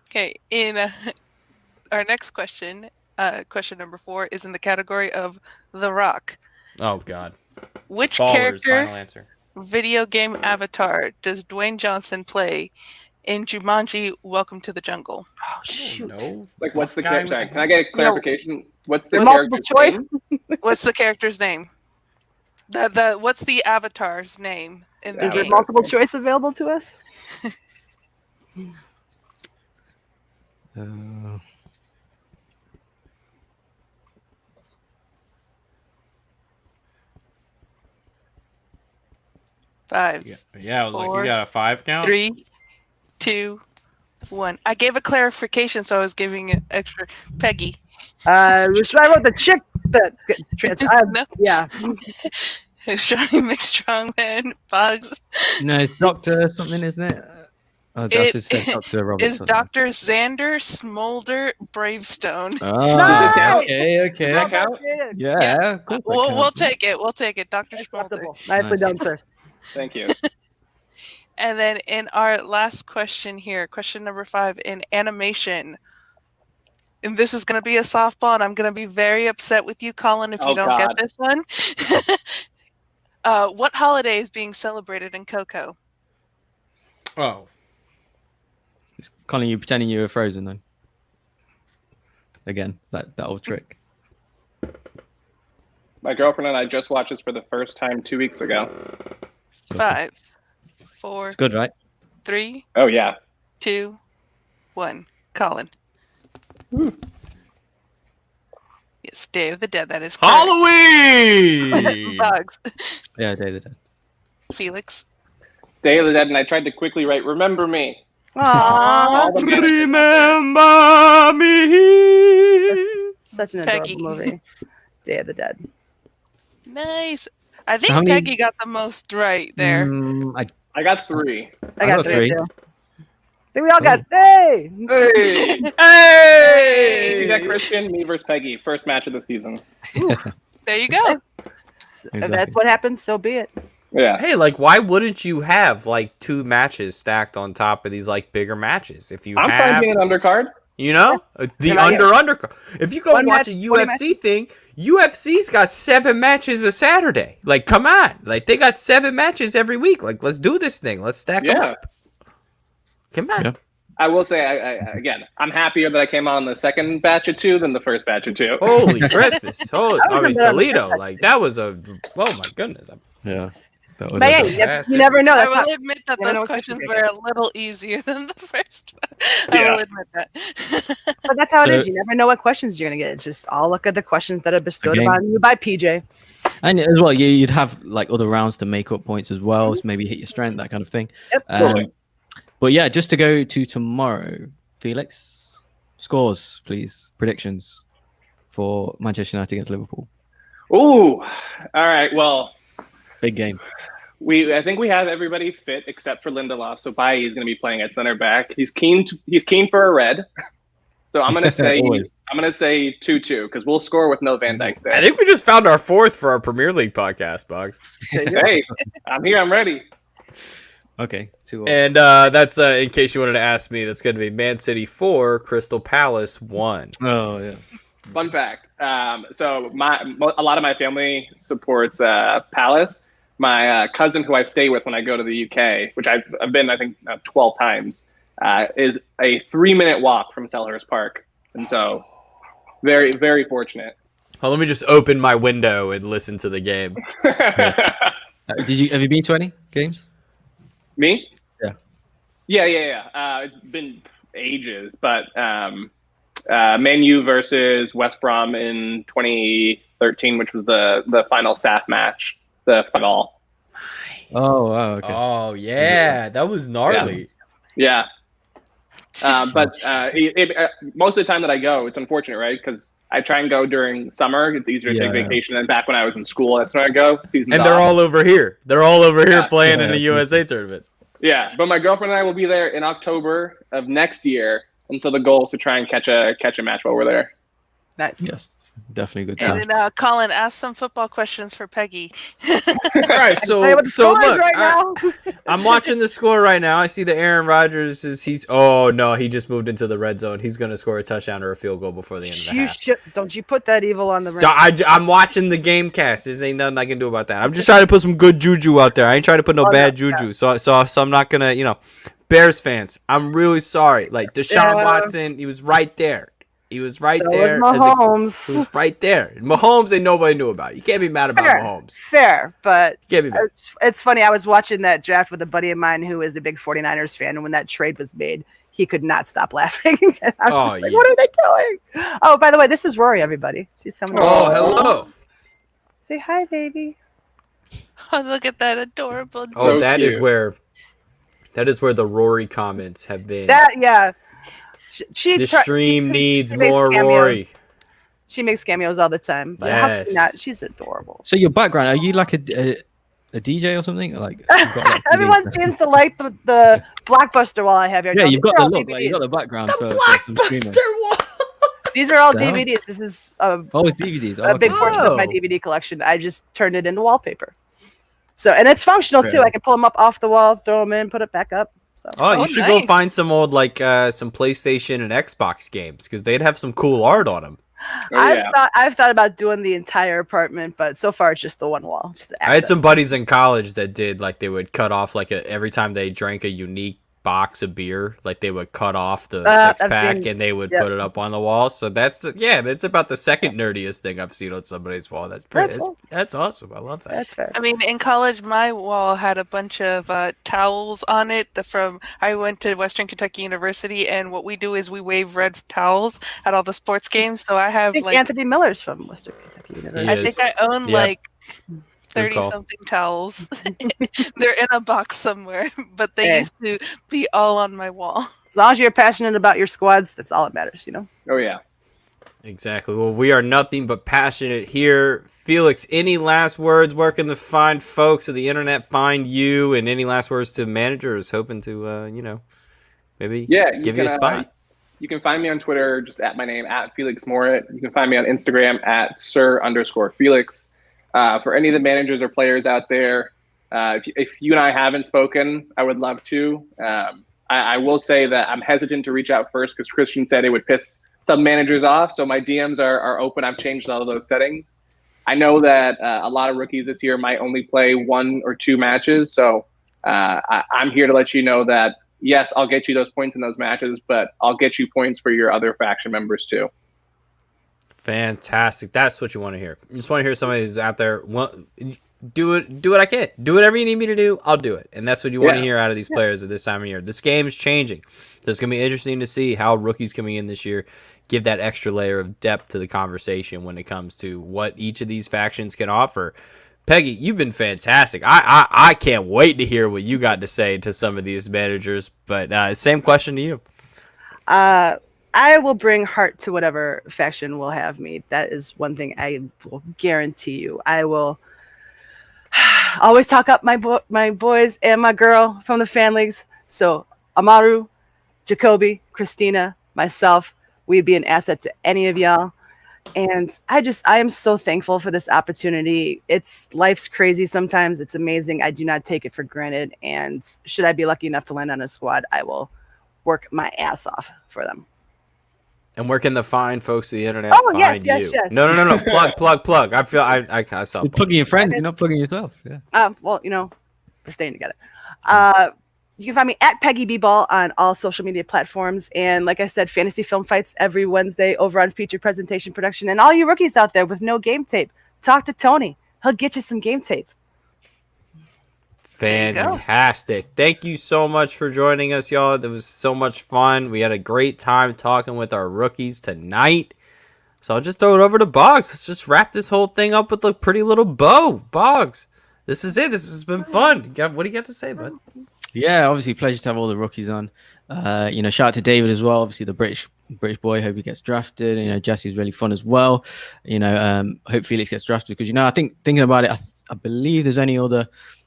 Okay, in our next question, question number 4, is in the category of The Rock. Oh God. Which Ballers. character, Final answer. video game avatar, does Dwayne Johnson play in Jumanji: Welcome to the Jungle? Oh, shoot. No. Like, what's the Guy character? with Can I get a clarification? What's the Multiple character's choice? name? What's the character's name? The what's the avatar's name in the Is there game? multiple choice available to us? 5, Yeah, I was like, 4, you got a 5 count? 3, 2, 1. I gave a clarification, so I was giving it extra. Peggy. Should I wrote the chick that No. yeah. Johnny McStrongman, Bugs. No, it's Doctor something, isn't it? Oh, that's just said Doctor Roberts. Is Dr. Xander Smolder Bravestone. Oh, Nice! okay. Does that count? Yeah, of course that We'll counts. take it. We'll take it. Dr. Smolder. Acceptable. Nicely Nice. done, sir. Thank you. And then in our last question here, question number 5, in animation. And this is going to be a softball, and I'm going to be very upset with you, Colin, if you don't get this one. What holiday is being celebrated in Coco? Oh. Colin, you pretending you were frozen then? Again, that old trick. My girlfriend and I just watched this for the first time 2 weeks ago. 5, 4, It's good, right? 3, Oh, yeah. 2, 1. Colin. Yes, Day of the Dead. That is correct. Halloween! Bugs. Yeah, Day of the Dead. Felix. Day of the Dead, and I tried to quickly write Remember Me. Aww. All the benefits. Remember me. Such an Peggy. adorable movie. Day of the Dead. Nice. I think How many- Peggy got the most right there. I got 3. I got got three. three. I think we all got hey. Hey! Hey! You got Christian, me versus Peggy. First match of the season. There you go. If that's what happens, so be it. Yeah. Hey, like, why wouldn't you have like 2 matches stacked on top of these like bigger matches? If you I'm fine have, being an undercard. you know, the Can I get- undercard. If you go One watch match, a 20 UFC thing, UFC's got 7 matches a Saturday. Like, come on, like they got 7 matches every week. Like, let's do this thing. Let's stack them Yeah. up. Come on. Yeah. I will say, again, I'm happier that I came on the second batch of 2 than the first batch of 2. Holy Christmas! I mean, remember that. Toledo, like that was a. Oh my goodness! Yeah. That was But hey, fantastic. you never know. I That's will how, admit that you don't know those what questions questions were a little easier than the first one. I Yeah. will admit that. but that's how it is. You never know what questions you're gonna get. It's just all look at the questions that are bestowed game. upon you by PJ. And as well, you'd have like other rounds to make up points as well. So maybe hit your strength, that kind of thing. Yep. But yeah, just to go to tomorrow, Felix, scores, please, predictions for Manchester United against Liverpool. Ooh. All right. Well, Big game. I think we have everybody fit except for Lindelof. So Bailly is going to be playing at center back. He's keen for a red. So I'm going to say Always. 2-2 because we'll score with no Van Dijk there. I think we just found our 4th for our Premier League podcast, Bugs. Hey, I'm here. I'm ready. Okay, 2-2. And that's in case you wanted to ask me. That's going to be Man City 4, Crystal Palace 1. Oh yeah. Fun fact. So a lot of my family supports Palace. My cousin, who I stay with when I go to the UK, which I've been, I think, 12 times, is a 3-minute walk from Selhurst Park, and so very, very fortunate. Well, let me just open my window and listen to the game. Have you been to any games? Me? Yeah. It's been ages, but Man U versus West Brom in 2013, which was the final SAF match, the final. Oh wow. Okay. Oh, yeah. That was gnarly. Yeah. But most of the time that I go, it's unfortunate, right? Because I try and go during summer. It's easier to take vacation. And back when I was in school, that's when I go. Season's And they're off. all over here. They're all over here Yeah. playing in a USA tournament. Yeah, but my girlfriend and I will be there in October of next year, and so the goal is to try and catch a match while we're there. Nice. Yes, definitely a good And time. then, Colin, ask some football questions for Peggy. All right, Tell you what the so score is look, right all right, now. I'm watching the score right now. I see that Aaron Rodgers oh no, he just moved into the red zone. He's going to score a touchdown or a field goal before the end of the You half. should, don't you put that evil on the So ring. I'm watching the game cast. There's ain't nothing I can do about that. I'm just trying to put some good juju out there. I ain't trying to put no bad juju. So I'm not gonna, Bears fans, I'm really sorry. Like Deshaun Watson, he was right there. He was right So there. was Mahomes. He was right there. Mahomes ain't nobody knew about. You can't be mad about Mahomes. Fair, but You can't be mad. it's funny. I was watching that draft with a buddy of mine who is a big 49ers fan, and when that trade was made, he could not stop laughing. And I was just like, yeah. what are they doing? Oh, by the way, this is Rory, everybody. She's coming. Oh, over. hello. Say hi, baby. Oh, look at that adorable. Oh, So that is cute. where the Rory comments have been. Yeah. She The try- stream needs she makes more cameos. Rory. She makes cameos all the time. But how can you Yes. not? She's adorable. So your background, are you like a DJ or something? Like you've got that Everyone feeling? seems to like the Blockbuster wall I have here. Yeah, No, you've these got are the all look. Like, you got DVDs. the background The for some streaming. Blockbuster wall. These are all The hell? DVDs. This is a Oh, it's DVDs. Oh, a big okay. portion of my Oh. DVD collection. I just turned it into wallpaper. So, and it's functional too. Really? I can pull them up off the wall, throw them in, put it back up. So, Oh, you Oh, should go nice. find some old some PlayStation and Xbox games because they'd have some cool art on them. Oh, yeah. I've thought about doing the entire apartment, but so far it's just the one wall. Just the I had accent. some buddies in college that did they would cut off every time they drank a unique box of beer, they would cut off the I've 6-pack seen- and they would yep. put it up on the wall. So that's about the second nerdiest thing I've seen on somebody's wall. That's cool. that's awesome. I love that. That's fair. I mean, in college, my wall had a bunch of towels on it. I went to Western Kentucky University, and what we do is we wave red towels at all the sports games. So I I have think Anthony Miller's from Western Kentucky University. I think I own Yeah. Good call. 30-something towels. They're in a box somewhere, but they Hey. used to be all on my wall. As long as you're passionate about your squads, that's all that matters, Oh yeah. Exactly. Well, we are nothing but passionate here. Felix, any last words? Where can the fine folks of the internet find you? And any last words to managers hoping to, maybe give you a spot? You can find me on Twitter, just at my name, at Felix Morritt. You can find me on Instagram at Sir_Felix. For any of the managers or players out there, if you and I haven't spoken, I would love to. I will say that I'm hesitant to reach out first because Christian said it would piss some managers off. So my DMs are open. I've changed all of those settings. I know that a lot of rookies this year might only play 1 or 2 matches. So I'm here to let you know that, yes, I'll get you those points in those matches, but I'll get you points for your other faction members too. Fantastic. That's what you want to hear. You just want to hear somebody who's out there. Do what I can. Do whatever you need me to do. I'll do it. And that's what you want to Yeah. hear out of these players at this time of year. This game is changing. So it's going to be interesting to see how rookies coming in this year give that extra layer of depth to the conversation when it comes to what each of these factions can offer. Peggy, you've been fantastic. I can't wait to hear what you got to say to some of these managers. But same question to you. I will bring heart to whatever faction will have me. That is one thing I will guarantee you. I will always talk up my boys and my girl from the fan leagues. So Amaru, Jacoby, Christina, myself, we'd be an asset to any of y'all. And I am so thankful for this opportunity. Life's crazy sometimes. It's amazing. I do not take it for granted. And should I be lucky enough to land on a squad, I will work my ass off for them. And where can the fine folks of the internet Oh, find yes, you? yes. No. Plug. I feel I saw. You're plugging your friends. You're not plugging yourself. Yeah. Well, we're staying together. You can find me at Peggy B Ball on all social media platforms. And like I said, Fantasy Film Fights every Wednesday over on Featured Presentation Production. And all you rookies out there with no game tape, talk to Tony. He'll get you some game tape. Fantastic. Thank you so much for joining us, y'all. It was so much fun. We had a great time talking with our rookies tonight. So I'll just throw it over to Boggs. Let's just wrap this whole thing up with a pretty little bow. Boggs, this is it. This has been fun. What do you got to say, bud? Yeah, obviously, pleasure to have all the rookies on. Shout out to David as well. Obviously, the British boy. Hope he gets drafted. Jesse's really fun as well. Hope Felix gets drafted because I think thinking about it, I believe there's only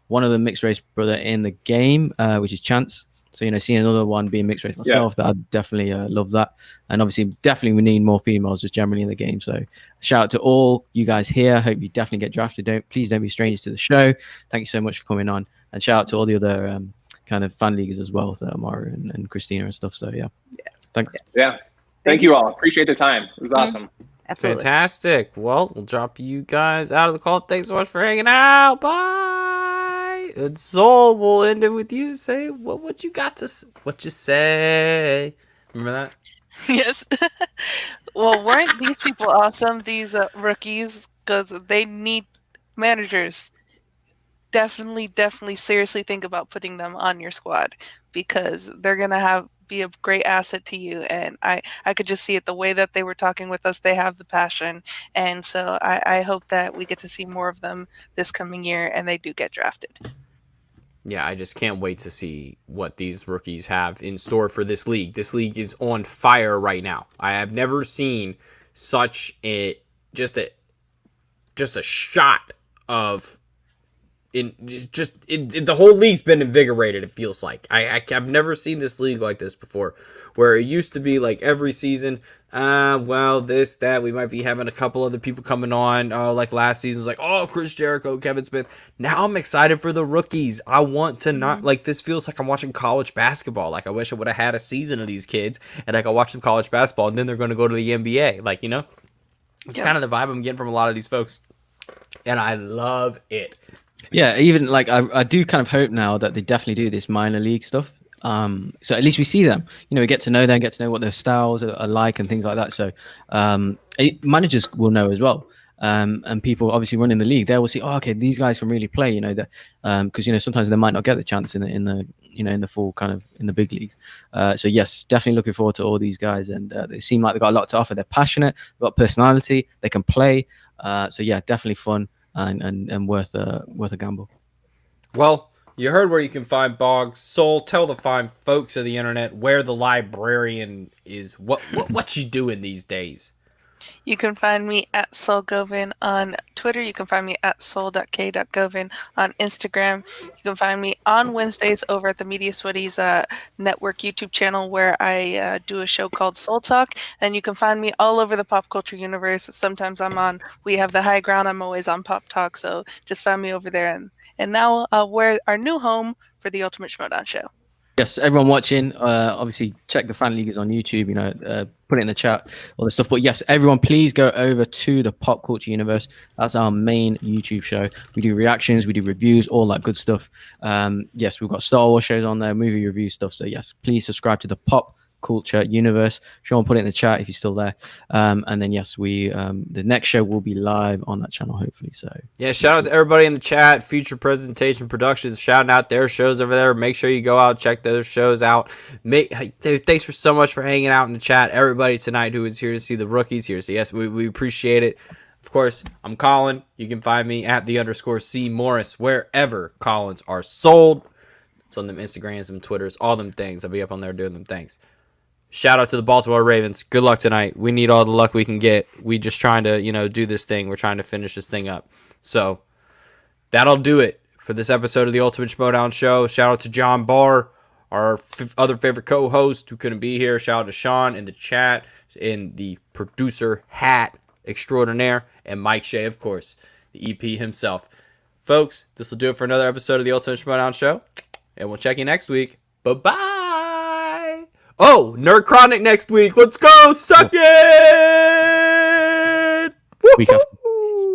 one other mixed race brother in the game, which is Chance. So seeing another one being mixed race myself, that I'd definitely love that. And obviously, definitely we need more females just generally in the game. So shout out to all you guys here. Hope you definitely get drafted. Please don't be strangers to the show. Thank you so much for coming on. And shout out to all the other kind of fan leaguers as well, Mara and Christina and stuff. So yeah. Thanks. Yeah. Thank you all. Appreciate the time. It was awesome. Absolutely. Fantastic. Well, we'll drop you guys out of the call. Thanks so much for hanging out. Bye. And Soul, we'll end it with you. Say what you got to what you say. Remember that? Yes. Well, weren't these people awesome? These rookies, because they need managers. Definitely seriously think about putting them on your squad because they're gonna have be a great asset to you. And I could just see it the way that they were talking with us. They have the passion. And so I hope that we get to see more of them this coming year and they do get drafted. Yeah, I just can't wait to see what these rookies have in store for this league. This league is on fire right now. I have never seen such a shot of the whole league's been invigorated. It feels like I've never seen this league like this before, where it used to be like every season, well, this, that, we might be having a couple other people coming on. Like last season was like, oh, Chris Jericho, Kevin Smith. Now I'm excited for the rookies. I want to not, like, this feels like I'm watching college basketball. Like, I wish I would have had a season of these kids and I could watch some college basketball and then they're going to go to the NBA. Like, you know, it's kind of the vibe I'm getting from a lot of these folks. And I love it. Yeah, even like I do kind of hope now that they definitely do this minor league stuff. So at least we see them, you know, we get to know them, get to know what their styles are like and things like that. So managers will know as well. And people obviously running the league, they will see, oh, okay, these guys can really play, you know, that because, you know, sometimes they might not get the chance in the full kind of in the big leagues. So yes, definitely looking forward to all these guys, and they seem like they've got a lot to offer. They're passionate, they've got personality, they can play. So yeah, definitely fun and worth a gamble. Well, you heard where you can find Boggs. Soul, tell the fine folks of the internet where the librarian is. What you doing these days? You can find me at SoulGovin on Twitter. You can find me at soul.k.govin on Instagram. You can find me on Wednesdays over at the Media Sweaties Network YouTube channel, where I do a show called Soul Talk. And you can find me all over the pop culture universe. Sometimes I'm on We Have the High Ground. I'm always on Pop Talk. So just find me over there. And now we're our new home for the Ultimate Schmodown Show. Yes, everyone watching, obviously check the Fan Leaguers on YouTube, you know, put it in the chat, all this stuff. But yes, everyone, please go over to the Pop Culture Universe. That's our main YouTube show. We do reactions, we do reviews, all that good stuff. Yes, we've got Star Wars shows on there, movie review stuff. So yes, please subscribe to the Pop Culture Universe. Sean, put it in the chat if you're still there. And then yes, we the next show will be live on that channel, hopefully. So yeah, shout out to everybody in the chat. Future Presentation Productions shouting out their shows over there. Make sure you go out, check those shows out. Thanks for so much for hanging out in the chat, everybody tonight who is here to see the rookies here. So yes, we appreciate it. Of course, I'm Colin. You can find me at @the_C Morris wherever Collins are sold. It's on them Instagrams, them Twitters, all them things. I'll be up on there doing them things. Shout out to the Baltimore Ravens. Good luck tonight. We need all the luck we can get. We just trying to, you know, do this thing. We're trying to finish this thing up. So that'll do it for this episode of the Ultimate Schmodown Show. Shout out to John Barr, our other favorite co-host who couldn't be here. Shout out to Sean in the chat, in the producer hat extraordinaire, and Mike Shea, of course, the EP himself. Folks, this will do it for another episode of the Ultimate Schmodown Show, and we'll check you next week. Bye-bye. Oh, Nerd Chronic next week. Let's go. Suck it. week after.